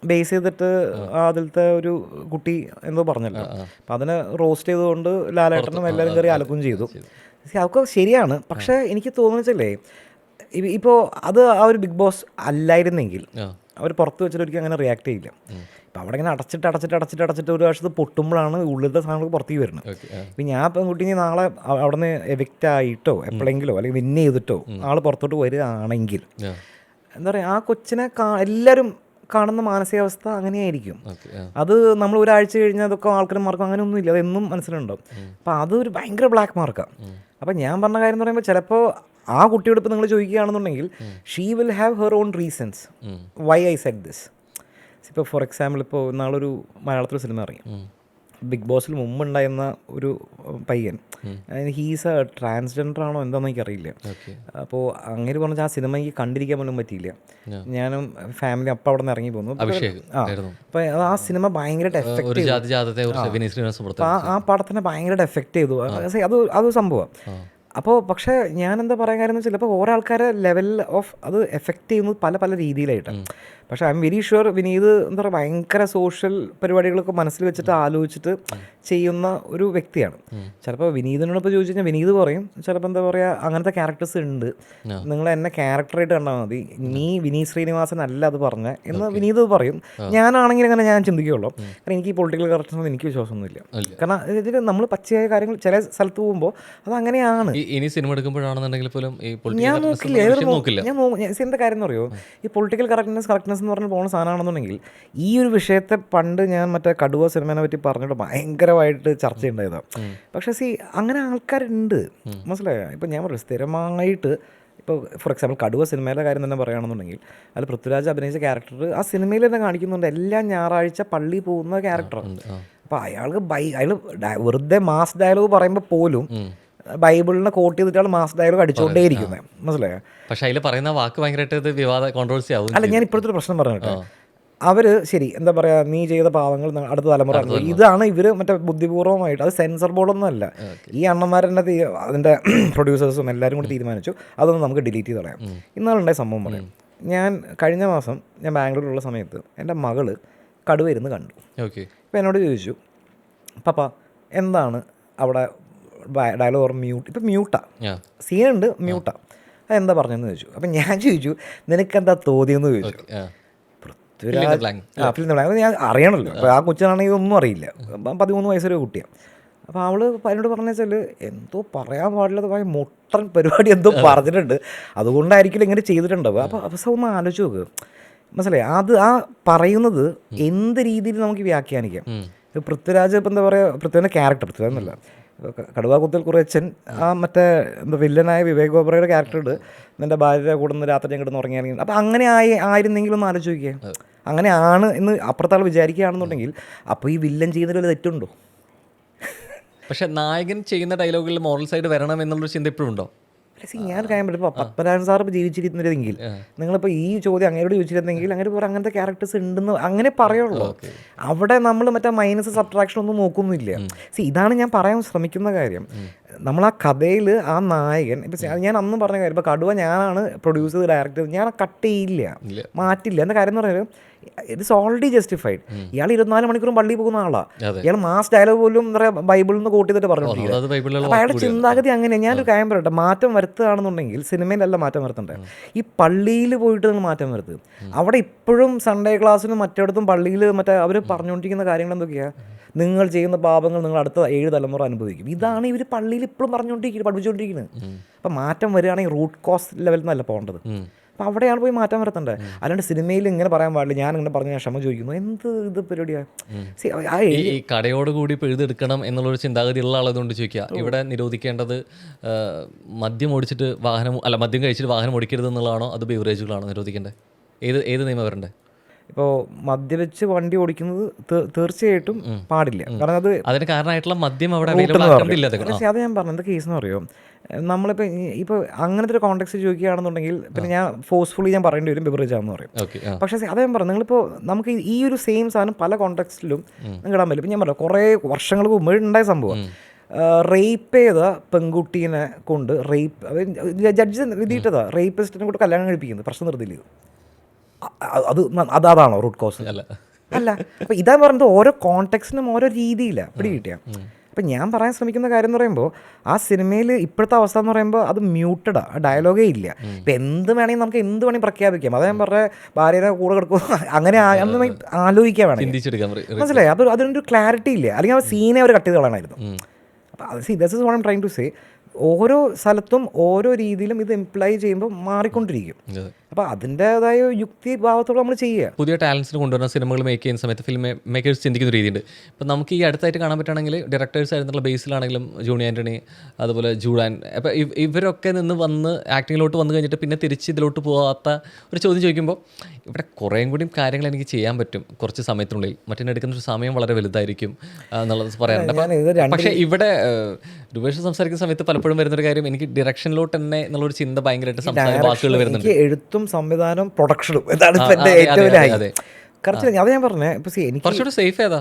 ബേസ് ചെയ്തിട്ട് അതിലത്തെ ഒരു കുട്ടി എന്തോ പറഞ്ഞല്ലോ, അപ്പം അതിനെ റോസ്റ്റ് ചെയ്തുകൊണ്ട് ലാലേട്ടനും എല്ലാവരും കയറി അലക്കുകയും ചെയ്തു. അതൊക്കെ ശരിയാണ്. പക്ഷേ എനിക്ക് തോന്നുന്നല്ലേ, ഇപ്പോൾ അത് ആ ഒരു ബിഗ് ബോസ് അല്ലായിരുന്നെങ്കിൽ അവർ പുറത്ത് വെച്ചിട്ട് ഒരിക്കലും അങ്ങനെ റിയാക്ട് ചെയ്യില്ല. ഇപ്പം അവിടെ ഇങ്ങനെ അടച്ചിട്ട് ഒരു വർഷത്ത് പൊട്ടുമ്പോഴാണ് ഉള്ളിലത്തെ സാധനങ്ങൾ പുറത്തേക്ക് വരുന്നത്. ഇപ്പം ഞാൻ പെൺകുട്ടിക്ക് നാളെ അവിടെ നിന്ന് എവിക്റ്റ് ആയിട്ടോ എപ്പോഴെങ്കിലോ അല്ലെങ്കിൽ വിൻ ചെയ്തിട്ടോ ആൾ പുറത്തോട്ട് വരികയാണെങ്കിൽ എന്താ പറയുക, ആ കൊച്ചിനെ എല്ലാവരും കാണുന്ന മാനസികാവസ്ഥ അങ്ങനെയായിരിക്കും. അത് നമ്മൾ ഒരാഴ്ച കഴിഞ്ഞാൽ അതൊക്കെ ആൾക്കാരും മാർക്കും അങ്ങനെയൊന്നും ഇല്ല, അതെന്നും മനസ്സിലുണ്ടാവും. അപ്പം അതൊരു ഭയങ്കര ബ്ലാക്ക് മാർക്കാണ്. അപ്പം ഞാൻ പറഞ്ഞ കാര്യം എന്ന് പറയുമ്പോൾ ചിലപ്പോൾ ആ കുട്ടിയോട് ഇപ്പോൾ നിങ്ങൾ ചോദിക്കുകയാണെന്നുണ്ടെങ്കിൽ she will have her own reasons why I said this. ഇപ്പോൾ ഫോർ എക്സാമ്പിൾ, ഇപ്പോൾ നാളൊരു മലയാളത്തിലൊരു സിനിമ ഇറങ്ങി, ബിഗ് ബോസിൽ മുമ്പുണ്ടായിരുന്ന ഒരു പയ്യൻ, ഹീസ് എ ട്രാൻസ്ജെൻഡർ ആണോ എന്താണെന്ന് എനിക്കറിയില്ല. അപ്പോൾ അങ്ങനെ പറഞ്ഞാൽ ആ സിനിമ എനിക്ക് കണ്ടിരിക്കാൻ പോലും പറ്റിയില്ല. ഞാനും ഫാമിലി അപ്പം അവിടെ നിന്ന് ഇറങ്ങി പോന്നു. അപ്പോൾ ആ സിനിമ ഭയങ്കരമായിട്ട് എഫക്റ്റ് ചെയ്തു, ആ പടത്തിനെ ഭയങ്കരമായിട്ട് എഫക്റ്റ് ചെയ്തു. അത് സംഭവം അപ്പോൾ പക്ഷേ ഞാൻ എന്താ പറയാൻ കാര്യം എന്ന് വെച്ചാൽ ഇപ്പോൾ ഓരോ ആൾക്കാരെ ലെവൽ ഓഫ് അത് എഫക്റ്റ് ചെയ്യുന്നത് പല പല രീതിയിലായിട്ടാണ്. പക്ഷേ I am very sure Vineeth എന്താ പറയുക ഭയങ്കര സോഷ്യൽ പരിപാടികളൊക്കെ മനസ്സിൽ വെച്ചിട്ട് ആലോചിച്ചിട്ട് ചെയ്യുന്ന ഒരു വ്യക്തിയാണ്. ചിലപ്പോൾ വിനീതിനോട് ഇപ്പോൾ ചോദിച്ചു കഴിഞ്ഞാൽ വിനീത് പറയും ചിലപ്പോൾ എന്താ പറയുക അങ്ങനത്തെ ക്യാരക്ടേഴ്സ് ഉണ്ട്, നിങ്ങൾ എന്നെ ക്യാരക്ടറായിട്ട് കണ്ടാൽ മതി, നീ വിനീത് ശ്രീനിവാസൻ അല്ല അത് പറഞ്ഞ എന്ന് വിനീത് പറയും. ഞാനാണെങ്കിൽ അങ്ങനെ ഞാൻ ചിന്തിക്കുകയുള്ളൂ. കാരണം എനിക്ക് ഈ പൊളിറ്റിക്കൽ കറക്ഷൻ എനിക്ക് വിശ്വാസമൊന്നുമില്ല. കാരണം ഇതിൽ നമ്മൾ പച്ചയായ കാര്യങ്ങൾ ചില സ്ഥലത്ത് പോകുമ്പോൾ അത് അങ്ങനെയാണ്. ഇനി സിനിമ എടുക്കുമ്പോഴാണെന്നുണ്ടെങ്കിൽ പോലും ഞാൻ നോക്കില്ല, എന്താ കാര്യം എന്ന് പറയുമോ, ഈ പൊളിറ്റിക്കൽ കറക്റ്റ്നെസ് എന്ന് പറഞ്ഞ് പോകുന്ന സാധനമാണെന്നുണ്ടെങ്കിൽ ഈ ഒരു വിഷയത്തെ പണ്ട് ഞാൻ മറ്റേ കടുവ സിനിമേനെ പറ്റി പറഞ്ഞിട്ട് ഭയങ്കരമായിട്ട് ചർച്ച ഉണ്ടായതാണ്. പക്ഷേ അങ്ങനെ ആൾക്കാരുണ്ട്, മനസ്സിലായോ? ഇപ്പം ഞാൻ പറയും സ്ഥിരമായിട്ട് ഇപ്പോൾ ഫോർ എക്സാമ്പിൾ കടുവ സിനിമയിലെ കാര്യം തന്നെ പറയുകയാണെന്നുണ്ടെങ്കിൽ അതിൽ പൃഥ്വിരാജ് അഭിനയിച്ച ക്യാരക്ടർ ആ സിനിമയിൽ തന്നെ കാണിക്കുന്നുണ്ട്, എല്ലാ ഞായറാഴ്ച പള്ളി പോകുന്ന ക്യാരക്ടറാണ്. അപ്പോൾ അയാൾ വെറുതെ മാസ് ഡയലോഗ് പറയുമ്പോൾ പോലും ബൈബിളിനെ കോട്ട് ചെയ്തിട്ടാണ് മാസ് ഡയലോഗ് അടിച്ചുകൊണ്ടേയിരിക്കുന്നത്, മനസ്സിലായോ? പക്ഷേ അതിൽ പറയുന്ന വാക്ക് ഭയങ്കരമായിട്ട് വിവാദ കോൺട്രവേഴ്സി ആവും. അല്ല, ഞാൻ ഇപ്പോഴത്തെ ഒരു പ്രശ്നം പറഞ്ഞു കേട്ടോ. അവർ ശരി എന്താ പറയുക, നീ ചെയ്ത പാവങ്ങൾ അടുത്ത തലമുറ, ഇതാണ് ഇവർ മറ്റേ ബുദ്ധിപൂർവ്വമായിട്ട്, അത് സെൻസർ ബോർഡൊന്നും അല്ല, ഈ അണ്ണന്മാരെന്നെ അതിൻ്റെ പ്രൊഡ്യൂസേഴ്സും എല്ലാവരും കൂടി തീരുമാനിച്ചു അതൊന്നും നമുക്ക് ഡിലീറ്റ് ചെയ്ത് കളയാം. ഇന്നാളുണ്ടായ സംഭവം പറയാം. ഞാൻ കഴിഞ്ഞ മാസം ഞാൻ ബാംഗ്ലൂരിലുള്ള സമയത്ത് എൻ്റെ മകള് കടുവ ഇരുന്ന് കണ്ടു. അപ്പോൾ എന്നോട് ചോദിച്ചു, പപ്പ എന്താണ് അവിടെ ഡയലോഗ് ഓർ മ്യൂട്ട്, ഇപ്പം മ്യൂട്ടാ സീനുണ്ട്, മ്യൂട്ടാ, അതെന്താ പറഞ്ഞതെന്ന് ചോദിച്ചു. അപ്പം ഞാൻ ചോദിച്ചു നിനക്കെന്താ തോന്നിയെന്ന് ചോദിച്ചു. പൃഥ്വിരാജ് ഞാൻ അറിയണമല്ലോ, അപ്പോൾ ആ കൊച്ചിനാണെങ്കിൽ ഒന്നും അറിയില്ല, 13 വയസ്സൊരു കുട്ടിയാണ്. അപ്പോൾ അവൾ എന്നോട് പറഞ്ഞു വെച്ചാൽ എന്തോ പറയാൻ പാടില്ലാത്ത ഭയ മുട്ടൻ പരിപാടി എന്തോ പറഞ്ഞിട്ടുണ്ട്, അതുകൊണ്ടായിരിക്കില്ല ഇങ്ങനെ ചെയ്തിട്ടുണ്ടാവുക. അപ്പോൾ അവസാനം ഒന്ന് ആലോചിച്ച് നോക്ക്, മനസ്സിലായി? അത് ആ പറയുന്നത് എന്ത് രീതിയിൽ നമുക്ക് വ്യാഖ്യാനിക്കാം. പൃഥ്വിരാജ് ഇപ്പം എന്താ പറയുക, പൃഥ്വിരാജിൻ്റെ ക്യാരക്ടർ, പൃഥ്വിരാജ് എന്നല്ല, കടുവാ കുത്തൽ കുറച്ചൻ ആ മറ്റേ എന്താ വില്ലനായ വിവേക് ഓബ്രയുടെ ക്യാരക്ടറുണ്ട്, നിൻ്റെ ഭാര്യയുടെ കൂടെ നിന്ന് രാത്രി ഞാൻ കിടന്ന് ഉറങ്ങിയാണെങ്കിൽ. അപ്പം അങ്ങനെ ആയിരുന്നെങ്കിലും ഒന്ന് ആലോചിച്ച് നോക്കിയാൽ, അങ്ങനെയാണ് എന്ന് അപ്പുറത്താൾ വിചാരിക്കുകയാണെന്നുണ്ടെങ്കിൽ അപ്പോൾ ഈ വില്ലൻ ചെയ്യുന്നതിൽ വല്ല തെറ്റുണ്ടോ? പക്ഷെ നായകൻ ചെയ്യുന്ന ഡയലോഗുകളിൽ മോറൽ സൈഡ് വരണം എന്നുള്ളൊരു ചിന്ത ഇപ്പോഴും ഉണ്ടോ? ഞാൻ കാര്യം പറ്റും. ഇപ്പോൾ പത്മനാഭൻ സാർ ഇപ്പോൾ ജീവിച്ചിരുന്നിരുന്നെങ്കിൽ, നിങ്ങളിപ്പോൾ ഈ ചോദ്യം അങ്ങനെയോട് ചോദിച്ചിരുന്നെങ്കിൽ അങ്ങനെ കുറേ അങ്ങനത്തെ ക്യാരക്ടേഴ്സ് ഉണ്ടെന്ന് അങ്ങനെ പറയുള്ളൂ. അവിടെ നമ്മൾ മറ്റേ മൈനസ് സബ്ട്രാക്ഷൻ ഒന്നും നോക്കുന്നില്ല. ഇതാണ് ഞാൻ പറയാൻ ശ്രമിക്കുന്ന കാര്യം. നമ്മൾ ആ കഥയിൽ ആ നായകൻ, ഇപ്പം ഞാൻ അന്നും പറഞ്ഞ കാര്യം, ഇപ്പോൾ കടുവ ഞാനാണ് പ്രൊഡ്യൂസ് ചെയ്ത് ഡയറക്റ്റ് ചെയ്ത്, ഞാൻ കട്ട് ചെയ്യില്ല, മാറ്റില്ല. എന്താ കാര്യം എന്ന് പറയുന്നത്, ഇറ്റ്സ് ഓൾറെഡി ജസ്റ്റിഫൈഡ്. ഇയാൾ 24 മണിക്കൂറും പള്ളിയിൽ പോകുന്ന ആളാണ്. ഇയാൾ മാസ് ഡയലോഗ് പോലും എന്താ പറയുക ബൈബിളിൽ നിന്ന് കോട്ട് ചെയ്തിട്ട് പറഞ്ഞുകൊണ്ടിരിക്കുന്നത്. അപ്പോൾ അയാളുടെ ചിന്താഗതി അങ്ങനെയാണ്. ഞാനൊരു കാര്യം പറയട്ടെ, മാറ്റം വരുത്തുകയാണെന്നുണ്ടെങ്കിൽ സിനിമയിലല്ല മാറ്റം വരുത്തണ്ടേ, ഈ പള്ളിയിൽ പോയിട്ട് നിങ്ങൾ മാറ്റം വരുത്തുക. അവിടെ ഇപ്പോഴും സൺഡേ ക്ലാസ്സിനും മറ്റിടത്തും പള്ളിയിൽ മറ്റേ അവർ പറഞ്ഞുകൊണ്ടിരിക്കുന്ന കാര്യങ്ങൾ എന്തൊക്കെയാണ്, നിങ്ങൾ ചെയ്യുന്ന പാപങ്ങൾ നിങ്ങൾ അടുത്ത 7 തലമുറ അനുഭവിക്കും. ഇതാണ് ഇവർ പള്ളിയിൽ ഇപ്പോഴും പഠിപ്പിച്ചുകൊണ്ടിരിക്കുന്നത്. അപ്പം മാറ്റം വരികയാണെങ്കിൽ റൂട്ട് കോസ് ലെവലിൽ നിന്നല്ല പോകേണ്ടത്. അപ്പോൾ അവിടെയാണ് പോയി മാറ്റം വരുത്തേണ്ടത്. അല്ലാണ്ട് സിനിമയിൽ ഇങ്ങനെ പറയാൻ പാടില്ല, ഞാൻ ഇങ്ങനെ പറഞ്ഞ് ഞാൻ ക്ഷമ ചോദിക്കുന്നു, എന്ത് ഇത് പരിപാടിയാണ്? ഈ കടയോടുകൂടി പിഴുതെടുക്കണം എന്നുള്ളൊരു ചിന്താഗതി ഉള്ള ആളതുകൊണ്ട് ചോദിക്കുക, ഇവിടെ നിരോധിക്കേണ്ടത് മദ്യം ഓടിച്ചിട്ട് മദ്യം കഴിച്ചിട്ട് വാഹനം ഓടിക്കരുത് എന്നുള്ളതാണോ, അത് ബീവറേജുകളാണോ നിരോധിക്കേണ്ടത്? ഏത് നിയമം വരണ്ടേ? ഇപ്പോൾ മദ്യപിച്ച് വണ്ടി ഓടിക്കുന്നത് തീർച്ചയായിട്ടും പാടില്ല. കാരണം അതിന് കാരണമായിട്ടുള്ള മദ്യം അവിടെ പക്ഷേ അത് ഞാൻ പറഞ്ഞ എന്താ കേസ് എന്ന് പറയുമോ, ഇപ്പോൾ അങ്ങനത്തെ ഒരു കോണ്ടെക്സ്റ്റ് ചോദിക്കുകയാണെന്നുണ്ടെങ്കിൽ പിന്നെ ഞാൻ ഫോഴ്സ്ഫുള്ളി ഞാൻ പറയേണ്ടി വരും ബിവറേജ് ആണെന്ന് പറയും. പക്ഷേ അത് ഞാൻ പറഞ്ഞു, നിങ്ങളിപ്പോൾ നമുക്ക് ഈ ഒരു സെയിം സാധനം പല കോണ്ടെക്സ്റ്റിലും നിങ്ങൾ ഇടാൻ പറ്റും. ഇപ്പം ഞാൻ പറയാം, കുറേ വർഷങ്ങൾക്ക് മുമ്പ് ഉണ്ടായ സംഭവം, റേപ്പ് ചെയ്ത പെൺകുട്ടീനെ കൊണ്ട് ജഡ്ജ് വിധിയിട്ടതാ, റേപ്പിസ്റ്റിനെ കൊണ്ട് കല്യാണം കഴിപ്പിക്കുന്നത്, പ്രശ്നം നിർത്തിയില്ല. അതാണോ റൂട്ട് കോസ്? അല്ല. അപ്പോൾ ഇതാ പറയുന്നത് ഓരോ കോണ്ടെക്സ്റ്റിനും ഓരോ രീതിയിലാണ് പിടി കിട്ടിയ. അപ്പം ഞാൻ പറയാൻ ശ്രമിക്കുന്ന കാര്യം എന്ന് പറയുമ്പോൾ ആ സിനിമയിൽ ഇപ്പോഴത്തെ അവസ്ഥ എന്ന് പറയുമ്പോൾ അത് മ്യൂട്ടഡാണ്, ആ ഡയലോഗേ ഇല്ല. ഇപ്പം എന്ത് വേണമെങ്കിൽ നമുക്ക് എന്ത് വേണമെങ്കിൽ പ്രഖ്യാപിക്കാം. അതാ ഞാൻ പറഞ്ഞ ഭാര്യനെ കൂടെ കിടക്കും അങ്ങനെ ആലോചിക്കാൻ വേണം, മനസ്സിലായി? അപ്പോൾ അതിനൊരു ക്ലാരിറ്റി ഇല്ല. അല്ലെങ്കിൽ ആ സീനെ അവർ കട്ട് ചെയ്ത് കളയണമായിരുന്നു. അപ്പോൾ അത് this is what I am trying to say. ഓരോ സ്ഥലത്തും ഓരോ രീതിയിലും ഇത് എംപ്ലൈ ചെയ്യുമ്പോൾ മാറിക്കൊണ്ടിരിക്കും. അപ്പോൾ അതിൻ്റെതായ യുക്തി ഭാവത്തോടെ നമ്മൾ ചെയ്യുക. പുതിയ ടാലൻസിന് കൊണ്ടുവരുന്ന സിനിമകൾ മേക്ക് ചെയ്യുന്ന സമയത്ത് ഫിലിം മേക്കേഴ്സ് ചിന്തിക്കുന്ന രീതിയുണ്ട്. ഇപ്പം നമുക്ക് ഈ അടുത്തായിട്ട് കാണാൻ പറ്റുകയാണെങ്കിൽ ഡയറക്ടേഴ്സ് ആയിരുന്നുള്ള ബേസിലാണെങ്കിലും ജോണി ആൻ്റണി, അതുപോലെ ജൂഡാൻ, അപ്പോൾ ഇവരൊക്കെ നിന്ന് വന്ന് ആക്ടിങ്ങിലോട്ട് വന്നു കഴിഞ്ഞിട്ട് പിന്നെ തിരിച്ച് ഇതിലോട്ട് പോകാത്ത ഒരു ചോദ്യം ചോദിക്കുമ്പോൾ, ഇവിടെ കുറേയും കൂടി കാര്യങ്ങൾ എനിക്ക് ചെയ്യാൻ പറ്റും കുറച്ച് സമയത്തിനുള്ളിൽ, മറ്റെടുക്കുന്ന ഒരു സമയം വളരെ വലുതായിരിക്കും എന്നുള്ളത് പറയാറുണ്ട്. പക്ഷേ ഇവിടെ രൂപേഷ് സംസാരിക്കുന്ന സമയത്ത് പലപ്പോഴും വരുന്നൊരു കാര്യം, എനിക്ക് ഡിറക്ഷനിലോട്ട് തന്നെ എന്നുള്ളൊരു ചിന്ത ഭയങ്കരമായിട്ട് വാക്കുകൾ വരുന്നുണ്ട്. എഴുത്തും സംവിധാനവും പ്രൊഡക്ഷനും ഇതാണ് ഇപ്പം എൻ്റെ ഏറ്റവും കറക്റ്റ് അത് ഞാൻ പറഞ്ഞേ. ഇപ്പോൾ എനിക്ക് കുറച്ചുകൂടെ സേഫ് ഏതാ?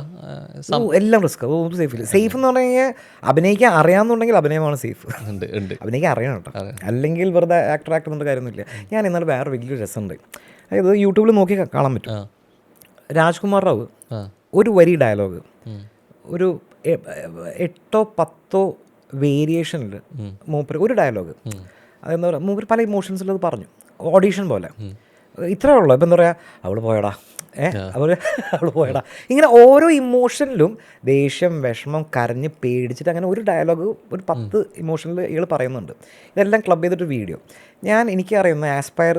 എല്ലാം റിസ്ക്, ഒന്നും സേഫ് ഇല്ല. സേഫ് എന്ന് പറഞ്ഞു കഴിഞ്ഞാൽ അഭിനയിക്കാൻ അറിയാമെന്നുണ്ടെങ്കിൽ അഭിനയമാണ് സേഫ്. അഭിനയിക്കാൻ അറിയണം കേട്ടോ, അല്ലെങ്കിൽ വെറുതെ ആക്ടർ എന്നുള്ള കാര്യമൊന്നുമില്ല. ഞാൻ ഇന്നലെ വേറെ വലിയൊരു രസമുണ്ട്, അതായത് യൂട്യൂബിൽ നോക്കി കാണാൻ പറ്റും. രാജ്കുമാർ റാവു ഒരു വരി ഡയലോഗ് ഒരു 8-10 വേരിയേഷനിൽ മൂപ്പര് ഒരു ഡയലോഗ്, അതെന്താ പറയുക, മൂപ്പര് പല ഇമോഷൻസിൽ അത് പറഞ്ഞു, ഓഡീഷൻ പോലെ. ഇത്രേ ഉള്ളൂ. ഇപ്പം എന്താ പറയുക, അവൾ പോയടാ, അവൾ പോയടാ, ഇങ്ങനെ ഓരോ ഇമോഷനിലും ദേഷ്യം, വിഷമം, കരഞ്ഞ്, പേടിച്ചിട്ട് അങ്ങനെ ഒരു ഡയലോഗ് ഒരു 10 ഇമോഷനിൽ ഇയാൾ പറയുന്നുണ്ട്. ഇതെല്ലാം ക്ലബ് ചെയ്തിട്ട് വീഡിയോ. എനിക്കറിയുന്ന ആസ്പയർ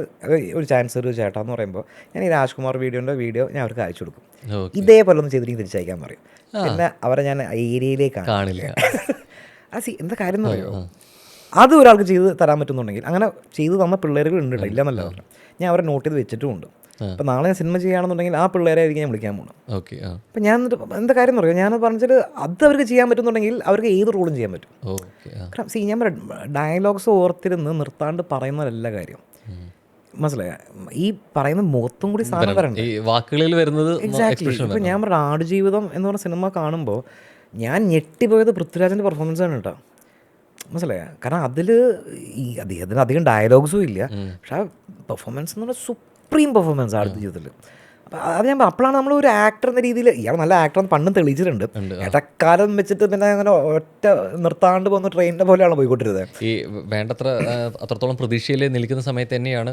ഒരു ചാൻസ് ഒരു ചേട്ടാന്ന് പറയുമ്പോൾ ഞാൻ ഈ രാജ്കുമാർ വീഡിയോ ഞാൻ അവർക്ക് അയച്ചു കൊടുക്കും. ഇതേപോലെ ഒന്ന് ചെയ്തിട്ട് തിരിച്ചയക്കാൻ പറയും. പിന്നെ അവരെ ഞാൻ ഏരിയയിലേക്ക് കാണില്ല. എന്താ കാര്യം എന്ന് പറയുമോ, അത് ഒരാൾക്ക് ചെയ്ത് തരാൻ പറ്റുന്നുണ്ടെങ്കിൽ, അങ്ങനെ ചെയ്ത് തന്ന പിള്ളേരുകൾ ഉണ്ട് കേട്ടോ, ഇല്ലെന്നല്ല പറഞ്ഞു. ഞാൻ അവരെ നോട്ട് ചെയ്ത് വെച്ചിട്ടുമുണ്ട്. അപ്പം നാളെ ഞാൻ സിനിമ ചെയ്യുകയാണെന്നുണ്ടെങ്കിൽ ആ പിള്ളേരെ ആയിരിക്കും ഞാൻ വിളിക്കാൻ പോകണം. അപ്പം ഞാൻ എന്താ കാര്യം എന്ന് പറയുക, ഞാൻ പറഞ്ഞിട്ട് അത് അവർക്ക് ചെയ്യാൻ പറ്റുന്നുണ്ടെങ്കിൽ അവർക്ക് ഏത് റോളും ചെയ്യാൻ പറ്റും. കാരണം ഞാൻ ഡയലോഗ്സ് ഓർത്തിരുന്ന് നിർത്താണ്ട് പറയുന്നതല്ല കാര്യം, മനസ്സിലായ, ഈ പറയുന്ന മുഖത്തും കൂടി സാധനം വരണ്ടേ, വാക്കുകളിൽ വരുന്നത്. എക്സാക്ട്ലി. ഇപ്പം ഞാൻ പറഞ്ഞ ആടുജീവിതം എന്ന് പറഞ്ഞ സിനിമ കാണുമ്പോൾ ഞാൻ ഞെട്ടിപ്പോയത് പൃഥ്വിരാജിൻ്റെ പെർഫോമൻസ് ആണ് കേട്ടോ, മനസ്സിലായ. കാരണം അതിൽ ഈ അദ്ദേഹത്തിന് അധികം ഡയലോഗ്സും ഇല്ല, പക്ഷെ ആ പെർഫോമൻസ് എന്ന് പറഞ്ഞാൽ സുപ്രീം പെർഫോമൻസ് ആടുത്ത ജീവിതത്തിൽ. അപ്പോൾ അത് ഞാൻ അപ്പോഴാണ് നമ്മൾ ഒരു ആക്ടർ എന്ന രീതിയിൽ, ഇയാൾ നല്ല ആക്ടർ പണ്ടും തെളിയിച്ചിട്ടുണ്ട്. ഇടക്കാലം വെച്ചിട്ട് പിന്നെ അങ്ങനെ ഒറ്റ നിർത്താണ്ട് പോകുന്ന ട്രെയിനിൻ്റെ പോലെയാണ് പോയിക്കൊണ്ടിരുന്നത്. ഈ വേണ്ടത്ര അത്രത്തോളം പ്രതീക്ഷയിൽ നിൽക്കുന്ന സമയത്ത് തന്നെയാണ്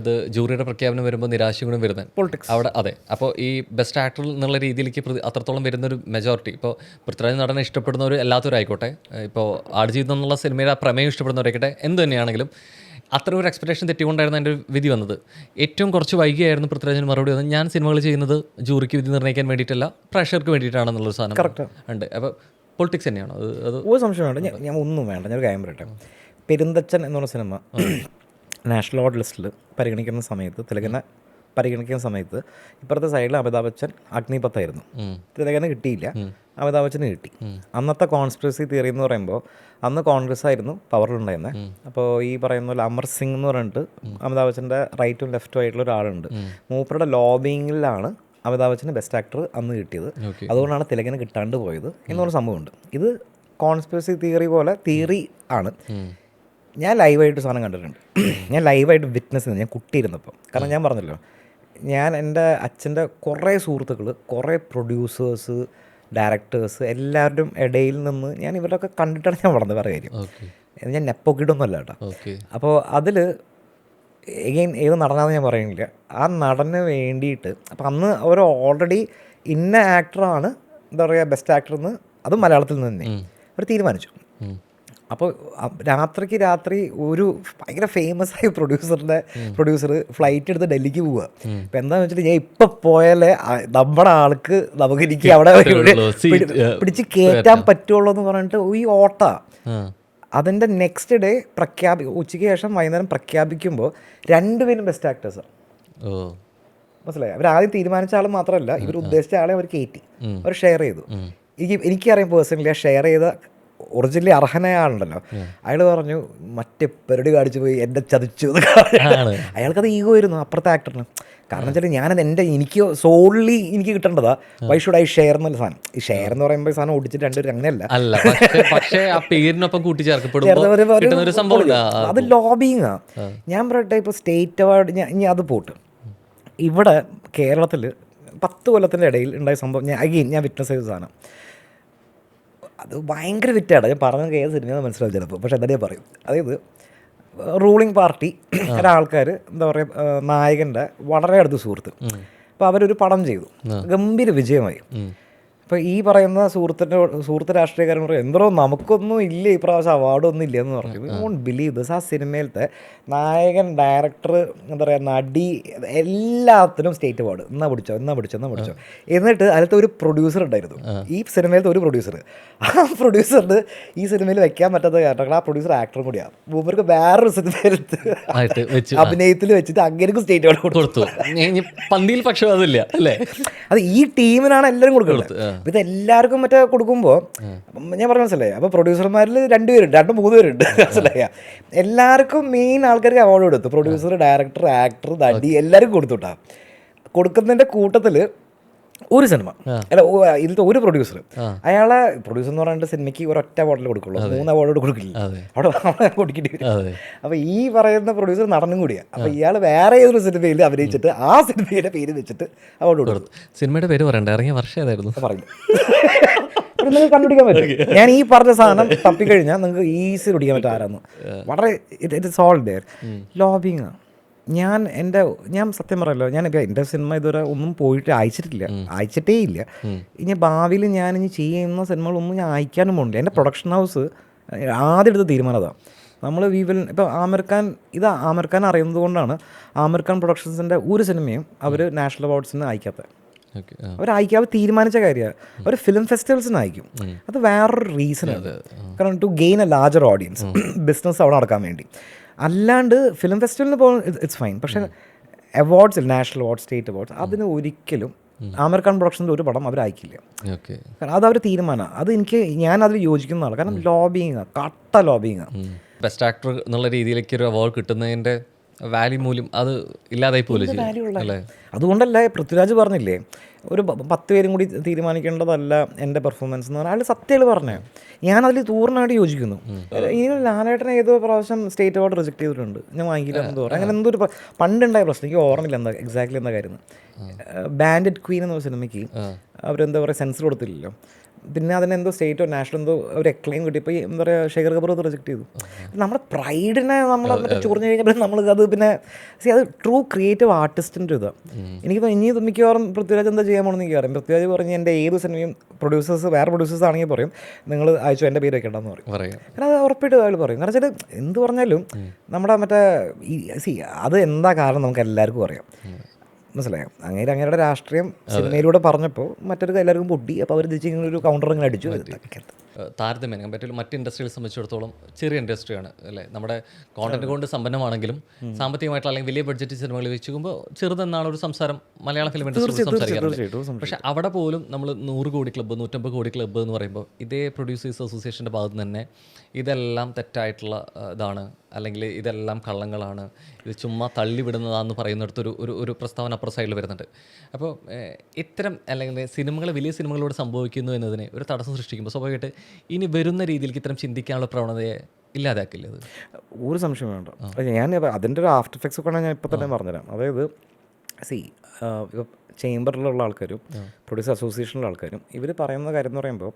അത് ജൂറിയുടെ പ്രഖ്യാപനം വരുമ്പോൾ നിരാശയും കൂടെ വരുന്നത് പൊളിറ്റിക്സ് അവിടെ. അതെ, അപ്പോൾ ഈ ബെസ്റ്റ് ആക്ടർ എന്നുള്ള രീതിയിലേക്ക് അത്രത്തോളം വരുന്നൊരു മെജോറിറ്റി, ഇപ്പോൾ പൃഥ്വിരാജ് നടനെ ഇഷ്ടപ്പെടുന്നവർ എല്ലാത്തവരായിക്കോട്ടെ, ഇപ്പോൾ ആടുജീവിതം എന്നുള്ള സിനിമയുടെ പ്രമേയം ഇഷ്ടപ്പെടുന്നവരായിക്കോട്ടെ, എന്ത് തന്നെയാണെങ്കിലും അത്ര ഒരു എക്സ്പെക്ടേഷൻ തെറ്റിക്കൊണ്ടായിരുന്നു എൻ്റെ വിധി വന്നത്. ഏറ്റവും കുറച്ച് വൈകിയായിരുന്നു പൃഥ്വിരാജിന് മറുപടി വന്നത്, ഞാൻ സിനിമകൾ ചെയ്യുന്നത് ജൂറിക്ക് വിധി നിർണ്ണയിക്കാൻ വേണ്ടിയിട്ടല്ല, പ്രേക്ഷകർക്ക് വേണ്ടിയിട്ടാണെന്നുള്ളൊരു സാധനം കറക്റ്റ് ഉണ്ട്. അപ്പോൾ പൊളിറ്റിക്സ് തന്നെയാണോ അത്? ഒരു സംശയം വേണ്ട, ഞാൻ ഒന്നും വേണ്ട, ഞാനൊരു കാര്യം പറയട്ടെ. പെരുന്തച്ചൻ എന്നുള്ള സിനിമ നാഷണൽ അവാർഡ് ലിസ്റ്റിൽ പരിഗണിക്കുന്ന സമയത്ത്, തിലകനെ പരിഗണിക്കുന്ന സമയത്ത് ഇപ്പുറത്തെ സൈഡിൽ അമിതാഭ് ബച്ചൻ അഗ്നിപത്തായിരുന്നു. തിലകന് കിട്ടിയില്ല, അമിതാഭ് ബച്ചന് കിട്ടി. അന്നത്തെ കോൺസ്പിറസി തിയറി എന്ന് പറയുമ്പോൾ അന്ന് കോൺഗ്രസ് ആയിരുന്നു പവറിലുണ്ടായിരുന്നത്. അപ്പോൾ ഈ പറയുന്ന പോലെ അമർ സിംഗ് എന്ന് പറഞ്ഞിട്ട് അമിതാഭ് ബച്ചൻ്റെ റൈറ്റും ലെഫ്റ്റും ആയിട്ടുള്ള ഒരാളുണ്ട്. മൂപ്പരുടെ ലോബിങ്ങിലാണ് അമിതാഭ് ബച്ചന് ബെസ്റ്റ് ആക്ടർ അന്ന് കിട്ടിയത്. അതുകൊണ്ടാണ് തിലകന് കിട്ടാണ്ട് പോയത് എന്നൊരു സംഭവമുണ്ട്. ഇത് കോൺസ്പിറസി തിയറി ആണ്. ഞാൻ ലൈവായിട്ട് സാധനം കണ്ടിട്ടുണ്ട്, ഞാൻ ലൈവായിട്ട് വിറ്റ്നസ് ചെയ്തു, ഞാൻ കുട്ടിയിരുന്നപ്പോൾ. കാരണം ഞാൻ പറഞ്ഞല്ലോ, ഞാൻ എൻ്റെ അച്ഛൻ്റെ കുറേ സുഹൃത്തുക്കൾ, കുറേ പ്രൊഡ്യൂസേഴ്സ്, ഡയറക്ടേഴ്സ്, എല്ലാവരുടെയും ഇടയിൽ നിന്ന് ഞാൻ ഇവരൊക്കെ കണ്ടിട്ടാണ് ഞാൻ വളർന്നത്. വേറെ കാര്യം, ഞാൻ നെപ്പോക്കിട്ടൊന്നുമല്ല കേട്ടോ. അപ്പോൾ അതിൽ എഗെയിൻ ഏത് നടനാണെന്ന് ഞാൻ പറയുന്നില്ല, ആ നടന് വേണ്ടിയിട്ട് അപ്പോൾ അന്ന് അവർ ഓൾറെഡി ഇന്ന ആക്ടറാണ് എന്താ പറയുക ബെസ്റ്റ് ആക്ടർ എന്ന്, അതും മലയാളത്തിൽ നിന്ന് തന്നെ അവർ തീരുമാനിച്ചു. അപ്പോൾ രാത്രിക്ക് രാത്രി ഒരു ഭയങ്കര ഫേമസ് ആയ പ്രൊഡ്യൂസർ ഫ്ലൈറ്റ് എടുത്ത് ഡൽഹിക്ക് പോവുക. ഇപ്പം എന്താണെന്ന് വെച്ചിട്ട് ഞാൻ ഇപ്പം പോയാലേ നമ്മുടെ ആൾക്ക് നമുക്ക് എനിക്ക് അവിടെ പിടിച്ച് കയറ്റാൻ പറ്റുള്ളൂ എന്ന് പറഞ്ഞിട്ട് ഈ ഓട്ട. അതിൻ്റെ നെക്സ്റ്റ് ഡേ ഉച്ചയ്ക്ക് ശേഷം വൈകുന്നേരം പ്രഖ്യാപിക്കുമ്പോൾ രണ്ടുപേരും ബെസ്റ്റ് ആക്ടേഴ്സാണ്. മനസ്സിലായി. അവർ ആദ്യം തീരുമാനിച്ച ആൾ മാത്രമല്ല, ഇവർ ഉദ്ദേശിച്ച ആളെ അവർ കയറ്റി, അവർ ഷെയർ ചെയ്തു. എനിക്കറിയാം പേഴ്സണലി ആ ഷെയർ ചെയ്ത ഒറിജിനലി അർഹനായ ആളുണ്ടല്ലോ, അയാൾ പറഞ്ഞു മറ്റേ പെരടി കാണിച്ചു പോയി എന്നെ ചതിച്ചു. അയാൾക്കത് ഈഗോ ആയിരുന്നു അപ്പുറത്തെ ആക്ടറിന്. കാരണം വെച്ചാൽ എനിക്ക് സോൾലി എനിക്ക് കിട്ടേണ്ടതാ, വൈ ഷുഡ് ഐ ഷെയർ എന്നുള്ള സാധനം. ഈ ഷെയർ എന്ന് പറയുമ്പോൾ സാധനം ഓടിച്ചിട്ട് രണ്ടുപേരും അങ്ങനെയല്ല, അത് ലോബിങ്ങാ. ഞാൻ പറയട്ടെ, ഇപ്പോൾ സ്റ്റേറ്റ് അവാർഡ് ഇനി അത് പോട്ട്, ഇവിടെ കേരളത്തിൽ 10 കൊല്ലത്തിൻ്റെ ഇടയിൽ ഉണ്ടായ സംഭവം ഞാൻ വിറ്റ്നസ് ചെയ്ത സാധനം, അത് ഭയങ്കര വിറ്റാണ്. ഞാൻ പറഞ്ഞത് ഏത് സിനിമയെന്ന് മനസ്സിലാവും ചിലപ്പോൾ, പക്ഷെ എന്താ പറയും. അതായത് റൂളിംഗ് പാർട്ടി ഒരാൾക്കാർ എന്താ പറയുക, നായകൻ്റെ വളരെ അടുത്ത സുഹൃത്ത്, അപ്പോൾ അവരൊരു പടം ചെയ്തു, ഗംഭീര വിജയമായി. അപ്പോൾ ഈ പറയുന്ന സുഹൃത്ത് രാഷ്ട്രീയക്കാരൻ പറയും, എന്തോ നമുക്കൊന്നും ഇല്ല ഈ പ്രാവശ്യം അവാർഡൊന്നും ഇല്ല എന്ന് പറഞ്ഞു. You won't believe this. ആ സിനിമയിലത്തെ നായകൻ, ഡയറക്ടർ, എന്താ പറയുക, നടി, എല്ലാത്തിനും സ്റ്റേറ്റ് അവാർഡ്. എന്നാ പിടിച്ചോ. എന്നിട്ട് അതിലത്തെ ഒരു പ്രൊഡ്യൂസർ ഉണ്ടായിരുന്നു, ഈ സിനിമയിലത്തെ ഒരു പ്രൊഡ്യൂസർ. ആ പ്രൊഡ്യൂസറിന് ഈ സിനിമയിൽ വെക്കാൻ പറ്റാത്ത കാരണം ആ പ്രൊഡ്യൂസർ ആക്ടറും കൂടിയാണ്. മൂപ്പർക്ക് വേറൊരു സിനിമയിലെടുത്ത് അഭിനയത്തിൽ വെച്ചിട്ട് അങ്ങനെയൊക്കെ സ്റ്റേറ്റ് അവാർഡ് കൊടുത്തു. അത് ഈ ടീമിനാണ് എല്ലാവരും കൊടുക്കുന്നത്. അപ്പോൾ ഇത് എല്ലാവർക്കും മറ്റേ കൊടുക്കുമ്പോൾ ഞാൻ പറഞ്ഞ മനസ്സിലായി. അപ്പോൾ പ്രൊഡ്യൂസർമാരിൽ 2 പേരുണ്ട്, 2-3 പേരുണ്ട്, മനസ്സിലായ. എല്ലാവർക്കും മെയിൻ ആൾക്കാർക്ക് അവാർഡ് കൊടുത്തു. പ്രൊഡ്യൂസർ, ഡയറക്ടർ, ആക്ടർ, നടി എല്ലാവർക്കും കൊടുത്തുട്ടാ. കൊടുക്കുന്നതിൻ്റെ കൂട്ടത്തിൽ ഒരു സിനിമ അല്ല ഇതിലത്തെ ഒരു പ്രൊഡ്യൂസർ അയാളെ പ്രൊഡ്യൂസർ എന്ന് പറഞ്ഞിട്ട് സിനിമയ്ക്ക് ഒരൊറ്റ അവാർഡിൽ കൊടുക്കുള്ളൂ, 3 അവാർഡ് കൊടുക്കില്ല, അവിടെ കൊടുക്കേണ്ടി വരും. അപ്പോൾ ഈ പറയുന്ന പ്രൊഡ്യൂസർ നടനും കൂടിയാണ്. അപ്പോൾ ഇയാൾ വേറെ ഏതൊരു സിനിമയിൽ അഭിനയിച്ചിട്ട് ആ സിനിമയുടെ പേര് വെച്ചിട്ട് അവാർഡ് കൊടുക്കും. സിനിമയുടെ പേര് പറയണ്ട, ഇറങ്ങിയ വർഷം ഏതായിരുന്നു പറയില്ല. നിങ്ങൾക്ക് കണ്ടുപിടിക്കാൻ പറ്റും. ഞാൻ ഈ പറഞ്ഞ സാധനം തപ്പിക്കഴിഞ്ഞാൽ നിങ്ങൾക്ക് ഈസി പിടിക്കാൻ പറ്റും ആരാന്ന്. വളരെ ഇറ്റ് സോൾവ് ദെയർ. ലോബിങ് ഞാൻ സത്യം പറയല്ലോ, ഞാനിപ്പോൾ എൻ്റെ സിനിമ ഇതുവരെ ഒന്നും പോയിട്ട് അയച്ചിട്ടേ ഇല്ല. ഇനി ഭാവിയിൽ ഞാൻ ഇനി ചെയ്യുന്ന സിനിമകളൊന്നും ഞാൻ അയക്കാനും പോകുന്നില്ല. എൻ്റെ പ്രൊഡക്ഷൻ ഹൗസ് ആദ്യം എടുത്ത തീരുമാനം അതാണ്. നമ്മൾ ഇപ്പോൾ ആമിർ ഖാൻ അറിയുന്നത് കൊണ്ടാണ് ആമിർ ഖാൻ പ്രൊഡക്ഷൻസിൻ്റെ ഒരു സിനിമയും അവർ നാഷണൽ അവാർഡ്സിന് അയക്കാത്തത്. അവർ തീരുമാനിച്ച കാര്യമാണ്. അവർ ഫിലിം ഫെസ്റ്റിവൽസിന് അയക്കും. അത് വേറൊരു റീസണാണ്. കാരണം to gain a larger audience, business അവിടെ നടക്കാൻ വേണ്ടി. അല്ലാണ്ട് ഫിലിം ഫെസ്റ്റിവലിന് പോകുന്ന ഇറ്റ്സ് ഫൈൻ. പക്ഷേ അവാർഡ്സിൽ നാഷണൽ അവാർഡ്സ്, സ്റ്റേറ്റ് അവാർഡ്സ്, അതിന് ഒരിക്കലും ആമിർ ഖാൻ പ്രൊഡക്ഷൻ്റെ ഒരു പടം അവർ അയക്കില്ല. കാരണം അത് അവർ തീരുമാനമാണ്. ഞാൻ അതിൽ യോജിക്കുന്നതാണ്. കാരണം ലോബിങ്, കട്ട ലോബിങ്. ബെസ്റ്റ് ആക്ടർ എന്നുള്ള രീതിയിലേക്ക് ഒരു അവാർഡ് കിട്ടുന്നതിൻ്റെ വാല്യൂ മൂല്യം അത് ഇല്ലാതായി പോലും അല്ലേ? അതുകൊണ്ടല്ല പൃഥ്വിരാജ് പറഞ്ഞില്ലേ, ഒരു 10 പേരും കൂടി തീരുമാനിക്കേണ്ടതല്ല എൻ്റെ പെർഫോമൻസ് എന്ന് പറഞ്ഞാൽ അയാൾ സത്യമായിട്ട് പറഞ്ഞത്. ഞാനതിൽ പൂർണ്ണമായിട്ട് യോജിക്കുന്നു. ഇനി ലാലേട്ടനെ ഏതോ പ്രാവശ്യം സ്റ്റേറ്റ് അവാർഡ് റിജക്ട് ചെയ്തിട്ടുണ്ട്, ഞാൻ വാങ്ങിക്കില്ല എന്ന് പറയാം. അങ്ങനെ എന്തോ ഒരു പണ്ടുണ്ടായ പ്രശ്നം, എനിക്ക് ഓർമ്മയില്ല എക്സാക്ട്ലി എന്താ കാര്യം. ബാൻഡഡ് ക്വീൻ എന്ന സിനിമയ്ക്ക് അവരെന്താ പറയുക സെൻസർ കൊടുത്തില്ലല്ലോ. പിന്നെ അതിനെന്തോ സ്റ്റേറ്റോ നാഷണൽ എന്തോ ഒരു എക്ലെയിം കിട്ടിയപ്പോൾ എന്താ പറയുക ശേഖർ കപൂർ അത് റിജക്ട് ചെയ്തു. നമ്മുടെ പ്രൈഡിനെ നമ്മൾ ചൊറിഞ്ഞു കഴിഞ്ഞപ്പോൾ നമ്മൾ അത് പിന്നെ അത് ട്രൂ ക്രിയേറ്റീവ് ആർട്ടിസ്റ്റിൻ്റെ ഇതാണ്. എനിക്ക് ഇനി മിക്കവാറും പൃഥ്വിരാജ് എന്താ ചെയ്യാൻ പോകണമെന്ന് എനിക്ക് അറിയാം. പൃഥ്വിരാജ് പറഞ്ഞ് എൻ്റെ ഏത് സിനിമയും വേറെ പ്രൊഡ്യൂസേഴ്സ് ആണെങ്കിൽ പറയും നിങ്ങൾ അയച്ചു എൻ്റെ പേര് വെക്കേണ്ടെന്ന് പറയും. കാരണം അത് ഉറപ്പായിട്ട് അയാൾ പറയും. കാരണം വെച്ചാൽ എന്ത് പറഞ്ഞാലും നമ്മുടെ അത് എന്താ കാരണം നമുക്ക് എല്ലാവർക്കും അറിയാം. മനസ്സിലായോ? അങ്ങയുടെ രാഷ്ട്രീയം സിനിമയിലൂടെ പറഞ്ഞപ്പോൾ മറ്റൊരു എല്ലാവർക്കും പൊട്ടി. അപ്പോൾ അവർ തിരിച്ച് ഇങ്ങനെ ഒരു കൗണ്ടർ ഇങ്ങനെ അടിച്ചു. താരതമ്യം പറ്റില്ല മറ്റ് ഇൻഡസ്ട്രിയെ സംബന്ധിച്ചിടത്തോളം ചെറിയ ഇൻഡസ്ട്രിയാണ് അല്ലേ? നമ്മുടെ കോണ്ടന്റ് കൊണ്ട് സമ്പന്നമാണെങ്കിലും സാമ്പത്തികമായിട്ടുള്ള അല്ലെങ്കിൽ വലിയ ബഡ്ജറ്റ് സിനിമകൾ വെച്ചുമ്പോൾ ചെറുതെന്നാണ് ഒരു സംസാരം മലയാള ഫിലിം ഇൻഡസ്ട്രി സംസാരിക്കാറുണ്ട്. പക്ഷേ അവിടെ പോലും നമ്മൾ 100 കോടി ക്ലബ്ബ്, 150 കോടി ക്ലബ്ബ് എന്ന് പറയുമ്പോൾ ഇതേ പ്രൊഡ്യൂസേഴ്സ് അസോസിയേഷൻ്റെ ഭാഗത്ത് തന്നെ ഇതെല്ലാം തെറ്റായിട്ടുള്ള ഇതാണ്, അല്ലെങ്കിൽ ഇതെല്ലാം കള്ളങ്ങളാണ്, ഇത് ചുമ്മാ തള്ളിവിടുന്നതാണെന്ന് പറയുന്നിടത്തൊരു ഒരു പ്രസ്താവന അപ്പുറ സൈഡിൽ വരുന്നുണ്ട്. അപ്പോൾ ഇത്തരം അല്ലെങ്കിൽ വലിയ സിനിമകളോട് സംഭവിക്കുന്നു എന്നതിനെ ഒരു തടസ്സം സൃഷ്ടിക്കുമ്പോൾ സ്വാഭാവികമായിട്ട് ഇനി വരുന്ന രീതിയിലേക്ക് ഇത്തരം ചിന്തിക്കാനുള്ള പ്രവണതയെ ഇല്ലാതാക്കില്ല. അത് ഒരു സംശയം വേണ്ട. ഞാൻ അതിൻ്റെ ഒരു ആഫ്റ്റർ എഫക്ട്സ് ഒക്കെ ഞാൻ ഇപ്പോൾ തന്നെ പറഞ്ഞുതരാം. അതായത് ഇപ്പോൾ ചേംബറിലുള്ള ആൾക്കാരും പ്രൊഡ്യൂസർ അസോസിയേഷനിലുള്ള ആൾക്കാരും ഇവർ പറയുന്ന കാര്യം എന്ന് പറയുമ്പോൾ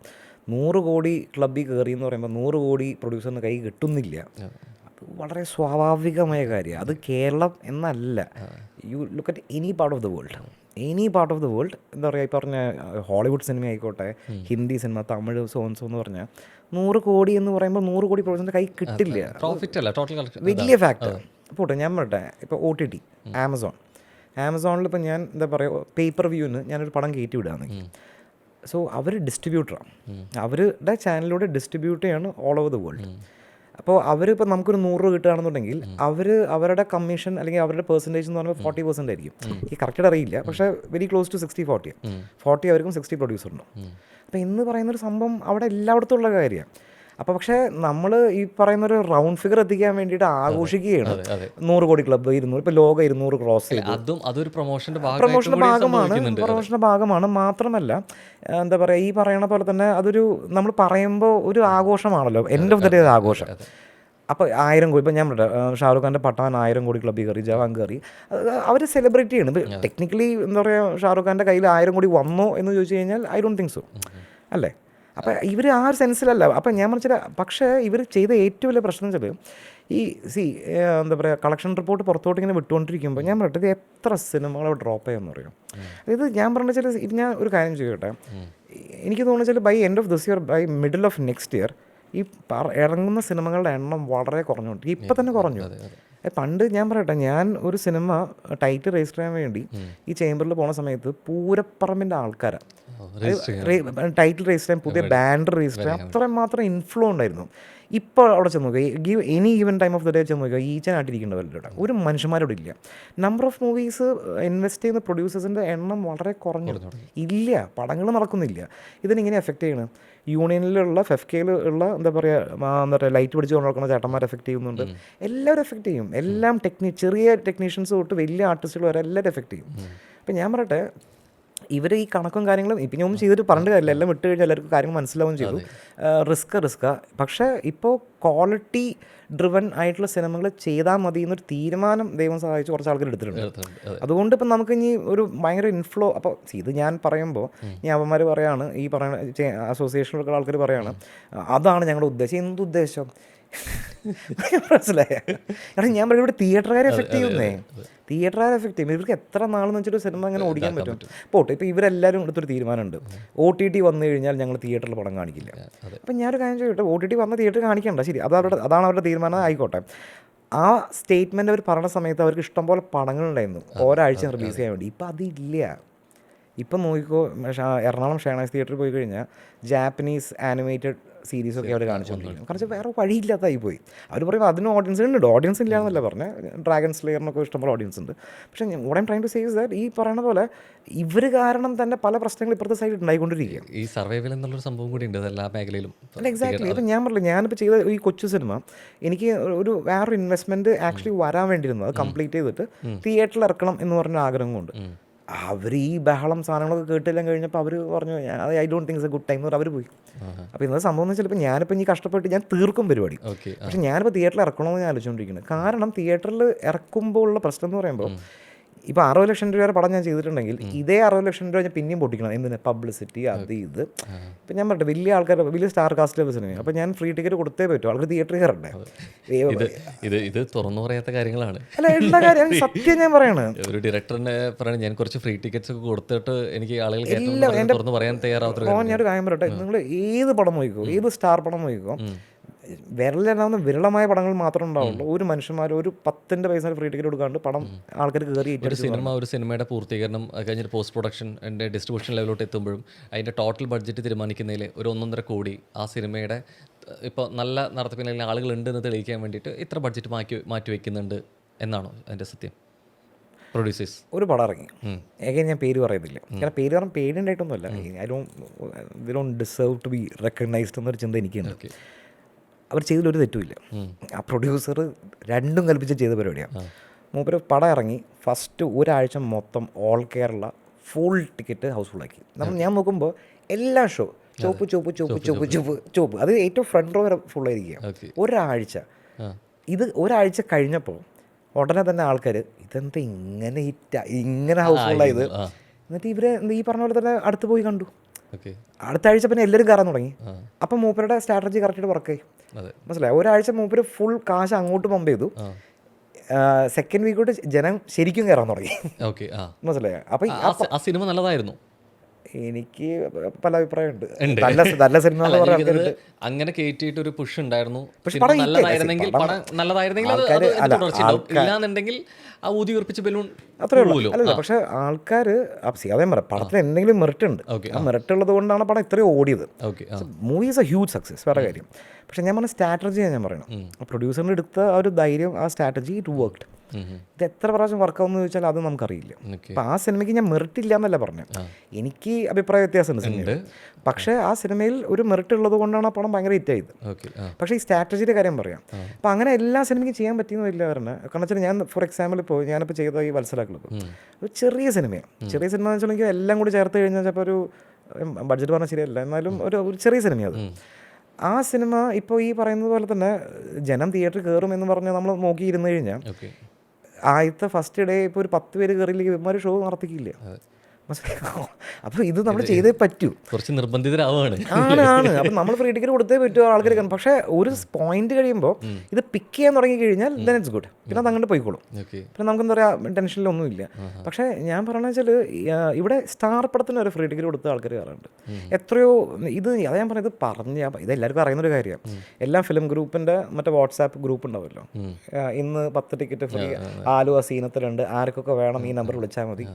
100 കോടി ക്ലബ്ബിൽ കയറി എന്ന് പറയുമ്പോൾ 100 കോടി പ്രൊഡ്യൂസറിന് കൈ കിട്ടുന്നില്ല. അത് വളരെ സ്വാഭാവികമായ കാര്യമാണ്. അത് കേരളം എന്നല്ല. You look at any part of the world, എന്താ പറയുക, ഈ പറഞ്ഞ ഹോളിവുഡ് സിനിമ ആയിക്കോട്ടെ, ഹിന്ദി സിനിമ, തമിഴ്, സോൺസോ എന്ന് പറഞ്ഞാൽ 100 കോടി എന്ന് പറയുമ്പോൾ 100 കോടി പ്രൊഡ്യൂസറിൻ്റെ കൈ കിട്ടില്ല. വലിയ ഫാക്ടർ. പോട്ടെ ഞാൻ പറയട്ടെ, ഇപ്പോൾ OTT ആമസോണിൽ ഇപ്പോൾ ഞാൻ എന്താ പറയുക പേപ്പർ വ്യൂവിന് ഞാനൊരു പടം കയറ്റി വിടുകയാണെങ്കിൽ സോ അവർ ഡിസ്ട്രിബ്യൂട്ടറാണ്. അവരുടെ ചാനലിലൂടെ ഡിസ്ട്രിബ്യൂട്ട് ചെയ്യാണ് ഓൾ ഓവർ ദ വേൾഡ്. അപ്പോൾ അവരിപ്പോൾ നമുക്കൊരു 100 രൂപ കിട്ടുകയാണെന്നുണ്ടെങ്കിൽ അവരുടെ കമ്മീഷൻ അല്ലെങ്കിൽ അവരുടെ പെർസെൻറ്റേജ് എന്ന് പറയുമ്പോൾ 40% ആയിരിക്കും. ഈ കറക്റ്റ് അറിയില്ല, പക്ഷേ വെരി ക്ലോസ് ടു 60-40 അവർക്കും 60 പ്രൊഡ്യൂസറിനും. അപ്പോൾ എന്ന് പറയുന്നൊരു സംഭവം അവിടെ എല്ലായിടത്തും ഉള്ള കാര്യമാണ്. അപ്പോൾ പക്ഷേ നമ്മൾ ഈ പറയുന്നൊരു റൗണ്ട് ഫിഗർ എത്തിക്കാൻ വേണ്ടിയിട്ട് ആഘോഷിക്കുകയാണ്. 100 കോടി ക്ലബ്ബ് 200, ഇപ്പോൾ ലോക 200 ക്രോസ് ചെയ്തു. അതൊരു പ്രൊമോഷൻ്റെ ഭാഗമാണ്. മാത്രമല്ല എന്താ പറയുക, ഈ പറയണ പോലെ തന്നെ അതൊരു നമ്മൾ പറയുമ്പോൾ ഒരു ആഘോഷമാണല്ലോ, എൻഡ് ഓഫ് ദ ഡേ ആഘോഷം. അപ്പോൾ 1000 കോടി, ഇപ്പോൾ ഞാൻ ഷാറുഖ് ഖാൻ്റെ പട്ടാൻ 1000 കോടി ക്ലബ്ബിൽ കയറി, ജവാൻ കയറി, അവർ സെലിബ്രേറ്റ് ചെയ്യണം. ഇത് ടെക്നിക്കലി എന്താ പറയുക, ഷാറുഖ് ഖാൻ്റെ കയ്യിൽ 1000 കോടി വന്നോ എന്ന് ചോദിച്ചു കഴിഞ്ഞാൽ ഐ ഡോണ്ട് തിങ്ക് സോ അല്ലേ? അപ്പോൾ ഇവർ ആ ഒരു സെൻസിലല്ല. അപ്പം ഞാൻ മനസ്സിലാ, പക്ഷേ ഇവർ ചെയ്ത ഏറ്റവും വലിയ പ്രശ്നം വെച്ചാൽ ഈ എന്താ പറയുക, കളക്ഷൻ റിപ്പോർട്ട് പുറത്തോട്ട് ഇങ്ങനെ വിട്ടുകൊണ്ടിരിക്കുമ്പോൾ ഞാൻ പറഞ്ഞത് എത്ര സിനിമകൾ ഡ്രോപ്പ് ചെയ്യാമെന്ന് പറയും. അതായത് ഞാൻ പറഞ്ഞ വെച്ചാൽ ഇത് ഞാൻ ഒരു കാര്യം ചെയ്യട്ടെ, എനിക്ക് തോന്നുന്നു വെച്ചാൽ by end of this year, by middle of next year ഈ ഇറങ്ങുന്ന സിനിമകളുടെ എണ്ണം വളരെ കുറഞ്ഞുകൊണ്ട് ഇപ്പം തന്നെ കുറഞ്ഞു. പണ്ട് ഞാൻ പറയട്ടെ, ഞാൻ ഒരു സിനിമ ടൈറ്റിൽ രജിസ്റ്റർ ചെയ്യാൻ വേണ്ടി ഈ ചേംബറിൽ പോണ സമയത്ത് പൂരപ്പറമ്പിൻ്റെ ആൾക്കാരാണ് ടൈറ്റിൽ രജിസ്റ്റർ ചെയ്യാൻ, പുതിയ ബാൻഡർ രജിസ്റ്റർ ചെയ്യാൻ, അത്രയും മാത്രം ഇൻഫ്ലോ ഉണ്ടായിരുന്നു. ഇപ്പോൾ അവിടെ ചെന്ന് നോക്കുക, any even time of the day ചെന്ന് നോക്കുക, ഈച്ചനായിട്ടിരിക്കേണ്ടവരുടെ ഒരു മനുഷ്യന്മാരോട് ഇല്ല. നമ്പർ ഓഫ് മൂവീസ് ഇൻവെസ്റ്റ് ചെയ്യുന്ന പ്രൊഡ്യൂസേഴ്സിൻ്റെ എണ്ണം വളരെ കുറഞ്ഞു. ഇല്ല, പടങ്ങൾ നടക്കുന്നില്ല. ഇതിനെങ്ങനെ എഫക്റ്റ് ചെയ്യണം? യൂണിയനിലുള്ള ഫെഫ്കയിലുള്ള എന്താ പറയുക ലൈറ്റ് പിടിച്ച് നടക്കുന്ന ചേട്ടന്മാർ എഫക്റ്റ് ചെയ്യുന്നുണ്ട്. എല്ലാവരും എഫക്റ്റ് ചെയ്യും. എല്ലാം ചെറിയ ടെക്നീഷ്യൻസ് തൊട്ട് വലിയ ആർട്ടിസ്റ്റുകൾ വരെ എല്ലാവരും എഫക്റ്റ് ചെയ്യും. ഇപ്പം ഞാൻ പറയട്ടെ, ഇവർ ഈ കണക്കും കാര്യങ്ങളും ഇപ്പം ഞാൻ ഒന്നും ചെയ്തിട്ട് പറഞ്ഞിട്ട് കാര്യമില്ല, എല്ലാം വിട്ട് കഴിഞ്ഞാൽ എല്ലാവർക്കും കാര്യങ്ങൾ മനസ്സിലാവുകയും ചെയ്തു. റിസ്ക്കാണ്. പക്ഷേ ഇപ്പോൾ ക്വാളിറ്റി ഡ്രിവൻ ആയിട്ടുള്ള സിനിമകൾ ചെയ്താൽ മതി എന്നൊരു തീരുമാനം ദൈവം സഹായിച്ച് കുറച്ച് ആൾക്കാർ എടുത്തിട്ടുണ്ട്. അതുകൊണ്ട് ഇപ്പം നമുക്ക് ഇനി ഒരു ഭയങ്കര ഇൻഫ്ലോ, അപ്പോൾ ഇത് ഞാൻ പറയുമ്പോൾ ഈ അവന്മാർ പറയാണ്, ഈ പറയുന്ന അസോസിയേഷനിലുള്ള ആൾക്കാർ പറയാണ് അതാണ് ഞങ്ങളുടെ ഉദ്ദേശം. എന്തുദ്ദേശം? മനസ്സിലായ? കാരണം ഞാൻ പറയും ഇവിടെ തിയേറ്ററുകാരെ എഫക്റ്റ് ചെയ്യുന്നേ, തിയേറ്ററുകാരെ എഫക്റ്റ് ചെയ്യും. ഇവർക്ക് എത്ര നാളെന്ന് വെച്ചിട്ട് സിനിമ അങ്ങനെ ഓടിക്കാൻ പറ്റും? പോട്ടെ, ഇപ്പോൾ ഇവരെല്ലാവരും എടുത്തൊരു തീരുമാനമുണ്ട്, OTT വന്നു കഴിഞ്ഞാൽ ഞങ്ങൾ തിയേറ്ററിൽ പടം കാണിക്കില്ല. അപ്പം ഞാനൊരു കാര്യം ചോദിക്കട്ടെ, OTT വന്ന തിയേറ്ററിൽ കാണിക്കണ്ട, ശരി, അതാണ് അവരുടെ തീരുമാനം, ആയിക്കോട്ടെ. ആ സ്റ്റേറ്റ്മെൻറ്റ് അവർ പറഞ്ഞ സമയത്ത് അവർക്ക് ഇഷ്ടംപോലെ പടങ്ങളുണ്ടായിരുന്നു ഒരാഴ്ച റിലീസ് ചെയ്യാൻ വേണ്ടി. ഇപ്പം അതില്ല. ഇപ്പം നോക്കിക്കോ, എറണാകുളം ഷേണാസ് തിയേറ്ററിൽ പോയി കഴിഞ്ഞാൽ ജാപ്പനീസ് ആനിമേറ്റഡ് സീരീസൊക്കെ അവർ കാണിച്ചുകൊണ്ടിരിക്കും. കാരണം വേറെ വഴിയില്ലാത്തായി പോയി. അവർ പറയുമ്പോൾ അതിന് ഓഡിയൻസ് ഉണ്ട്, ഓഡിയൻസ് ഇല്ല എന്നല്ല പറഞ്ഞത്, ഡ്രാഗൺ സ്ലെയറിനൊക്കെ ഇഷ്ടംപോലെ ഓഡിയൻസ് ഉണ്ട്. പക്ഷേ what I'm trying to say is that ഈ പറയുന്ന പോലെ ഇവർ കാരണം തന്നെ പല പ്രശ്നങ്ങൾ ഇപ്പുറത്തെ സൈഡിൽ ഉണ്ടായിക്കൊണ്ടിരിക്കുക. ഈ സർവൈവൽ എന്നുള്ളൊരു സംഭവം കൂടി ഉണ്ട് എല്ലാ മേഖലയിലും. അല്ല, എക്സാക്ട്ലി. ഇപ്പം ഞാൻ പറഞ്ഞില്ല, ഞാനിപ്പോൾ ചെയ്ത ഈ കൊച്ചു സിനിമ എനിക്ക് ഒരു വേറൊരു ഇൻവെസ്റ്റ്മെൻറ്റ് ആക്ച്വലി വരാൻ വേണ്ടിയിരുന്നു. അത് കംപ്ലീറ്റ് ചെയ്തിട്ട് തിയേറ്ററിൽ ഇറക്കണം എന്ന് പറഞ്ഞ ആഗ്രഹം കൊണ്ട് അവർ ഈ ബഹളം സാധനങ്ങളൊക്കെ കേട്ടെല്ലാം കഴിഞ്ഞപ്പോൾ അവർ പറഞ്ഞു I don't think it's A good time എന്ന് പറഞ്ഞ് അവർ പോയി. അപ്പോൾ ഇന്നത്തെ സംഭവം എന്ന് വെച്ചാൽ ഇപ്പോൾ ഞാനിപ്പോൾ ഇനി കഷ്ടപ്പെട്ട് ഞാൻ തീർക്കും പരിപാടി, പക്ഷേ ഞാനിപ്പോൾ തിയേറ്ററിൽ ഇറക്കണമെന്ന് ഞാൻ ആലോചിച്ചുകൊണ്ടിരിക്കുന്നത്. കാരണം തിയേറ്ററിൽ ഇറക്കുമ്പോൾ ഉള്ള പ്രശ്നം എന്ന് പറയുമ്പോൾ ഇപ്പോൾ 60 ലക്ഷം രൂപയുടെ പടം ഞാൻ ചെയ്തിട്ടുണ്ടെങ്കിൽ ഇതേ 60 ലക്ഷം രൂപ ഞാൻ പിന്നെയും പൊട്ടിക്കണം. എന്തിന്? പബ്ലിസിറ്റി, അത് ഇത്. ഇപ്പം ഞാൻ പറഞ്ഞിട്ട് വലിയ ആൾക്കാർ, വലിയ സ്റ്റാർ കാസ്റ്റ് സിനിമ, അപ്പോൾ ഞാൻ ഫ്രീ ടിക്കറ്റ് കൊടുത്തേ പറ്റും, ആൾക്ക് തിയേറ്ററിൽ കയറണ്ടേ. ഇത് തുറന്നു പറയാത്ത കാര്യങ്ങളാണ്. അല്ല, എല്ലാ കാര്യം സത്യം ഞാൻ പറയണേ. ഒരു ഡയറക്ടറിനെ പറയണ ഞാൻ കുറച്ച് ഫ്രീ ടിക്കറ്റ്സ് ഒക്കെ കൊടുത്തിട്ട് എനിക്ക് ആളുകൾ തുറന്നു പറയാൻ തയ്യാറാവാത്ത. ഞാനൊരു കാര്യം പറയട്ടെ, നിങ്ങൾ ഏത് പടം നോക്കിക്കോ, ഏത് സ്റ്റാർ പടം നോക്കിക്കോ, വിരലിലാവുന്ന വിരളമായ പടങ്ങൾ മാത്രമേ ഉണ്ടാവുള്ളൂ. ഒരു മനുഷ്യന്മാർ ഒരു 10 പൈസ ഫ്രീ ടിക്കറ്റ് കൊടുക്കാണ്ട് പടം ആൾക്കാർ കയറി. ഒരു സിനിമയുടെ പൂർത്തീകരണം കഴിഞ്ഞിട്ട് പോസ്റ്റ് പ്രൊഡക്ഷൻ ഡിസ്ട്രിബ്യൂഷൻ ലെവലോട്ട് എത്തുമ്പോഴും അതിൻ്റെ ടോട്ടൽ ബഡ്ജറ്റ് തീരുമാനിക്കുന്നതിൽ ഒരു 1.5 കോടി ആ സിനിമയുടെ ഇപ്പോൾ നല്ല നടത്തിപ്പില്ലെങ്കിൽ ആളുകളുണ്ട് എന്ന് തെളിയിക്കാൻ വേണ്ടിയിട്ട് ഇത്ര ബഡ്ജറ്റ് മാറ്റി വയ്ക്കുന്നുണ്ട് എന്നാണോ അതിൻ്റെ സത്യം? പ്രൊഡ്യൂസേഴ്സ് ഒരു പടം ഇറങ്ങി, ഏകദേശം ഞാൻ പേര് പറയുന്നില്ല, കാരണം പേര് പറഞ്ഞാൽ പേടിയുണ്ടായിട്ടൊന്നുമല്ല, I don't deserve to be recognised എന്നൊരു ചിന്ത എനിക്കുണ്ട്. അവർ ചെയ്തതിലൊരു തെറ്റുമില്ല. ആ പ്രൊഡ്യൂസർ രണ്ടും കൽപ്പിച്ച് ചെയ്ത പരിപാടിയാണ്. മൂപ്പര് പടം ഇറങ്ങി ഫസ്റ്റ് ഒരാഴ്ച മൊത്തം ഓൾ കേരള ഫുൾ ടിക്കറ്റ് ഹൗസ്ഫുള്ളാക്കി. ഞാൻ നോക്കുമ്പോൾ എല്ലാ ഷോ ചോപ്പ് അത് ഏറ്റവും ഫ്രണ്ട് റോ വരെ ഫുള്ളായിരിക്കുക ഒരാഴ്ച. ഒരാഴ്ച കഴിഞ്ഞപ്പോൾ ഉടനെ തന്നെ ആൾക്കാർ ഇതെന്താ ഇങ്ങനെ ഹൗസ്ഫുള്ളായത്, എന്നിട്ട് ഇവരെ ഈ പറഞ്ഞ പോലെ തന്നെ അടുത്ത് പോയി കണ്ടു. അടുത്ത ആഴ്ച പിന്നെ എല്ലാവരും കയറാൻ തുടങ്ങി. അപ്പം മൂപ്പരുടെ സ്ട്രാറ്റജി കറക്റ്റായിട്ട് വർക്കായി. മനസ്സിലായി? ഒരാഴ്ച മൂപ്പര് ഫുൾ കാശ് അങ്ങോട്ട് പമ്പ് ചെയ്തു. സെക്കൻഡ് വീക്ക് തൊട്ട് ജനം ശരിക്കും കയറാൻ തുടങ്ങി. മനസ്സിലായോ? അപ്പം ആ സിനിമ നല്ലതായിരുന്നു. എനിക്ക് പല അഭിപ്രായമുണ്ട്. നല്ല സിനിമ അങ്ങനെ കേറ്റിയിട്ട് ഒരു പുഷ് ഉണ്ടായിരുന്നു. ഊതി ഉറപ്പിച്ച് ബലൂൺ അത്രേ ഉള്ളൂ. അല്ലല്ല, പക്ഷെ ആൾക്കാർ അതേ പറയാം, പടത്തിന് എന്തെങ്കിലും മെറിറ്റ് ഉണ്ട്. ആ മെറിറ്റ് ഉള്ളത് കൊണ്ടാണ് പടം ഇത്രയും ഓടിയത്. Movie is A huge success, വേറെ കാര്യം. പക്ഷെ ഞാൻ പറഞ്ഞ സ്ട്രാറ്റജിയാണ് ഞാൻ പറയണം. പ്രൊഡ്യൂസറിന് എടുത്ത ആ ഒരു ധൈര്യം, ആ സ്ട്രാറ്റജി ഇറ്റ് വർക്ക്ഡ്. ഇത് എത്ര പ്രാവശ്യം വർക്കാവുമെന്ന് ചോദിച്ചാൽ അത് നമുക്കറിയില്ല. അപ്പം ആ സിനിമയ്ക്ക് ഞാൻ മെറിറ്റ് ഇല്ല എന്നല്ല പറഞ്ഞത്, എനിക്ക് അഭിപ്രായ വ്യത്യാസമുണ്ട് സിനിമയിൽ. പക്ഷേ ആ സിനിമയിൽ ഒരു മെറിറ്റ് ഉള്ളത് കൊണ്ടാണ് ആ പടം ഭയങ്കര ഹിറ്റായത്. പക്ഷേ ഈ സ്ട്രാറ്റജിയുടെ കാര്യം പറയാം. അപ്പം അങ്ങനെ എല്ലാ സിനിമയ്ക്കും ചെയ്യാൻ പറ്റിയെന്നില്ല പറഞ്ഞത്. കാരണം വെച്ചാൽ ഞാൻ ഫോർ എക്സാമ്പിൾ ഇപ്പോൾ ഞാനിപ്പോൾ ചെയ്ത ഈ വത്സല ക്ലബ്ബ് ഒരു ചെറിയ സിനിമയാണ്. ചെറിയ സിനിമ എന്ന് വെച്ചാൽ എല്ലാം കൂടി ചേർത്ത് കഴിഞ്ഞാൽ ചിലപ്പോൾ ഒരു ബഡ്ജറ്റ് പറഞ്ഞാൽ ശരിയല്ല, എന്നാലും ഒരു ചെറിയ സിനിമയാണ് അത്. ആ സിനിമ ഇപ്പോൾ ഈ പറയുന്നത് പോലെ തന്നെ ജനം തിയേറ്ററിൽ കയറും എന്ന് പറഞ്ഞ് നമ്മൾ നോക്കിയിരുന്നു കഴിഞ്ഞാൽ ആദ്യത്തെ ഫസ്റ്റ് ഡേ ഇപ്പോൾ ഒരു 10 പേര് കയറിയില്ലെങ്കിൽ ഇവന്മാർ ഷോ നടത്തിക്കില്ല. അപ്പോൾ ഇത് നമ്മൾ ചെയ്തേ പറ്റൂ, കുറച്ച് നിർബന്ധിതരാവാണ്. ആണ്. അപ്പം നമ്മൾ ഫ്രീ ടിക്കറ്റ് കൊടുത്തേ പറ്റുമോ ആൾക്കാർ കാണും. പക്ഷേ ഒരു പോയിന്റ് കഴിയുമ്പോൾ ഇത് പിക്ക് ചെയ്യാൻ തുടങ്ങി കഴിഞ്ഞാൽ ദെൻ ഇറ്റ്സ് ഗുഡ്. പിന്നെ അത് അങ്ങോട്ട് പോയിക്കോളും. പിന്നെ നമുക്ക് എന്താ പറയുക, ടെൻഷനിലൊന്നുമില്ല. പക്ഷേ ഞാൻ പറഞ്ഞ വെച്ചാൽ ഇവിടെ സ്റ്റാർ പടത്തിന് ഒരു ഫ്രീ ടിക്കറ്റ് കൊടുത്ത ആൾക്കാർ കയറുന്നുണ്ട് എത്രയോ. അത് ഞാൻ പറഞ്ഞത് ഇത് എല്ലാവർക്കും അറിയുന്നൊരു കാര്യമാണ്. എല്ലാ ഫിലിം ഗ്രൂപ്പിൻ്റെ മറ്റേ വാട്സാപ്പ് ഗ്രൂപ്പ് ഉണ്ടാവുമല്ലോ, ഇന്ന് 10 ടിക്കറ്റ് ഫ്രീ, ആലുവ സീനത്തിലുണ്ട്, ആർക്കൊക്കെ വേണം ഈ നമ്പർ വിളിച്ചാൽ മതി.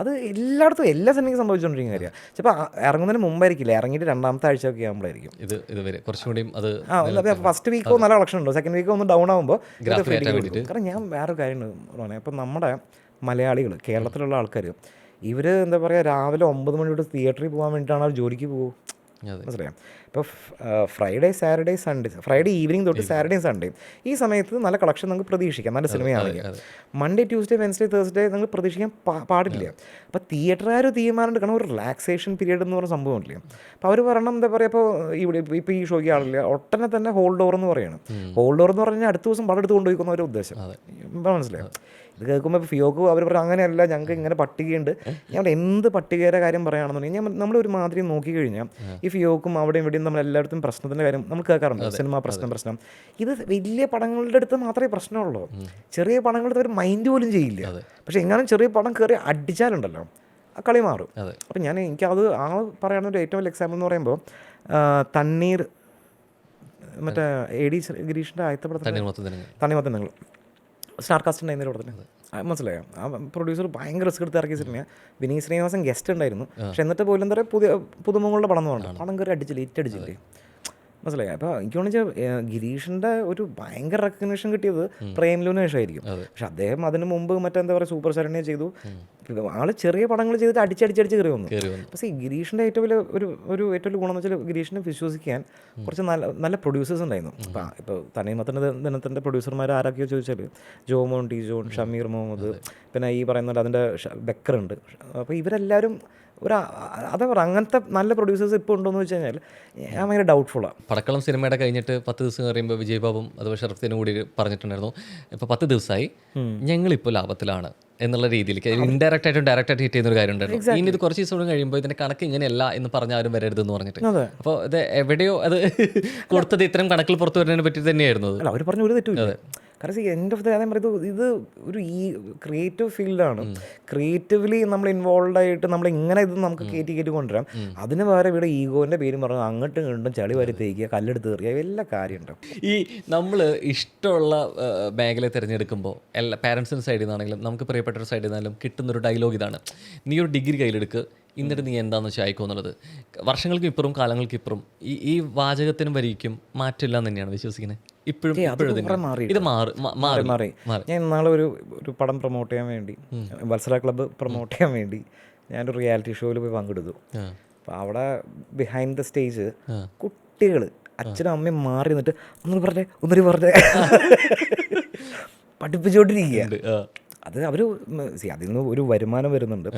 അത് എല്ലായിടത്തും എല്ലാ സിനിമയ്ക്കും സംഭവിച്ചുകൊണ്ടിരിക്കുന്ന കാര്യമാണ്. ചിലപ്പോൾ ഇറങ്ങുന്നതിന് മുമ്പായിരിക്കില്ല, ഇറങ്ങിയിട്ട് രണ്ടാമത്തെ ആഴ്ച ഒക്കെ ആകുമ്പോഴായിരിക്കും ഫസ്റ്റ് വീക്കോ നല്ല കളക്ഷൻ ഉണ്ടോ, സെക്കൻഡ് വീക്കോ ഒന്ന് ഡൗൺ ആകുമ്പോൾ. കാരണം ഞാൻ വേറൊരു കാര്യമുണ്ട് പറഞ്ഞത്, ഇപ്പം നമ്മുടെ മലയാളികൾ, കേരളത്തിലുള്ള ആൾക്കാർ, ഇവർ എന്താ പറയുക, രാവിലെ 9 മണി തൊട്ട് തിയേറ്ററിൽ പോകാൻ വേണ്ടിയിട്ടാണ് അവർ ജോലിക്ക് പോകും. മനസ്സിലായോ? ഇപ്പോൾ Friday Saturday Sunday, Friday evening തൊട്ട് സാറ്റർഡേ സൺഡേ ഈ സമയത്ത് നല്ല കളക്ഷൻ നമുക്ക് പ്രതീക്ഷിക്കാം, നല്ല സിനിമയാണെങ്കിൽ. മൺഡേ ട്യൂസ്ഡേ വെൻസ്ഡേ തേഴ്സ്ഡേ നമുക്ക് പ്രതീക്ഷിക്കാൻ പാടില്ല. അപ്പോൾ തിയേറ്ററുകാർ തീരുമാനം എടുക്കണം ഒരു റിലാക്സേഷൻ പീരീഡ് എന്ന് പറഞ്ഞ സംഭവമില്ല. അപ്പോൾ അവർ പറയണം എന്താ പറയുക, ഇപ്പോൾ ഇവിടെ ഇപ്പോൾ ഈ ഷോയ്ക്ക് ആളില്ല, ഒട്ടനെ തന്നെ ഹോൾഡ് ഓവർ എന്ന് പറയുകയാണ്. ഹോൾഡ് ഓവർ എന്ന് പറഞ്ഞാൽ അടുത്ത ദിവസം പടം എടുത്ത് കൊണ്ടുപോയിക്കുന്ന ഒരു ഉദ്ദേശം. ഇപ്പോൾ മനസ്സിലായോ? ഇത് കേൾക്കുമ്പോൾ ഇപ്പോൾ ഫിയോക്ക് അവർ പറയും അങ്ങനെയല്ല, ഞങ്ങൾക്ക് ഇങ്ങനെ പട്ടികയുണ്ട്. ഞാൻ എന്ത് പട്ടികയുടെ കാര്യം പറയുകയാണെന്നുണ്ടെങ്കിൽ നമ്മളൊരു മാതിരി നോക്കിക്കഴിഞ്ഞാൽ ഈ ഫിയോക്കും അവിടെ ഇവിടെയും നമ്മൾ എല്ലായിടത്തും പ്രശ്നത്തിൻ്റെ കാര്യം നമ്മൾ കേൾക്കാറുണ്ട്. സിനിമ പ്രശ്നം ഇത് വലിയ പടങ്ങളുടെ അടുത്ത് മാത്രമേ പ്രശ്നമുള്ളൂ. ചെറിയ പടങ്ങളുടെ ഒരു മൈൻഡ് പോലും ചെയ്യില്ല. പക്ഷേ എങ്ങാനും ചെറിയ പടം കയറി അടിച്ചാലുണ്ടല്ലോ ആ കളി മാറും. അപ്പം എനിക്കത് പറയുന്ന ഒരു ഏറ്റവും വലിയ എക്സാമ്പിൾ എന്ന് പറയുമ്പോൾ തണ്ണീർ, മറ്റേ AD ഗിരീഷിൻ്റെ ആദ്യത്തെ പടത്തിൽ തണ്ണിമത്തൻ സ്റ്റാർ കാസ്റ്റ് ഉണ്ടായിരുന്ന പടത്തിന് മനസ്സിലായോ? ആ പ്രൊഡ്യൂസർ ഭയങ്കര റിസ്ക് എടുത്ത് ഇറക്കിയ സിനിമയാണ്. വിനീത് ശ്രീനിവാസൻ ഗസ്റ്റ് ഉണ്ടായിരുന്നു. പക്ഷെ എന്നിട്ട് പോലും എന്താ പറയുക പുതുമുഖങ്ങളുടെ പടം എന്ന് പറഞ്ഞു പടം കയറി അടിച്ചില്ലേ. മനസ്സിലായി? അപ്പോൾ എനിക്ക് തോന്നിച്ചാൽ ഗിരീഷിൻ്റെ ഒരു ഭയങ്കര റെക്കഗ്നേഷൻ കിട്ടിയത് പ്രേംലുവിന് ശേഷമായിരിക്കും. പക്ഷെ അദ്ദേഹം അതിന് മുമ്പ് മറ്റെന്താ പറയുക സൂപ്പർ ശരണ്യ ചെയ്തു. ആൾ ചെറിയ പടങ്ങൾ ചെയ്തിട്ട് അടിച്ചടിച്ച് കയറി വന്നു. പക്ഷേ ഈ ഗിരീഷിൻ്റെ ഏറ്റവും വലിയ ഏറ്റവും വലിയ ഗുണം എന്ന് വെച്ചാൽ ഗിരീഷിനെ വിശ്വസിക്കാൻ കുറച്ച് നല്ല പ്രൊഡ്യൂസേഴ്സ് ഉണ്ടായിരുന്നു. ഇപ്പോൾ തണ്ണിമത്തൻ്റെ ദിനത്തിൻ്റെ പ്രൊഡ്യൂസർമാർ ആരൊക്കെയോ ചോദിച്ചാൽ ജോമോൻ ടി ജോൺ, ഷമീർ മുഹമ്മദ്, പിന്നെ ഈ പറയുന്നത് അതിൻ്റെ ബക്കറുണ്ട്. അപ്പോൾ ഇവരെല്ലാവരും അതാ പറയുക അങ്ങനത്തെ നല്ല പ്രൊഡ്യൂസേഴ്സ് ഇപ്പോൾ ഉണ്ടോയെന്ന് വെച്ച് കഴിഞ്ഞാൽ ഞാൻ ഭയങ്കര ഡൗട്ട്ഫുള്ളാണ്. പടക്കളം സിനിമയുടെ കഴിഞ്ഞിട്ട് 10 ദിവസം കഴിയുമ്പോൾ വിജയ് ബാബും അതുപോലെ ഷറഫ്ദീനും കൂടി പറഞ്ഞിട്ടുണ്ടായിരുന്നു, ഇപ്പോൾ 10 ദിവസമായി ഞങ്ങളിപ്പോൾ ലാഭത്തിലാണ് എന്നുള്ള രീതിയിലേക്ക് ഇൻഡയറക്റ്റ് ആയിട്ടും ഡയറക്റ്റ് ആയിട്ട് ഹിറ്റ് ചെയ്യുന്ന ഒരു കാര്യം ഉണ്ടായിരുന്നു. ഇനി ഇത് കുറച്ച് ദിവസം കൂടി കഴിയുമ്പോൾ ഇതിന്റെ കണക്ക് ഇങ്ങനെയല്ല എന്ന് പറഞ്ഞ ആരും വരരുതെന്ന് പറഞ്ഞിട്ട്. അപ്പോൾ ഇത് എവിടെയോ അത് കൊടുത്തത് ഇത്തരം കണക്കിൽ പുറത്തു വരുന്നതിനെ പറ്റി തന്നെയായിരുന്നു. അവർ പറഞ്ഞു ഒരു തെറ്റും. കാരണം എൻഡ് ഓഫ് ദ ഞാൻ പറയുന്നത് ഇത് ഒരു ക്രിയേറ്റീവ് ഫീൽഡാണ്. ക്രിയേറ്റീവ്ലി നമ്മൾ ഇൻവോൾവ് ആയിട്ട് നമ്മൾ ഇങ്ങനെ ഇത് നമുക്ക് കയറ്റി കൊണ്ടുവരാം. അതിന് വേറെ ഇവിടെ ഈഗോൻ്റെ പേരും പറഞ്ഞാൽ അങ്ങോട്ടും ഇങ്ങോട്ടും ചളി വരി തേക്കുക, കല്ലെടുത്ത് കയറിയ എല്ലാ കാര്യമുണ്ടാവും. ഈ നമ്മൾ ഇഷ്ടമുള്ള മേഖല തിരഞ്ഞെടുക്കുമ്പോൾ എല്ലാ പാരൻസിൻ്റെ സൈഡിൽ നിന്നാണെങ്കിലും നമുക്ക് പ്രിയപ്പെട്ട ഒരു സൈഡിൽ നിന്നാലും കിട്ടുന്നൊരു ഡയലോഗ് ഇതാണ്, നീ ഒരു ഡിഗ്രി കയ്യിലെടുക്കുക എന്നിട്ട് നീ എന്താണെന്ന് വെച്ചാൽ അയക്കും എന്നുള്ളത്. വർഷങ്ങൾക്ക് ഇപ്പുറം കാലങ്ങൾക്ക് ഇപ്പുറം ഈ വാചകത്തിനും വരിക്കും മാറ്റില്ല എന്ന് തന്നെയാണ് വിശ്വസിക്കുന്നത്. ഇപ്പോഴും ഇത് മാറി. ഞാൻ ഇന്നാളെ ഒരു പടം പ്രൊമോട്ട് ചെയ്യാൻ വേണ്ടി, വത്സര ക്ലബ്ബ് പ്രൊമോട്ട് ചെയ്യാൻ വേണ്ടി ഞാനൊരു റിയാലിറ്റി ഷോയിൽ പോയി പങ്കെടുത്തു. അപ്പോൾ അവിടെ ബിഹൈൻഡ് ദ സ്റ്റേജ് കുട്ടികൾ അച്ഛനും അമ്മയും മാറി നിന്നിട്ട് ഒന്നൊരു പറഞ്ഞേ പഠിപ്പിച്ചുകൊണ്ടിരിക്കുക. അത് അവർ അതിൽ നിന്ന് ഒരു വരുമാനം വരുന്നുണ്ട്.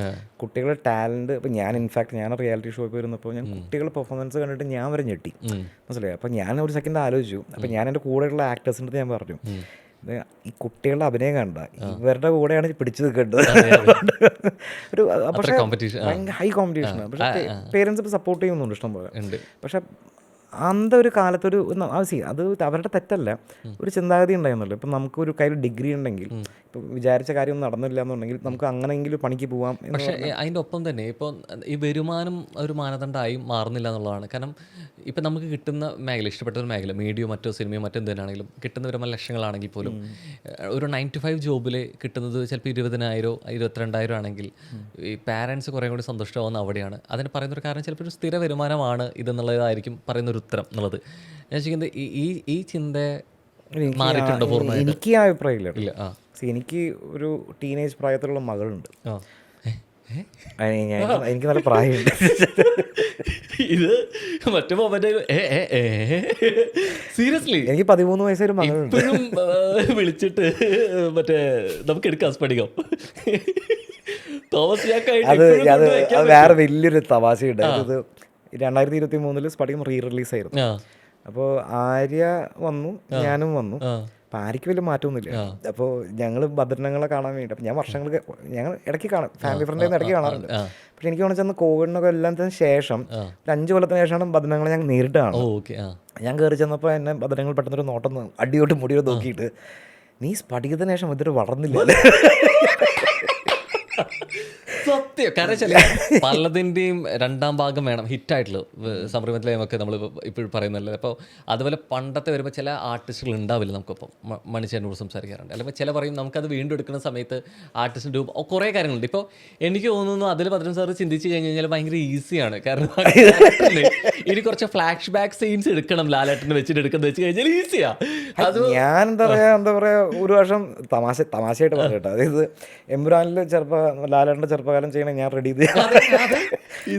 കുട്ടികളുടെ ടാലൻറ്റ് ഇപ്പം ഞാൻ ഇൻഫാക്ട് ഞാൻ റിയാലിറ്റി ഷോയിൽ വരുന്നപ്പോൾ ഞാൻ കുട്ടികളുടെ പെർഫോമൻസ് കണ്ടിട്ട് ഞാൻ വരെ ഞെട്ടി. മനസ്സിലായി? അപ്പം ഞാൻ ഒരു സെക്കൻഡ് ആലോചിച്ചു. അപ്പം ഞാൻ എൻ്റെ കൂടെയുള്ള ആക്ടേഴ്സിൻ്റെ അടുത്ത് ഞാൻ പറഞ്ഞു, ഈ കുട്ടികളുടെ അഭിനയം കണ്ട ഇവരുടെ കൂടെയാണ് പിടിച്ചു നിൽക്കേണ്ടത്. ഒരു പക്ഷേ ഭയങ്കര ഹൈ കോമ്പറ്റീഷനാണ്. പക്ഷേ പേരൻസ് ഇപ്പോൾ സപ്പോർട്ട് ചെയ്യുന്നുണ്ട് ഇഷ്ടം പോലെ. പക്ഷേ അന്ത ഒരു കാലത്തൊരു അത് അവരുടെ തെറ്റല്ല, ഒരു ചിന്താഗതി ഉണ്ടായിരുന്നല്ലോ. ഇപ്പം നമുക്കൊരു കയ്യിൽ ഡിഗ്രി ഉണ്ടെങ്കിൽ ഇപ്പം വിചാരിച്ച കാര്യം നടന്നില്ല എന്നുണ്ടെങ്കിൽ നമുക്ക് അങ്ങനെയെങ്കിലും പണിക്ക് പോവാം. പക്ഷേ അതിൻ്റെ ഒപ്പം തന്നെ ഇപ്പോൾ ഈ വരുമാനം ഒരു മാനദണ്ഡമായി മാറുന്നില്ല എന്നുള്ളതാണ്. കാരണം ഇപ്പം നമുക്ക് കിട്ടുന്ന മേഖല, ഇഷ്ടപ്പെട്ട ഒരു മേഖല, മീഡിയോ മറ്റോ സിനിമയോ മറ്റെന്ത് തന്നെയാണെങ്കിലും കിട്ടുന്ന വരുമാനം ലക്ഷങ്ങളാണെങ്കിൽ പോലും ഒരു 9 to 5 ജോബിൽ കിട്ടുന്നത് ചിലപ്പോൾ 20,000 22,000 ആണെങ്കിൽ ഈ പാരൻസ് കുറേ കൂടി സന്തുഷ്ടമാവുന്ന അവിടെയാണ്. അതിന് പറയുന്നൊരു കാരണം ചിലപ്പോൾ ഒരു സ്ഥിര വരുമാനമാണ് ഇതെന്നുള്ളതായിരിക്കും പറയുന്നൊരു ഉത്തരം എന്നുള്ളത്. ഞാൻ ചോദിക്കുന്നത് ഈ ചിന്ത മാറിയിട്ടുണ്ടോ പൂർണ്ണമായിട്ട്? എനിക്ക് ആ അഭിപ്രായമില്ല. എനിക്ക് ഒരു ടീനേജ് പ്രായത്തിലുള്ള മകളുണ്ട്. എനിക്ക് നല്ല പ്രായമുണ്ട്. ഇത് മറ്റേ സീരിയസ്ലി എനിക്ക് 13 വയസ്സൊരു മകളുണ്ട്. വിളിച്ചിട്ട് മറ്റേ നമുക്ക് എടുക്കാം സ്പടികം. അത് വേറെ വലിയൊരു തമാശയുണ്ട്. അത് 2023 സ്പടികം റിലീസായിരുന്നു. അപ്പോൾ ആര്യ വന്നു, ഞാനും വന്നു. അപ്പോൾ ആര്യക്ക് വലിയ മാറ്റമൊന്നുമില്ല. അപ്പോൾ ഞങ്ങൾ ഭദ്രനങ്ങളെ കാണാൻ വേണ്ടി, അപ്പോൾ ഞങ്ങൾ ഇടയ്ക്ക് കാണാം, ഫാമിലി ഫ്രണ്ടിൽ ഇടയ്ക്ക് കാണാറുണ്ട്. പക്ഷെ എനിക്ക് തോന്നുന്നു ചെന്ന് കോവിഡിനൊക്കെ എല്ലാത്തിന് ശേഷം ഒരു 5 കൊല്ലത്തിന് ശേഷമാണ് ഭദ്രനങ്ങളെ ഞാൻ നേരിട്ട് കാണുന്നത്. ഞാൻ കയറി ചെന്നപ്പോൾ എന്നെ ഭദ്രങ്ങൾ പെട്ടെന്നൊരു നോട്ടം അടിയോട്ട് മുടിയോ നോക്കിയിട്ട്, നീ സ്പടികത്തിന് ശേഷം ഇതൊരു വളർന്നില്ല. സത്യം. കാരണം ചില പലതിൻ്റെയും രണ്ടാം ഭാഗം വേണം, ഹിറ്റായിട്ടുള്ള സംരംഭത്തിലേക്ക് നമ്മൾ ഇപ്പോഴും പറയുന്നല്ലേ. അപ്പോൾ അതുപോലെ പണ്ടത്തെ വരുമ്പോൾ ചില ആർട്ടിസ്റ്റുകൾ ഉണ്ടാവില്ല നമുക്കിപ്പം. മണിച്ചേട്ടനോട് സംസാരിക്കാറുണ്ട്. അല്ലെങ്കിൽ ചില പറയും നമുക്കത് വീണ്ടും എടുക്കുന്ന സമയത്ത് ആർട്ടിസ്റ്റിൻ്റെ കുറേ കാര്യങ്ങളുണ്ട്. ഇപ്പോൾ എനിക്ക് തോന്നുന്നു അതിൽ 13 സാറ് ചിന്തിച്ച് കഴിഞ്ഞ് കഴിഞ്ഞാൽ ഭയങ്കര ഈസിയാണ്. കാരണം ഇനി കുറച്ച് ഫ്ലാഷ് ബാക്ക് സീൻസ് എടുക്കണം ലാലേട്ടനെ വെച്ചിട്ട് എടുക്കുന്നത് വെച്ച് കഴിഞ്ഞാൽ ഈസിയാ. അത് ഞാൻ എന്താ പറയാ ഒരു വർഷം തമാശയായിട്ട് പറഞ്ഞു കേട്ടോ. അതായത് എമ്പുരാനിൽ ലാലേട്ടൻ്റെ ചെറുപ്പകാലം ചെയ്യണേ ഞാൻ റെഡി ചെയ്ത്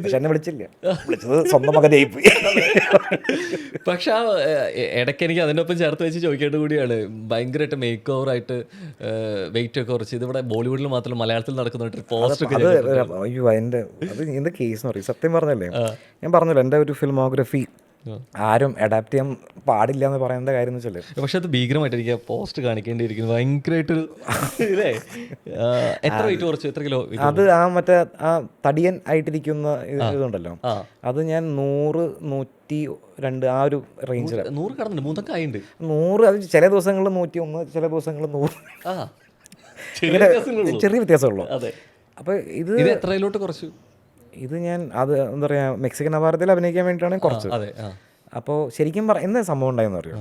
പക്ഷെ എന്നെ വിളിച്ചത് സ്വന്തം മകനായി പോയി. പക്ഷെ ആ ഇടയ്ക്ക് എനിക്ക് അതിൻ്റെ ഒപ്പം ചേർത്ത് വെച്ച് ചോദിക്കേണ്ട കൂടിയാണ്, ഭയങ്കരമായിട്ട് മേക്ക് ഓവർ ആയിട്ട് വെയിറ്റ് ഒക്കെ കുറച്ച് ഇതിവിടെ ബോളിവുഡിൽ മാത്രമല്ല മലയാളത്തിൽ നടക്കുന്ന പോസ്റ്റ് ഒക്കെ. അയ്യോ അതിൻ്റെ കേസ് എന്ന് പറയും. സത്യം പറഞ്ഞല്ലേ, ഞാൻ പറഞ്ഞല്ലോ എൻ്റെ ഒരു ഫിൽമോഗ്രഫി ആരും അഡാപ്റ്റ് ചെയ്യാൻ പാടില്ല എന്ന് പറയുന്ന കാര്യം എന്ന് വെച്ചാൽ. പക്ഷെ അത് ഭീകരമായിട്ട് എനിക്ക് പോസ്റ്റ് കാണിക്കേണ്ടിയിരിക്കുന്നു, ഭയങ്കരമായിട്ടൊരു ഇല്ലേ. എത്ര വെയിറ്റ് കുറച്ചു, എത്ര കിലോ? അത് ആ തടിയൻ ആയിട്ടിരിക്കുന്ന ഇതുണ്ടല്ലോ, അത് ഞാൻ 100-102 ആ ഒരു റേഞ്ചിലാണ്. 100 കടന്നു, 3 ആയിട്ടുണ്ട്. 100 അത് ചില ദിവസങ്ങളിൽ 101, ചില ദിവസങ്ങളിൽ 100, ചെറിയ വ്യത്യാസമുള്ളൂ. അപ്പോൾ ഇത് എത്രയിലോട്ട് കുറച്ചു? ഇത് ഞാൻ അത് എന്താ പറയുക, മെക്സിക്കൻ അപാരത്തിൽ അഭിനയിക്കാൻ വേണ്ടിയിട്ടാണ് കുറച്ച്. അപ്പോൾ ശരിക്കും എന്താ സംഭവം ഉണ്ടായെന്ന് അറിയാം,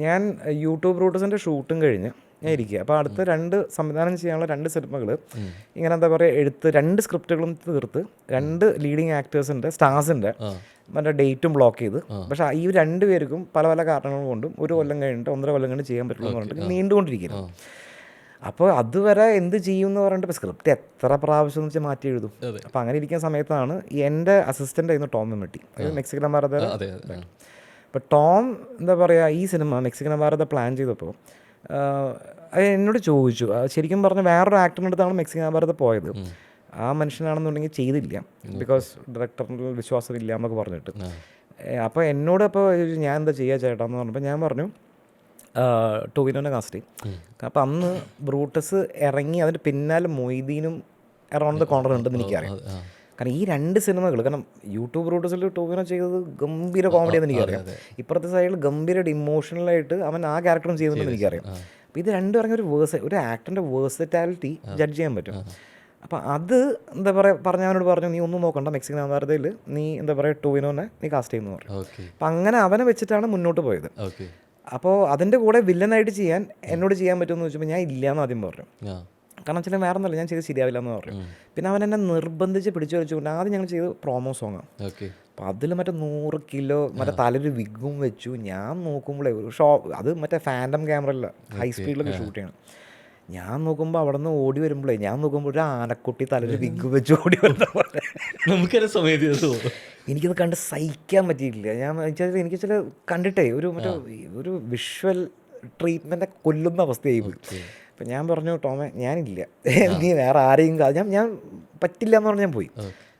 ഞാൻ യൂട്യൂബ് റൂട്ടസിൻ്റെ ഷൂട്ടും കഴിഞ്ഞ് ഞാൻ ഇരിക്കുക. അപ്പോൾ അടുത്ത 2 സംവിധാനം ചെയ്യാനുള്ള 2 സിനിമകൾ ഇങ്ങനെ എന്താ പറയുക 2 സ്ക്രിപ്റ്റുകളും തീർത്ത് 2 ലീഡിങ് ആക്ടേഴ്സിൻ്റെ സ്റ്റാർസിൻ്റെ മറ്റേ ഡേറ്റും ബ്ലോക്ക് ചെയ്ത്. പക്ഷേ ഈ 2 പേർക്കും പല പല കാരണങ്ങൾ കൊണ്ടും 1 കൊല്ലം കഴിഞ്ഞിട്ട് 1.5 കൊല്ലം കഴിഞ്ഞ് ചെയ്യാൻ പറ്റുള്ളൂ എന്ന് പറഞ്ഞിട്ട് നീണ്ടുകൊണ്ടിരിക്കുന്നു. അപ്പോൾ അതുവരെ എന്ത് ചെയ്യും എന്ന് പറഞ്ഞിട്ട് സ്ക്രിപ്റ്റ് എത്ര പ്രാവശ്യം എന്ന് വെച്ചാൽ മാറ്റി എഴുതും. അപ്പോൾ അങ്ങനെ ഇരിക്കുന്ന സമയത്താണ് എൻ്റെ അസിസ്റ്റൻ്റ് ആയിരുന്നു ടോം മെമ്മട്ടി, അതായത് മെക്സിക്കൻ ഭാരത. അപ്പോൾ ടോം എന്താ പറയുക ഈ സിനിമ മെക്സിക്കൻ ഭാരത പ്ലാൻ ചെയ്തപ്പോൾ എന്നോട് ചോദിച്ചു, ശരിക്കും പറഞ്ഞാൽ വേറൊരു ആക്ടറിൻ്റെ അടുത്താണ് മെക്സിക്കൻ ഭാരത പോയത്. ആ മനുഷ്യനാണെന്നുണ്ടെങ്കിൽ ചെയ്തില്ല, ബിക്കോസ് ഡയറക്ടറിൻ്റെ വിശ്വാസം ഇല്ല എന്നൊക്കെ പറഞ്ഞിട്ട്. അപ്പോൾ എന്നോട് അപ്പോൾ ഞാൻ എന്താ ചെയ്യുക ചേട്ടാന്ന് പറഞ്ഞപ്പോൾ ഞാൻ പറഞ്ഞു ടോവിനോനെ കാസ്റ്റ് ചെയ്യും. അപ്പോൾ അന്ന് ബ്രൂട്ടസ് ഇറങ്ങി അതിൻ്റെ പിന്നാലെ മൊയ്തീനും അറൗണ്ട് ദ കോർണർ ഉണ്ടെന്ന് എനിക്കറിയാം. കാരണം ഈ 2 സിനിമകൾ, കാരണം യൂട്യൂബ് ബ്രൂട്ടസിൽ ടോവിനോ ചെയ്തത് ഗംഭീര കോമഡിയാണെന്ന് എനിക്കറിയാം, ഇപ്പുറത്തെ സൈഡിൽ ഗംഭീരമായിട്ട് ഇമോഷണലായിട്ട് അവൻ ആ ക്യാരക്ടറും ചെയ്തിട്ടുണ്ടെന്ന് എനിക്കറിയാം. അപ്പോൾ ഇത് രണ്ടും ഇറങ്ങിയ ഒരു ആക്ടറിൻ്റെ വേഴ്സറ്റാലിറ്റി ജഡ്ജ് ചെയ്യാൻ പറ്റും. അപ്പോൾ അത് എന്താ പറയുക അവനോട് പറഞ്ഞു, നീ ഒന്നും നോക്കണ്ട, മെക്സിക്കൻ അവാർഡയിൽ നീ എന്താ പറയുക ടോവിനോനെ നീ കാസ്റ്റ് ചെയ്യുന്നു പറഞ്ഞു. അപ്പം അങ്ങനെ അവനെ വെച്ചിട്ടാണ് മുന്നോട്ട് പോയത്. അപ്പോൾ അതിൻ്റെ കൂടെ വില്ലനായിട്ട് ചെയ്യാൻ എന്നോട് ചെയ്യാൻ പറ്റുമെന്ന് ചോദിച്ചപ്പോൾ ഞാൻ ഇല്ല എന്ന് ആദ്യം പറഞ്ഞു. കാരണം വെച്ചാൽ വേറെ ഒന്നുമല്ല, ഞാൻ ചെയ്ത് ശരിയാവില്ല എന്ന് പറഞ്ഞു. പിന്നെ അവൻ എന്നെ നിർബന്ധിച്ച് പിടിച്ചു വലിച്ചുകൊണ്ട് ആദ്യം ഞങ്ങൾ ചെയ്ത് പ്രോമോ സോങ്ങാണ്. അപ്പോൾ അതിൽ മറ്റേ 100 കിലോ മറ്റേ തലൊരു വിഗും വെച്ചു. ഞാൻ നോക്കുമ്പോഴേ അത് മറ്റേ ഫാൻറ്റം ക്യാമറയില്ല, ഹൈ സ്പീഡിലൊക്കെ ഷൂട്ട് ചെയ്യണം. ഞാൻ നോക്കുമ്പോൾ അവിടെ നിന്ന് ഓടി വരുമ്പോഴേ ഞാൻ നോക്കുമ്പോൾ ഒരു ആനക്കുട്ടി തലൊരു വിഗ് വെച്ച് ഓടി വരുന്ന പോലെ നമുക്കൊരു സമയത്ത് എനിക്കത് കണ്ട് സഹിക്കാൻ പറ്റിയിട്ടില്ല. ഞാൻ എനിക്ക് ചില കണ്ടിട്ടേ ഒരു വിഷ്വൽ ട്രീറ്റ്മെൻറ്റ് കൊല്ലുന്ന അവസ്ഥയായി പോയി. അപ്പം ഞാൻ പറഞ്ഞു, ടോമേ ഞാനില്ല, നീ വേറെ ആരെയും ഞാൻ പറ്റില്ല എന്ന് പറഞ്ഞ് ഞാൻ പോയി.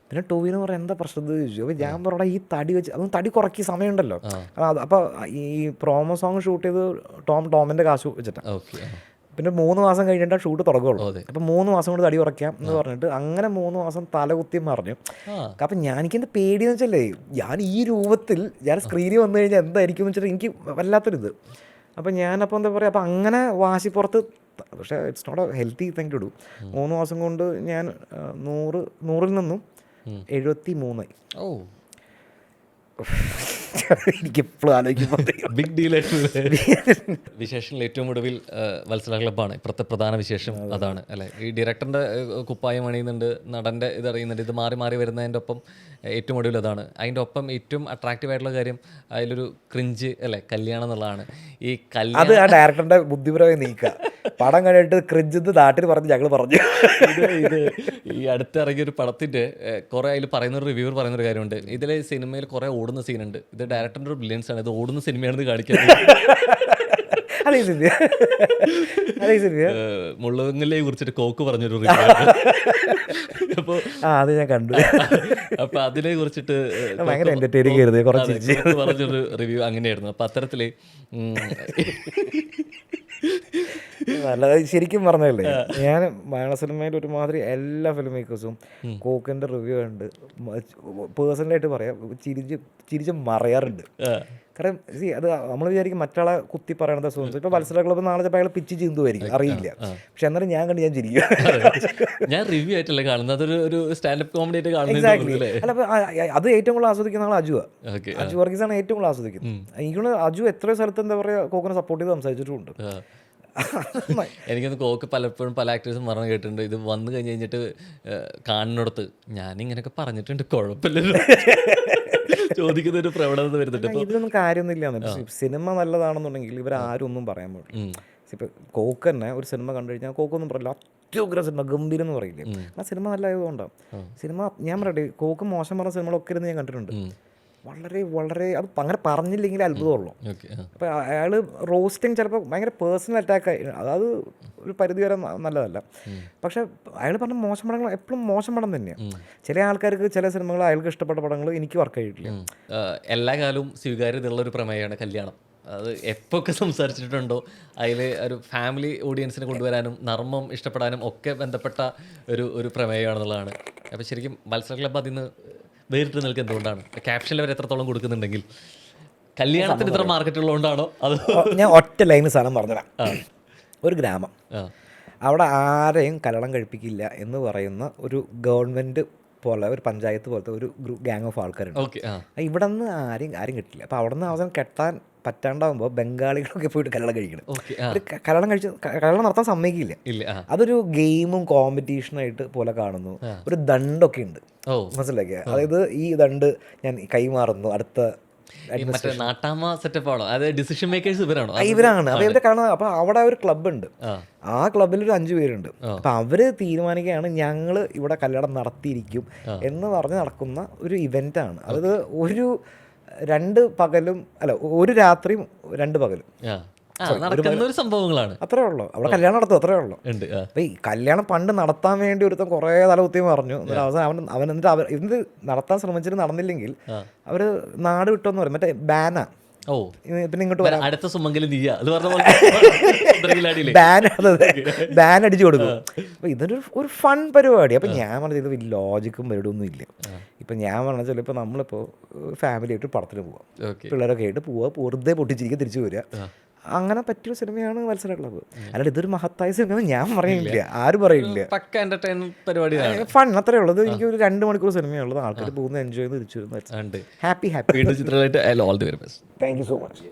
പിന്നെ ടോവിനോ പറഞ്ഞാൽ എന്താ പ്രശ്നം ചോദിച്ചു. അപ്പോൾ ഞാൻ പറഞ്ഞാൽ ഈ തടി വെച്ച് അതും തടി കുറക്കി സമയമുണ്ടല്ലോ. അപ്പോൾ ഈ പ്രോമോ സോങ് ഷൂട്ട് ചെയ്ത് ടോമിൻ്റെ കാശ് വെച്ചിട്ടാണ്. പിന്നെ 3 മാസം കഴിഞ്ഞിട്ട് ഷൂട്ട് തുടങ്ങുള്ളൂ. അപ്പം 3 മാസം കൊണ്ട് തടി കുറയ്ക്കാം എന്ന് പറഞ്ഞിട്ട് അങ്ങനെ 3 മാസം തലകുത്തി മറിഞ്ഞു. അപ്പം എനിക്കെന്ത് പേടിയെന്ന് വെച്ചല്ലേ, ഞാൻ ഈ രൂപത്തിൽ ഞാൻ സ്ക്രീനിൽ വന്നു കഴിഞ്ഞാൽ എന്തായിരിക്കും എന്ന് വെച്ചിട്ട് എനിക്ക് വല്ലാത്തൊരിത്. അപ്പം ഞാനപ്പോൾ എന്താ പറയുക, അപ്പം അങ്ങനെ വാശിപ്പുറത്ത്, പക്ഷേ it's not a healthy thing to do. 3 മാസം കൊണ്ട് ഞാൻ 100 നിന്നും 73. എനിക്കെപ്പോഴും ആലോചിക്കുമ്പോൾ ബിഗ് ഡീൽ ആയിട്ട്. വിശേഷങ്ങളിൽ ഏറ്റവും ഒടുവിൽ വത്സല ക്ലബ്ബാണ് ഇപ്പോഴത്തെ പ്രധാന വിശേഷം. അതാണ് അല്ലേ, ഈ ഡയറക്ടറിൻ്റെ കുപ്പായം അണിയുന്നുണ്ട്, നടൻ്റെ ഇതറിയുന്നുണ്ട്, ഇത് മാറി മാറി വരുന്നതിൻ്റെ ഒപ്പം ഏറ്റവും ഒടുവിൽ അതാണ്. അതിൻ്റെ ഒപ്പം ഏറ്റവും അട്രാക്റ്റീവ് ആയിട്ടുള്ള കാര്യം അതിലൊരു ക്രിഞ്ച് അല്ലേ, കല്യാണം എന്നുള്ളതാണ്. ഈ അത് ആ ഡയറക്ടറിൻ്റെ ബുദ്ധിപരമായി നീക്കുക. പടം കണ്ടിട്ട് ക്രിഞ്ച് നാട്ടിൽ പറഞ്ഞ് ഞങ്ങൾ പറഞ്ഞു. ഇത് ഈ അടുത്തിറങ്ങിയൊരു പടത്തിൻ്റെ കുറേ അതിൽ പറയുന്നൊരു റിവ്യൂവർ പറയുന്നൊരു കാര്യമുണ്ട്, ഇതിൽ സിനിമയിൽ കുറേ ഓടുന്ന സീനുണ്ട്, ഇത് ഡയറക്ടറിൻ്റെ ഒരു ബ്രില്യൻസ് ആണ്, ഇത് ഓടുന്ന സിനിമയാണെന്ന് കാണിക്കാൻ. മുള്ളവങ്ങലിനെ കുറിച്ചിട്ട് കോക്ക് പറഞ്ഞൊരു റിവ്യൂ. അപ്പോൾ അത് ഞാൻ കണ്ടു. അപ്പോൾ അതിനെ കുറിച്ചിട്ട് പറഞ്ഞൊരു റിവ്യൂ അങ്ങനെയായിരുന്നു. അപ്പം അത്തരത്തിൽ ശരിക്കും പറഞ്ഞല്ലേ, ഞാൻ മലയാള സിനിമയിൽ ഒരുമാതിരി എല്ലാ ഫിലിം മേക്കേഴ്സും കോക്കിൻ്റെ റിവ്യൂ ഉണ്ട്. പേഴ്സണലായിട്ട് പറയാം, ചിരിച്ച് മറയാറുണ്ട്. കാരണം അത് നമ്മൾ വിചാരിക്കും മറ്റാളെ കുത്തി പറയണത് സുഖം. ഇപ്പോൾ വത്സല ക്ലബ്ബ് നാളെ ചിലപ്പോൾ അയാൾ പിച്ച് ചിന്തുമായിരിക്കും, അറിയില്ല. പക്ഷെ എന്നാലും ഞാൻ കണ്ട് ഞാൻ ചിരിക്കും. ഞാൻ റിവ്യൂ ആയിട്ടല്ലേ കാണുന്നത്, അതൊരു സ്റ്റാൻഡപ്പ് കോമഡി ആയിട്ട് കാണുന്നത്. അല്ല, അത് ഏറ്റവും കൂടുതൽ ആസ്വദിക്കുന്ന ആൾ അജു വർഗീസാണ് ഏറ്റവും കൂടുതൽ ആസ്വദിക്കുന്നത്. എനിക്കൊന്ന് അജു എത്രയോ സ്ഥലത്ത് എന്താ പറയുക കോക്കിനെ സപ്പോർട്ട് ചെയ്ത് സംസാരിച്ചിട്ടുമുണ്ട്. എനിക്കൊന്ന് കോക്ക് പലപ്പോഴും പല ആക്ടേഴ്സും പറഞ്ഞു കേട്ടിട്ടുണ്ട്, ഇത് വന്നു കഴിഞ്ഞ് കഴിഞ്ഞിട്ട് കാണുന്നിടത്ത് ഞാനിങ്ങനെയൊക്കെ പറഞ്ഞിട്ടുണ്ട് കുഴപ്പമില്ലല്ലോ ചോദിക്കുന്ന ഒരു പ്രവണത വരുന്നുണ്ട്. ഇതിലൊന്നും കാര്യമൊന്നുമില്ല. സിനിമ നല്ലതാണെന്നുണ്ടെങ്കിൽ ഇവരാരും ഒന്നും പറയാൻ പാടില്ല. ഇപ്പം കോക്ക് തന്നെ ഒരു സിനിമ കണ്ടു കഴിഞ്ഞാൽ കോക്കൊന്നും പറയില്ല, അത്യുഗ്ര സിനിമ ഗംഭീരം എന്ന് പറയില്ലേ. ആ സിനിമ നല്ലതായതുകൊണ്ടാണ്. സിനിമ ഞാൻ പറയട്ടെ, കോക്ക് മോശം പറഞ്ഞ സിനിമകളൊക്കെ ഇരുന്ന് ഞാൻ കണ്ടിട്ടുണ്ട്. വളരെ വളരെ അത് അങ്ങനെ പറഞ്ഞില്ലെങ്കിൽ അത്ഭുതമുള്ളൂ. അപ്പോൾ അയാൾ റോസ്റ്റിങ് ചിലപ്പോൾ ഭയങ്കര പേഴ്സണൽ അറ്റാക്ക്, അതായത് ഒരു പരിധി വരെ നല്ലതല്ല. പക്ഷെ അയാൾ പറഞ്ഞ മോശം പടങ്ങൾ എപ്പോഴും മോശം പടം തന്നെയാണ്. ചില ആൾക്കാർക്ക് ചില സിനിമകൾ അയാൾക്ക് ഇഷ്ടപ്പെട്ട പടങ്ങൾ എനിക്ക് വർക്ക് ആയിട്ടില്ല. എല്ലാ കാലവും സ്വീകാര്യതയുള്ള ഒരു പ്രമേയമാണ് കല്യാണം. അത് എപ്പോഴൊക്കെ സംസാരിച്ചിട്ടുണ്ടോ അതിൽ ഒരു ഫാമിലി ഓഡിയൻസിനെ കൊണ്ടുവരാനും നർമ്മം ഇഷ്ടപ്പെടാനും ഒക്കെ ബന്ധപ്പെട്ട ഒരു പ്രമേയമാണെന്നുള്ളതാണ്. അപ്പോൾ ശരിക്കും മത്സര ക്ലബ്ബ് അതിൽ നിന്ന് വേറിട്ട് നിൽക്കുക എന്തുകൊണ്ടാണ്? ക്യാപ്ഷനിൽ അവർ എത്രത്തോളം കൊടുക്കുന്നുണ്ടെങ്കിൽ കല്യാണത്തിന് ഇത്ര മാർക്കറ്റ് ഉള്ളതുകൊണ്ടാണോ? അത് ഞാൻ ഒറ്റ ലൈന് സാധനം പറഞ്ഞുതരാം. ഒരു ഗ്രാമം, അവിടെ ആരെയും കല്യാണം കഴിപ്പിക്കില്ല എന്ന് പറയുന്ന ഒരു ഗവൺമെൻറ് പോലെ ഒരു പഞ്ചായത്ത് പോലത്തെ ഒരു ഗ്യാങ് ഓഫ് ആൾക്കാരുണ്ട്. ഇവിടെ നിന്ന് ആരും കിട്ടില്ല. അപ്പോൾ അവിടെ നിന്ന് അവസാനം കെട്ടാൻ പറ്റാണ്ടാവുമ്പോൾ ബംഗാളികളൊക്കെ പോയിട്ട് കല്യാണം കഴിക്കണം. കല്യാണം നടത്താൻ സമ്മതിക്കില്ല. അതൊരു ഗെയിമും കോമ്പറ്റീഷനായിട്ട് പോലെ കാണുന്നു. ഒരു ദണ്ടൊക്കെ ഉണ്ട്, മനസ്സിലാക്കിയ? അതായത് ഈ ദണ്ട് ഞാൻ കൈമാറുന്നു അടുത്ത ഇവരാണ്. അപ്പോൾ ഇവരെ കാണുന്നത്. അപ്പോൾ അവിടെ ഒരു ക്ലബ്ബ് ഉണ്ട്, ആ ക്ലബിൽ ഒരു 5 പേരുണ്ട്. അപ്പം അവര് തീരുമാനിക്കുകയാണ് ഞങ്ങൾ ഇവിടെ കല്യാണം നടത്തിയിരിക്കും എന്ന് പറഞ്ഞ് നടക്കുന്ന ഒരു ഇവൻ്റാണ്. അതായത് ഒരു 2 പകലും അല്ല, ഒരു രാത്രിയും 2 പകലും സംഭവങ്ങളാണ്. അത്രേ ഉള്ളൂ. അവിടെ കല്യാണം നടത്തും, അത്രേ ഉള്ളൂ. അപ്പൊ ഈ കല്യാണം പണ്ട് നടത്താൻ വേണ്ടി ഒരുത്തം കുറേ തലകുത്തിയും പറഞ്ഞു. അവസാനം അവൻ എന്നിട്ട് നടത്താൻ ശ്രമിച്ചിട്ട് നടന്നില്ലെങ്കിൽ അവര് നാട് വിട്ടോന്ന് പറയും. മറ്റേ ബാനാ. പിന്നെ ഇങ്ങോട്ട് അടുത്ത സുമംഗലി ബാൻ അടിച്ചു കൊടുക്കും. അപ്പൊ ഇതൊരു ഫൺ പരിപാടി. അപ്പൊ ഞാൻ പറഞ്ഞത് ഇത് വലിയ ലോജിക്കും പരിപാടിയൊന്നും ഇല്ല. ഇപ്പൊ ഞാൻ പറഞ്ഞാൽ ചിലപ്പോൾ നമ്മളിപ്പോ ഫാമിലി ആയിട്ട് പടത്തിന് പോവാം, പിള്ളേരൊക്കെ ആയിട്ട് പോവാ, വെറുതെ പൊട്ടിച്ചിരിക്കുക, തിരിച്ചു വരിക, അങ്ങനെ പറ്റിയൊരു സിനിമയാണ് മത്സര ക്ലബ്ബ്. അല്ലാണ്ട് ഇതൊരു മഹത്തായ സിനിമ ഞാൻ പറയില്ല, ആരും പറയില്ല. ഫൺ അത്രേ ഉള്ളത്. എനിക്ക് ഒരു 2 മണിക്കൂർ സിനിമയുള്ളത്. ആൾക്കാർ പോകുന്നത് എൻജോയ് ചെയ്ത് തിരിച്ചു വരുന്നത്. Happy happy. ചിത്രമായിട്ട് താങ്ക് യു സോ മച്ച്.